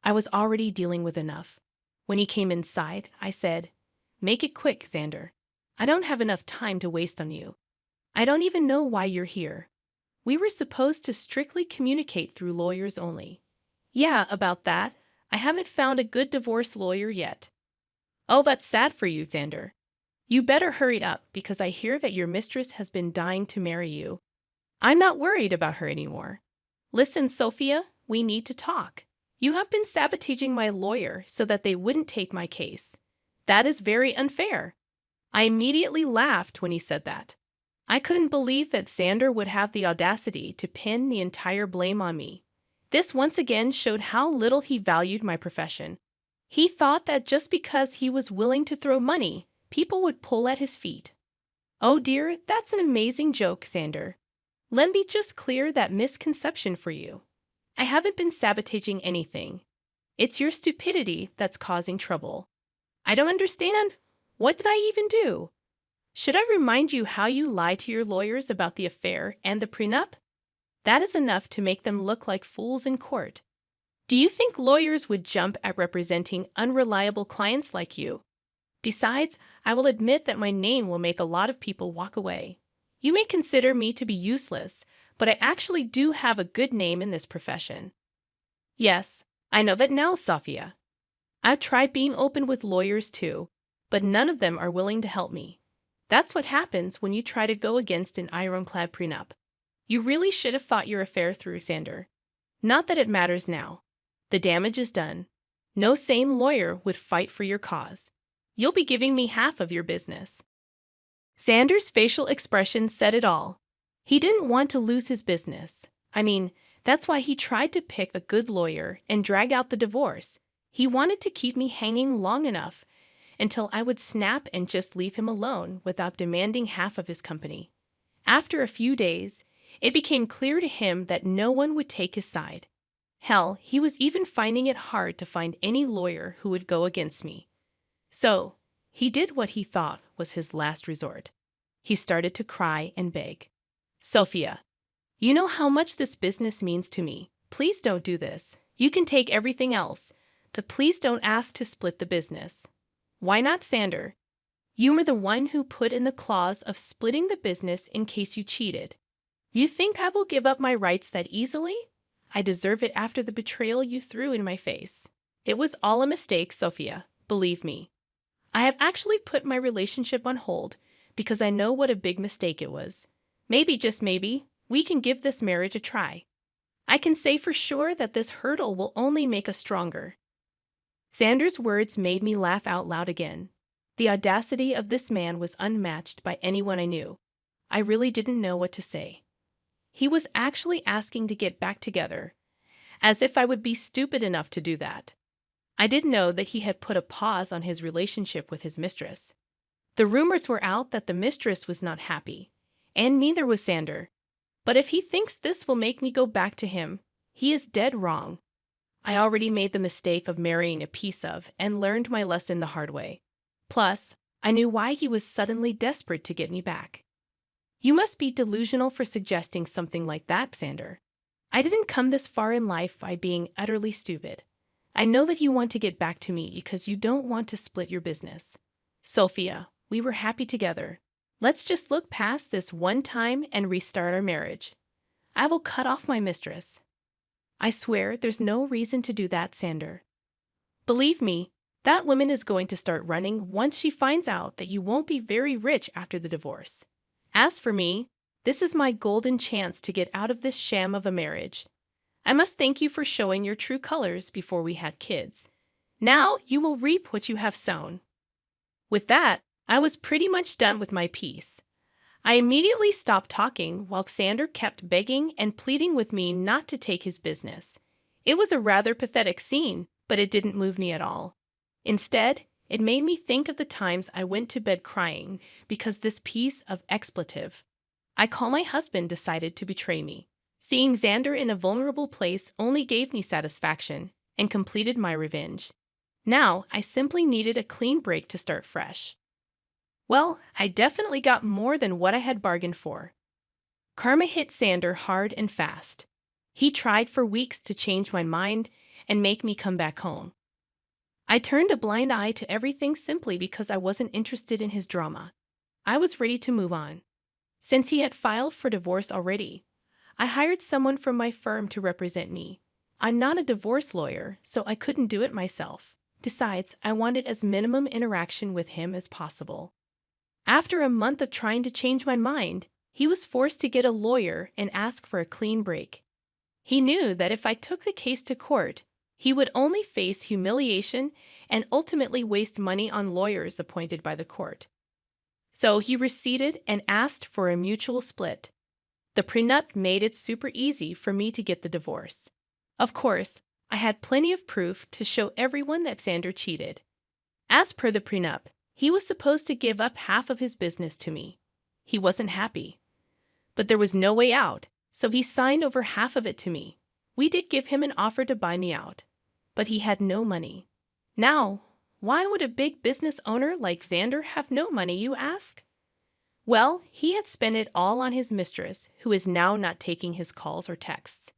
I was already dealing with enough. When he came inside, I said, "Make it quick, Xander. I don't have enough time to waste on you. I don't even know why you're here. We were supposed to strictly communicate through lawyers only." "Yeah, about that. I haven't found a good divorce lawyer yet." "Oh, that's sad for you, Xander. You better hurry up because I hear that your mistress has been dying to marry you. I'm not worried about her anymore. Listen, Sophia, we need to talk. You have been sabotaging my lawyer so that they wouldn't take my case. That is very unfair." I immediately laughed when he said that. I couldn't believe that Xander would have the audacity to pin the entire blame on me. This once again showed how little he valued my profession. He thought that just because he was willing to throw money, people would pull at his feet. Oh dear, that's an amazing joke, Xander. Let me just clear that misconception for you. I haven't been sabotaging anything. It's your stupidity that's causing trouble. I don't understand. What did I even do? Should I remind you how you lied to your lawyers about the affair and the prenup? That is enough to make them look like fools in court. Do you think lawyers would jump at representing unreliable clients like you? Besides, I will admit that my name will make a lot of people walk away. You may consider me to be useless, but I actually do have a good name in this profession. Yes, I know that now, Sophia. I've tried being open with lawyers too, but none of them are willing to help me. That's what happens when you try to go against an ironclad prenup. You really should have fought your affair through, Xander. Not that it matters now. The damage is done. No sane lawyer would fight for your cause. You'll be giving me half of your business. Xander's facial expression said it all. He didn't want to lose his business. That's why he tried to pick a good lawyer and drag out the divorce. He wanted to keep me hanging long enough until I would snap and just leave him alone without demanding half of his company. After a few days, it became clear to him that no one would take his side. Hell, he was even finding it hard to find any lawyer who would go against me. So, he did what he thought was his last resort. He started to cry and beg. Sophia, you know how much this business means to me. Please don't do this. You can take everything else, but please don't ask to split the business. Why not, Sander? You were the one who put in the clause of splitting the business in case you cheated. You think I will give up my rights that easily? I deserve it after the betrayal you threw in my face. It was all a mistake, Sophia. Believe me. I have actually put my relationship on hold because I know what a big mistake it was. Maybe, just maybe, we can give this marriage a try. I can say for sure that this hurdle will only make us stronger. Sander's words made me laugh out loud again. The audacity of this man was unmatched by anyone I knew. I really didn't know what to say. He was actually asking to get back together, as if I would be stupid enough to do that. I didn't know that he had put a pause on his relationship with his mistress. The rumors were out that the mistress was not happy, and neither was Sander. But if he thinks this will make me go back to him, he is dead wrong. I already made the mistake of marrying a piece of and learned my lesson the hard way. Plus, I knew why he was suddenly desperate to get me back. You must be delusional for suggesting something like that, Sander. I didn't come this far in life by being utterly stupid. I know that you want to get back to me because you don't want to split your business. Sophia, we were happy together. Let's just look past this one time and restart our marriage. I will cut off my mistress. I swear there's no reason to do that, Sander. Believe me, that woman is going to start running once she finds out that you won't be very rich after the divorce. As for me, this is my golden chance to get out of this sham of a marriage. I must thank you for showing your true colors before we had kids. Now you will reap what you have sown. With that, I was pretty much done with my piece. I immediately stopped talking while Sander kept begging and pleading with me not to take his business. It was a rather pathetic scene, but it didn't move me at all. Instead, it made me think of the times I went to bed crying because this piece of expletive I call my husband decided to betray me. Seeing Xander in a vulnerable place only gave me satisfaction and completed my revenge. Now, I simply needed a clean break to start fresh. Well, I definitely got more than what I had bargained for. Karma hit Xander hard and fast. He tried for weeks to change my mind and make me come back home. I turned a blind eye to everything simply because I wasn't interested in his drama. I was ready to move on. Since he had filed for divorce already, I hired someone from my firm to represent me. I'm not a divorce lawyer, so I couldn't do it myself. Besides, I wanted as minimum interaction with him as possible. After a month of trying to change my mind, he was forced to get a lawyer and ask for a clean break. He knew that if I took the case to court, he would only face humiliation and ultimately waste money on lawyers appointed by the court. So he receded and asked for a mutual split. The prenup made it super easy for me to get the divorce. Of course, I had plenty of proof to show everyone that Xander cheated. As per the prenup, he was supposed to give up half of his business to me. He wasn't happy. But there was no way out, so he signed over half of it to me. We did give him an offer to buy me out, but he had no money. Now, why would a big business owner like Xander have no money, you ask? Well, he had spent it all on his mistress, who is now not taking his calls or texts.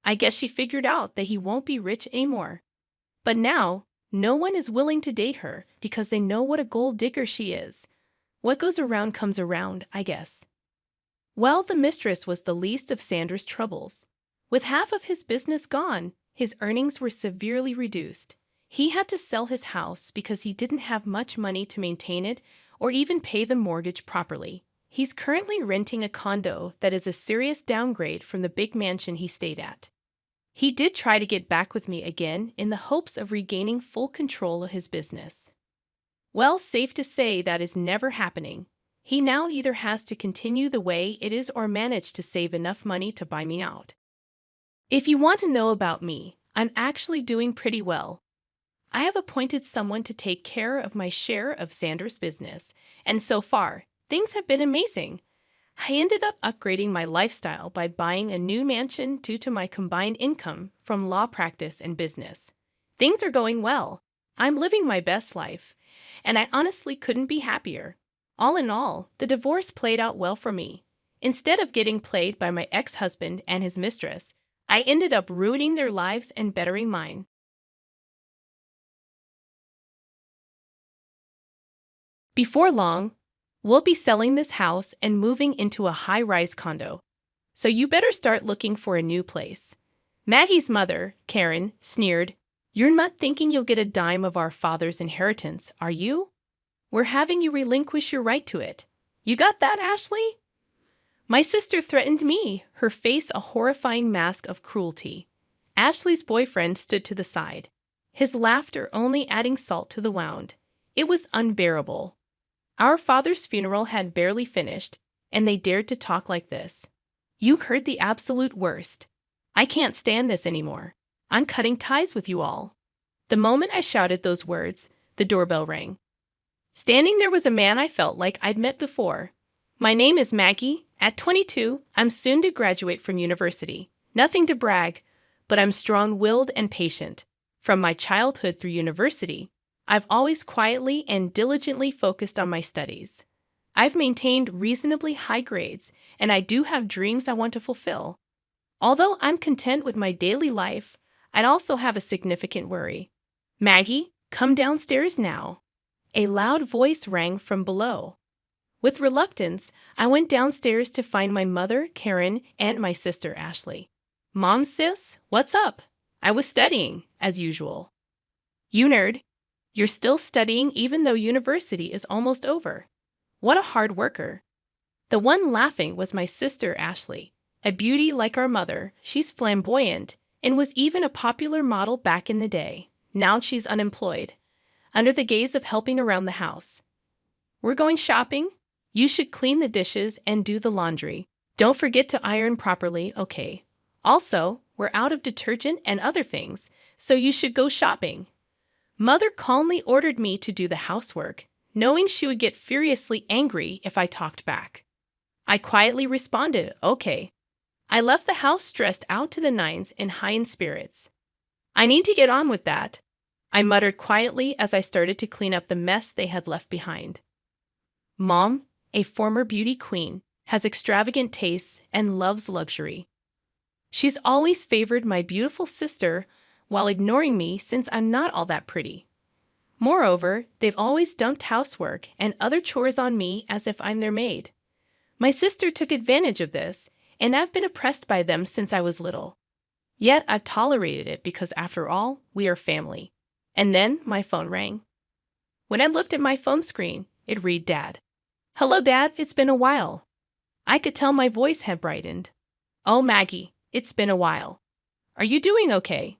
I guess she figured out that he won't be rich anymore. But now, no one is willing to date her because they know what a gold digger she is. What goes around comes around, I guess. Well, the mistress was the least of Xander's troubles. With half of his business gone, his earnings were severely reduced. He had to sell his house because he didn't have much money to maintain it or even pay the mortgage properly. He's currently renting a condo that is a serious downgrade from the big mansion he stayed at. He did try to get back with me again in the hopes of regaining full control of his business. Well, safe to say that is never happening. He now either has to continue the way it is or manage to save enough money to buy me out. If you want to know about me, I'm actually doing pretty well. I have appointed someone to take care of my share of Xander's business, and so far, things have been amazing. I ended up upgrading my lifestyle by buying a new mansion due to my combined income from law practice and business. Things are going well. I'm living my best life, and I honestly couldn't be happier. All in all, the divorce played out well for me. Instead of getting played by my ex-husband and his mistress, I ended up ruining their lives and bettering mine. Before long, we'll be selling this house and moving into a high-rise condo. So you better start looking for a new place. Maggie's mother, Karen, sneered, "You're not thinking you'll get a dime of our father's inheritance, are you? We're having you relinquish your right to it. You got that, Ashley?" My sister threatened me, her face a horrifying mask of cruelty. Ashley's boyfriend stood to the side, his laughter only adding salt to the wound. It was unbearable. Our father's funeral had barely finished, and they dared to talk like this. "You heard the absolute worst. I can't stand this anymore. I'm cutting ties with you all." The moment I shouted those words, the doorbell rang. Standing there was a man I felt like I'd met before. "My name is Maggie. At 22, I'm soon to graduate from university. Nothing to brag, but I'm strong-willed and patient. From my childhood through university, I've always quietly and diligently focused on my studies. I've maintained reasonably high grades, and I do have dreams I want to fulfill. Although I'm content with my daily life, I'd also have a significant worry. Maggie, come downstairs now." A loud voice rang from below. With reluctance, I went downstairs to find my mother, Karen, and my sister, Ashley. "Mom, sis, what's up?" I was studying, as usual. "You nerd. You're still studying even though university is almost over. What a hard worker." The one laughing was my sister, Ashley. A beauty like our mother, she's flamboyant and was even a popular model back in the day. Now she's unemployed, under the gaze of helping around the house. "We're going shopping. You should clean the dishes and do the laundry. Don't forget to iron properly, okay? Also, we're out of detergent and other things, so you should go shopping." Mother calmly ordered me to do the housework, knowing she would get furiously angry if I talked back. I quietly responded, "Okay." I left the house stressed out to the nines and high in spirits. "I need to get on with that," I muttered quietly as I started to clean up the mess they had left behind. Mom, a former beauty queen, has extravagant tastes and loves luxury. She's always favored my beautiful sister while ignoring me since I'm not all that pretty. Moreover, they've always dumped housework and other chores on me as if I'm their maid. My sister took advantage of this, and I've been oppressed by them since I was little. Yet I've tolerated it because, after all, we are family. And then my phone rang. When I looked at my phone screen, it read Dad. "Hello, Dad, it's been a while." I could tell my voice had brightened. "Oh, Maggie, it's been a while. Are you doing okay?"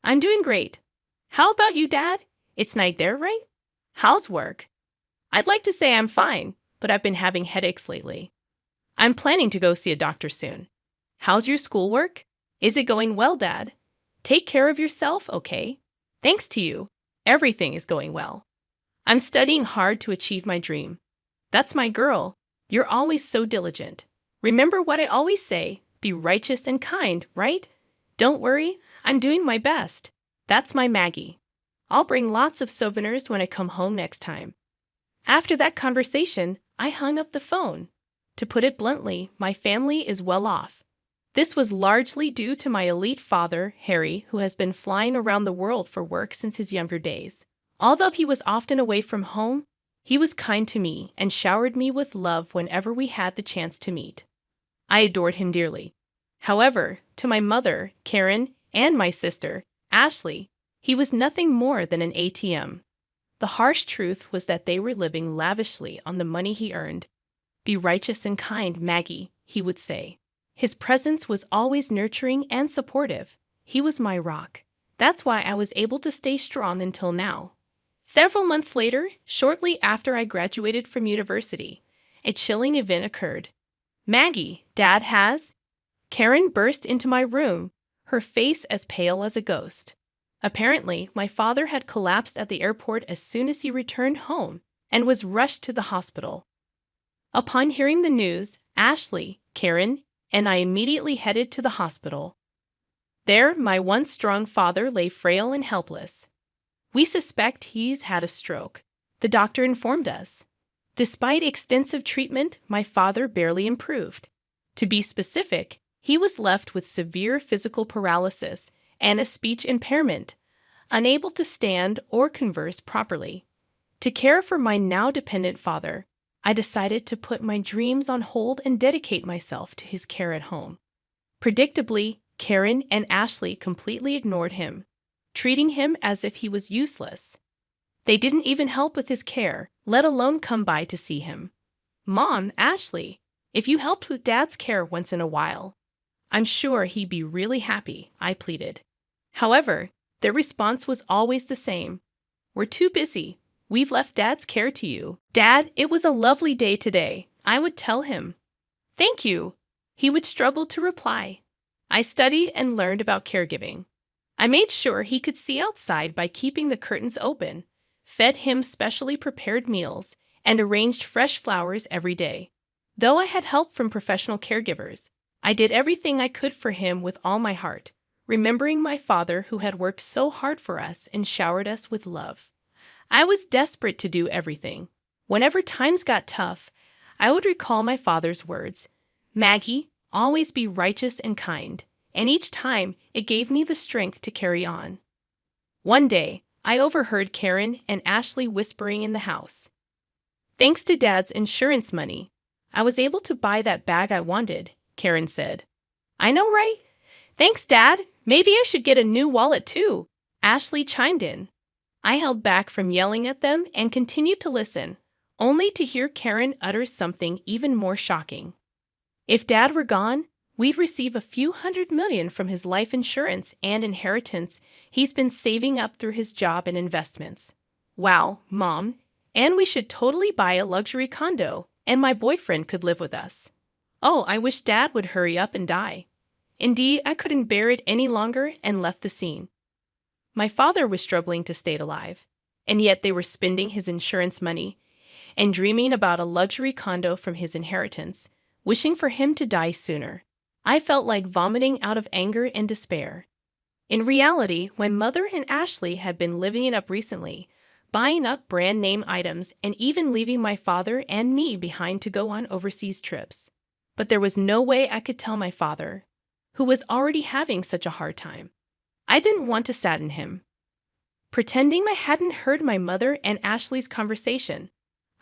"I'm doing great. How about you, Dad? It's night there, right? How's work?" "I'd like to say I'm fine, but I've been having headaches lately. I'm planning to go see a doctor soon. How's your schoolwork? Is it going well, Dad? Take care of yourself, okay? Thanks to you, everything is going well. I'm studying hard to achieve my dream. That's my girl. You're always so diligent. Remember what I always say, be righteous and kind, right? Don't worry, I'm doing my best. That's my Maggie. I'll bring lots of souvenirs when I come home next time." After that conversation, I hung up the phone. To put it bluntly, my family is well off. This was largely due to my elite father, Harry, who has been flying around the world for work since his younger days. Although he was often away from home, he was kind to me and showered me with love whenever we had the chance to meet. I adored him dearly. However, to my mother, Karen, and my sister, Ashley, he was nothing more than an ATM. The harsh truth was that they were living lavishly on the money he earned. "Be righteous and kind, Maggie," he would say. His presence was always nurturing and supportive. He was my rock. That's why I was able to stay strong until now. Several months later, shortly after I graduated from university, a chilling event occurred. "Maggie, Dad has..." Karen burst into my room, her face as pale as a ghost. Apparently, my father had collapsed at the airport as soon as he returned home and was rushed to the hospital. Upon hearing the news, Ashley, Karen, and I immediately headed to the hospital. There, my once strong father lay frail and helpless. We suspect he's had a stroke, the doctor informed us. Despite extensive treatment, my father barely improved. To be specific, he was left with severe physical paralysis and a speech impairment, unable to stand or converse properly. To care for my now dependent father, I decided to put my dreams on hold and dedicate myself to his care at home. Predictably, Karen and Ashley completely ignored him, treating him as if he was useless. They didn't even help with his care, let alone come by to see him. "Mom, Ashley, if you helped with Dad's care once in a while, I'm sure he'd be really happy," I pleaded. However, their response was always the same. "We're too busy. We've left Dad's care to you." "Dad, it was a lovely day today," I would tell him. "Thank you." He would struggle to reply. I studied and learned about caregiving. I made sure he could see outside by keeping the curtains open, fed him specially prepared meals, and arranged fresh flowers every day. Though I had help from professional caregivers, I did everything I could for him with all my heart, remembering my father who had worked so hard for us and showered us with love. I was desperate to do everything. Whenever times got tough, I would recall my father's words, "Maggie, always be righteous and kind," and each time it gave me the strength to carry on. One day, I overheard Karen and Ashley whispering in the house. "Thanks to Dad's insurance money, I was able to buy that bag I wanted," Karen said. "I know, right? Thanks, Dad. Maybe I should get a new wallet too," Ashley chimed in. I held back from yelling at them and continued to listen, only to hear Karen utter something even more shocking. "If Dad were gone, we'd receive a few $100 million from his life insurance and inheritance he's been saving up through his job and investments." "Wow, Mom. And we should totally buy a luxury condo, and my boyfriend could live with us." "Oh, I wish Dad would hurry up and die." Indeed, I couldn't bear it any longer and left the scene. My father was struggling to stay alive, and yet they were spending his insurance money and dreaming about a luxury condo from his inheritance, wishing for him to die sooner. I felt like vomiting out of anger and despair. In reality, my mother and Ashley had been living it up recently, buying up brand name items and even leaving my father and me behind to go on overseas trips. But there was no way I could tell my father, who was already having such a hard time. I didn't want to sadden him. Pretending I hadn't heard my mother and Ashley's conversation,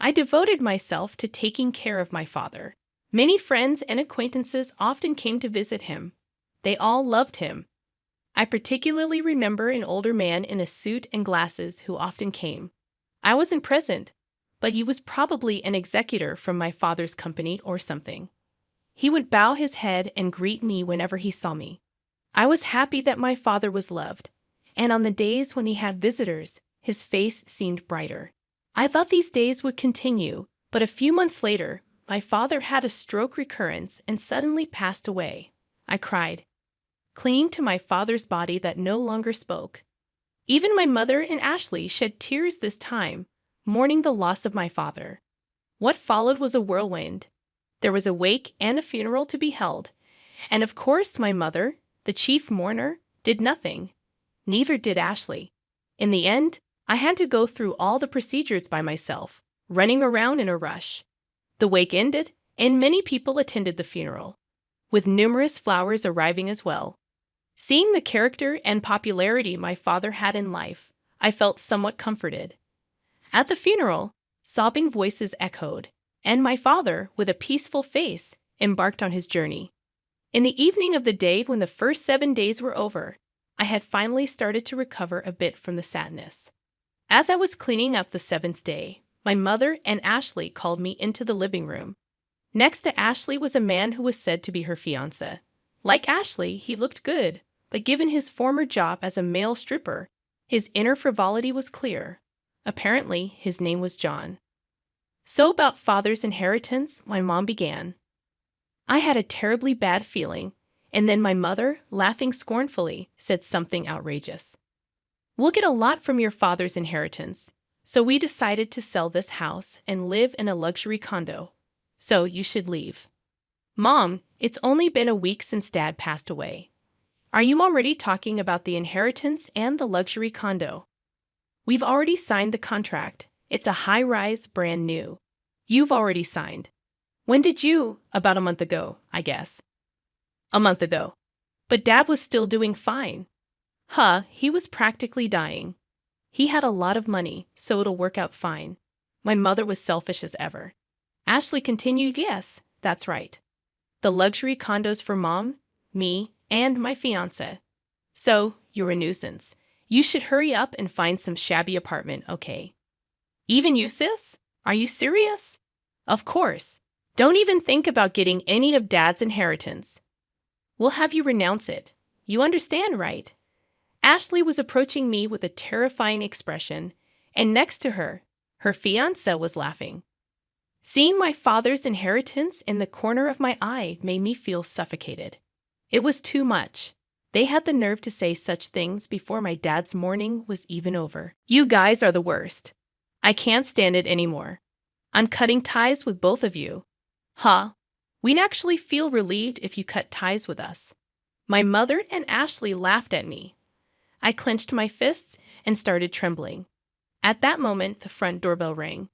I devoted myself to taking care of my father. Many friends and acquaintances often came to visit him. They all loved him. I particularly remember an older man in a suit and glasses who often came. I wasn't present, but he was probably an executor from my father's company or something. He would bow his head and greet me whenever he saw me. I was happy that my father was loved, and on the days when he had visitors, his face seemed brighter. I thought these days would continue, but a few months later, my father had a stroke recurrence and suddenly passed away. I cried, clinging to my father's body that no longer spoke. Even my mother and Ashley shed tears this time, mourning the loss of my father. What followed was a whirlwind. There was a wake and a funeral to be held, and of course my mother, the chief mourner, did nothing. Neither did Ashley. In the end, I had to go through all the procedures by myself, running around in a rush. The wake ended, and many people attended the funeral, with numerous flowers arriving as well. Seeing the character and popularity my father had in life, I felt somewhat comforted. At the funeral, sobbing voices echoed, and my father, with a peaceful face, embarked on his journey. In the evening of the day when the first 7 days were over, I had finally started to recover a bit from the sadness. As I was cleaning up the 7th day, my mother and Ashley called me into the living room. Next to Ashley was a man who was said to be her fiancé. Like Ashley, he looked good, but given his former job as a male stripper, his inner frivolity was clear. Apparently, his name was John. "So about father's inheritance," my mom began. I had a terribly bad feeling, and then my mother, laughing scornfully, said something outrageous. We'll get a lot from your father's inheritance, so we decided to sell this house and live in a luxury condo. So you should leave. Mom, it's only been a week since Dad passed away. Are you already talking about the inheritance and the luxury condo? We've already signed the contract. It's a high-rise, brand new. You've already signed. When did you? About a month ago, I guess. A month ago. But Dad was still doing fine. He was practically dying. He had a lot of money, so it'll work out fine. My mother was selfish as ever. Ashley continued, yes, that's right. The luxury condos for Mom, me, and my fiancé. So, you're a nuisance. You should hurry up and find some shabby apartment, okay? Even you, sis? Are you serious? Of course. Don't even think about getting any of Dad's inheritance. We'll have you renounce it. You understand, right? Ashley was approaching me with a terrifying expression, and next to her, her fiancé was laughing. Seeing my father's inheritance in the corner of my eye made me feel suffocated. It was too much. They had the nerve to say such things before my dad's mourning was even over. You guys are the worst. I can't stand it anymore. I'm cutting ties with both of you. We'd actually feel relieved if you cut ties with us. My mother and Ashley laughed at me. I clenched my fists and started trembling. At that moment, the front doorbell rang.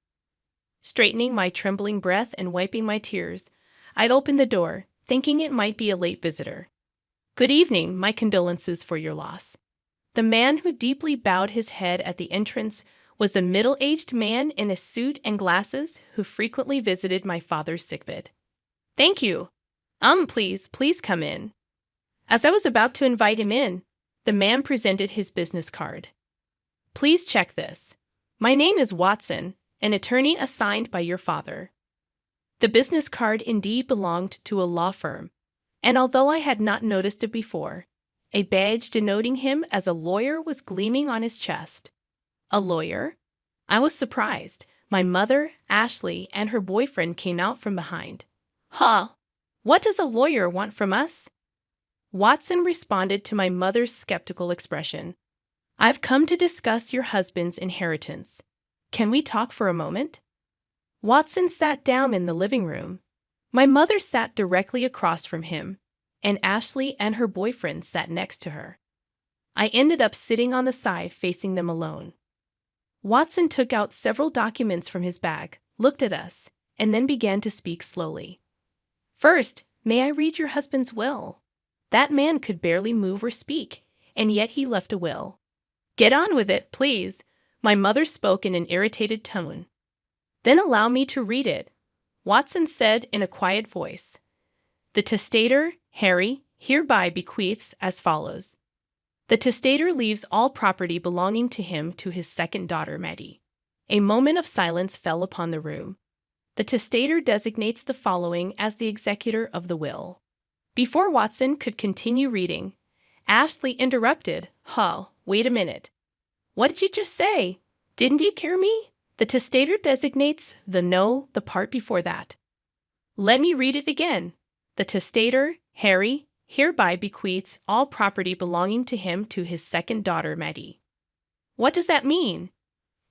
Straightening my trembling breath and wiping my tears, I'd opened the door, thinking it might be a late visitor. Good evening, my condolences for your loss. The man who deeply bowed his head at the entrance was the middle-aged man in a suit and glasses who frequently visited my father's sickbed. Thank you. Please come in. As I was about to invite him in, the man presented his business card. Please check this. My name is Watson, an attorney assigned by your father. The business card indeed belonged to a law firm, and although I had not noticed it before, a badge denoting him as a lawyer was gleaming on his chest. A lawyer? I was surprised. My mother, Ashley, and her boyfriend came out from behind. What does a lawyer want from us? Watson responded to my mother's skeptical expression. I've come to discuss your husband's inheritance. Can we talk for a moment? Watson sat down in the living room. My mother sat directly across from him, and Ashley and her boyfriend sat next to her. I ended up sitting on the side facing them alone. Watson took out several documents from his bag, looked at us, and then began to speak slowly. First, may I read your husband's will? That man could barely move or speak, and yet he left a will. Get on with it, please. My mother spoke in an irritated tone. Then allow me to read it, Watson said in a quiet voice. The testator, Harry, hereby bequeaths as follows. The testator leaves all property belonging to him to his second daughter, Maddie. A moment of silence fell upon the room. The testator designates the following as the executor of the will. Before Watson could continue reading, Ashley interrupted. Wait a minute. What did you just say? Didn't you hear me? The testator designates the part before that. Let me read it again. The testator, Harry, hereby bequeaths all property belonging to him to his second daughter, Maddie. What does that mean?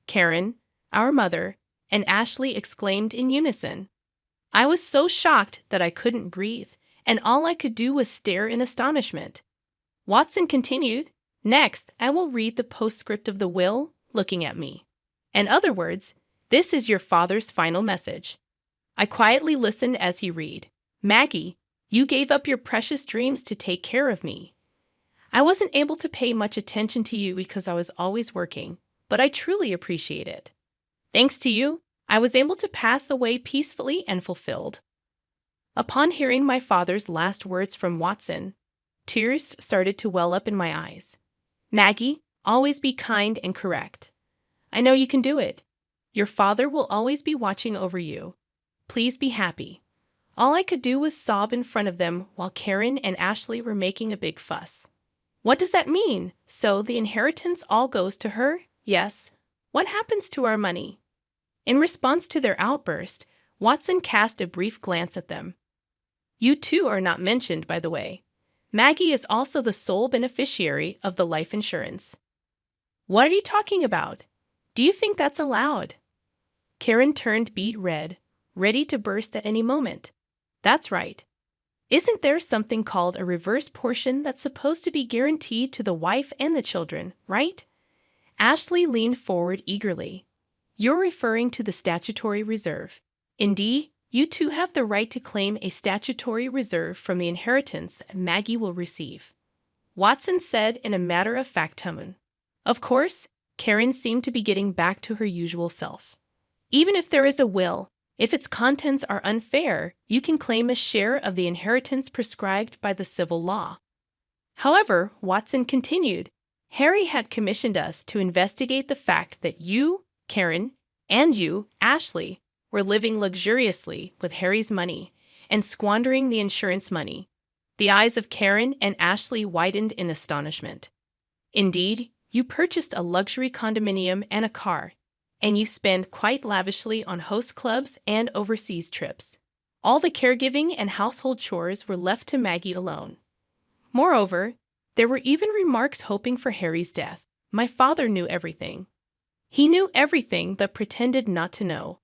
Karen, our mother, and Ashley exclaimed in unison. I was so shocked that I couldn't breathe, and all I could do was stare in astonishment. Watson continued, Next, I will read the postscript of the will, looking at me. In other words, this is your father's final message. I quietly listened as he read. Maggie, you gave up your precious dreams to take care of me. I wasn't able to pay much attention to you because I was always working, but I truly appreciate it. Thanks to you, I was able to pass away peacefully and fulfilled. Upon hearing my father's last words from Watson, tears started to well up in my eyes. Maggie, always be kind and correct. I know you can do it. Your father will always be watching over you. Please be happy. All I could do was sob in front of them while Karen and Ashley were making a big fuss. What does that mean? So the inheritance all goes to her? Yes. What happens to our money? In response to their outburst, Watson cast a brief glance at them. You two are not mentioned, by the way. Maggie is also the sole beneficiary of the life insurance. What are you talking about? Do you think that's allowed? Karen turned beet red, ready to burst at any moment. That's right. Isn't there something called a reverse portion that's supposed to be guaranteed to the wife and the children, right? Ashley leaned forward eagerly. You're referring to the statutory reserve. Indeed, you two have the right to claim a statutory reserve from the inheritance Maggie will receive, Watson said in a matter-of-fact tone. Of course, Karen seemed to be getting back to her usual self. Even if there is a will, if its contents are unfair, you can claim a share of the inheritance prescribed by the civil law. However, Watson continued, Harry had commissioned us to investigate the fact that you, Karen, and you, Ashley, were living luxuriously with Harry's money and squandering the insurance money. The eyes of Karen and Ashley widened in astonishment. Indeed, you purchased a luxury condominium and a car, and you spend quite lavishly on host clubs and overseas trips. All the caregiving and household chores were left to Maggie alone. Moreover, there were even remarks hoping for Harry's death. My father knew everything. He knew everything but pretended not to know.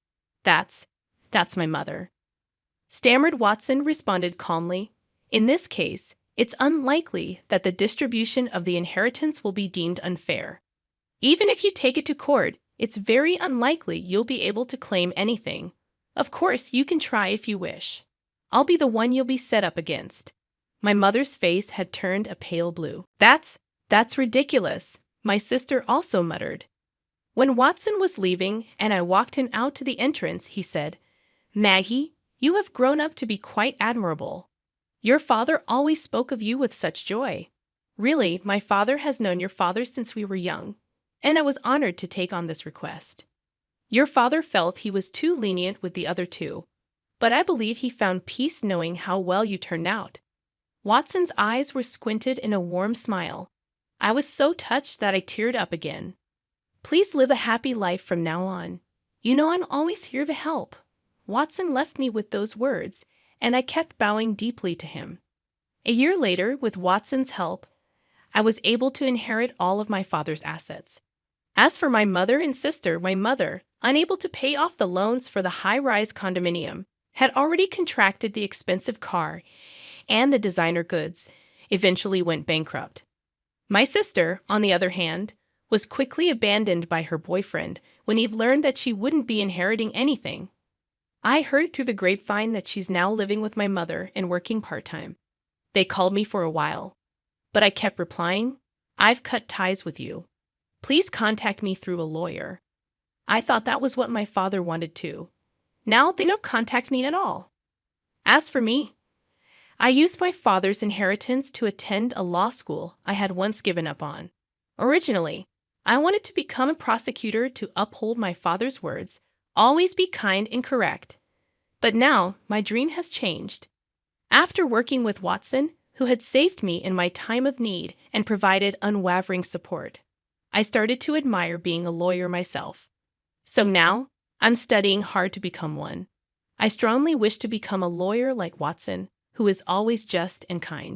That's my mother. Stammered Watson responded calmly. In this case, it's unlikely that the distribution of the inheritance will be deemed unfair. Even if you take it to court, it's very unlikely you'll be able to claim anything. Of course, you can try if you wish. I'll be the one you'll be set up against. My mother's face had turned a pale blue. That's ridiculous, my sister also muttered. When Watson was leaving and I walked him out to the entrance, he said, Maggie, you have grown up to be quite admirable. Your father always spoke of you with such joy. Really, my father has known your father since we were young, and I was honored to take on this request. Your father felt he was too lenient with the other two, but I believe he found peace knowing how well you turned out. Watson's eyes were squinted in a warm smile. I was so touched that I teared up again. Please live a happy life from now on. You know I'm always here to help. Watson left me with those words, and I kept bowing deeply to him. A year later, with Watson's help, I was able to inherit all of my father's assets. As for my mother and sister, my mother, unable to pay off the loans for the high-rise condominium, had already contracted the expensive car and the designer goods, eventually went bankrupt. My sister, on the other hand, was quickly abandoned by her boyfriend when he learned that she wouldn't be inheriting anything. I heard through the grapevine that she's now living with my mother and working part-time. They called me for a while, but I kept replying, I've cut ties with you. Please contact me through a lawyer. I thought that was what my father wanted too. Now they don't contact me at all. As for me, I used my father's inheritance to attend a law school I had once given up on. Originally, I wanted to become a prosecutor to uphold my father's words, always be kind and correct. But now my dream has changed. After working with Watson, who had saved me in my time of need and provided unwavering support, I started to admire being a lawyer myself. So now, I'm studying hard to become one. I strongly wish to become a lawyer like Watson, who is always just and kind.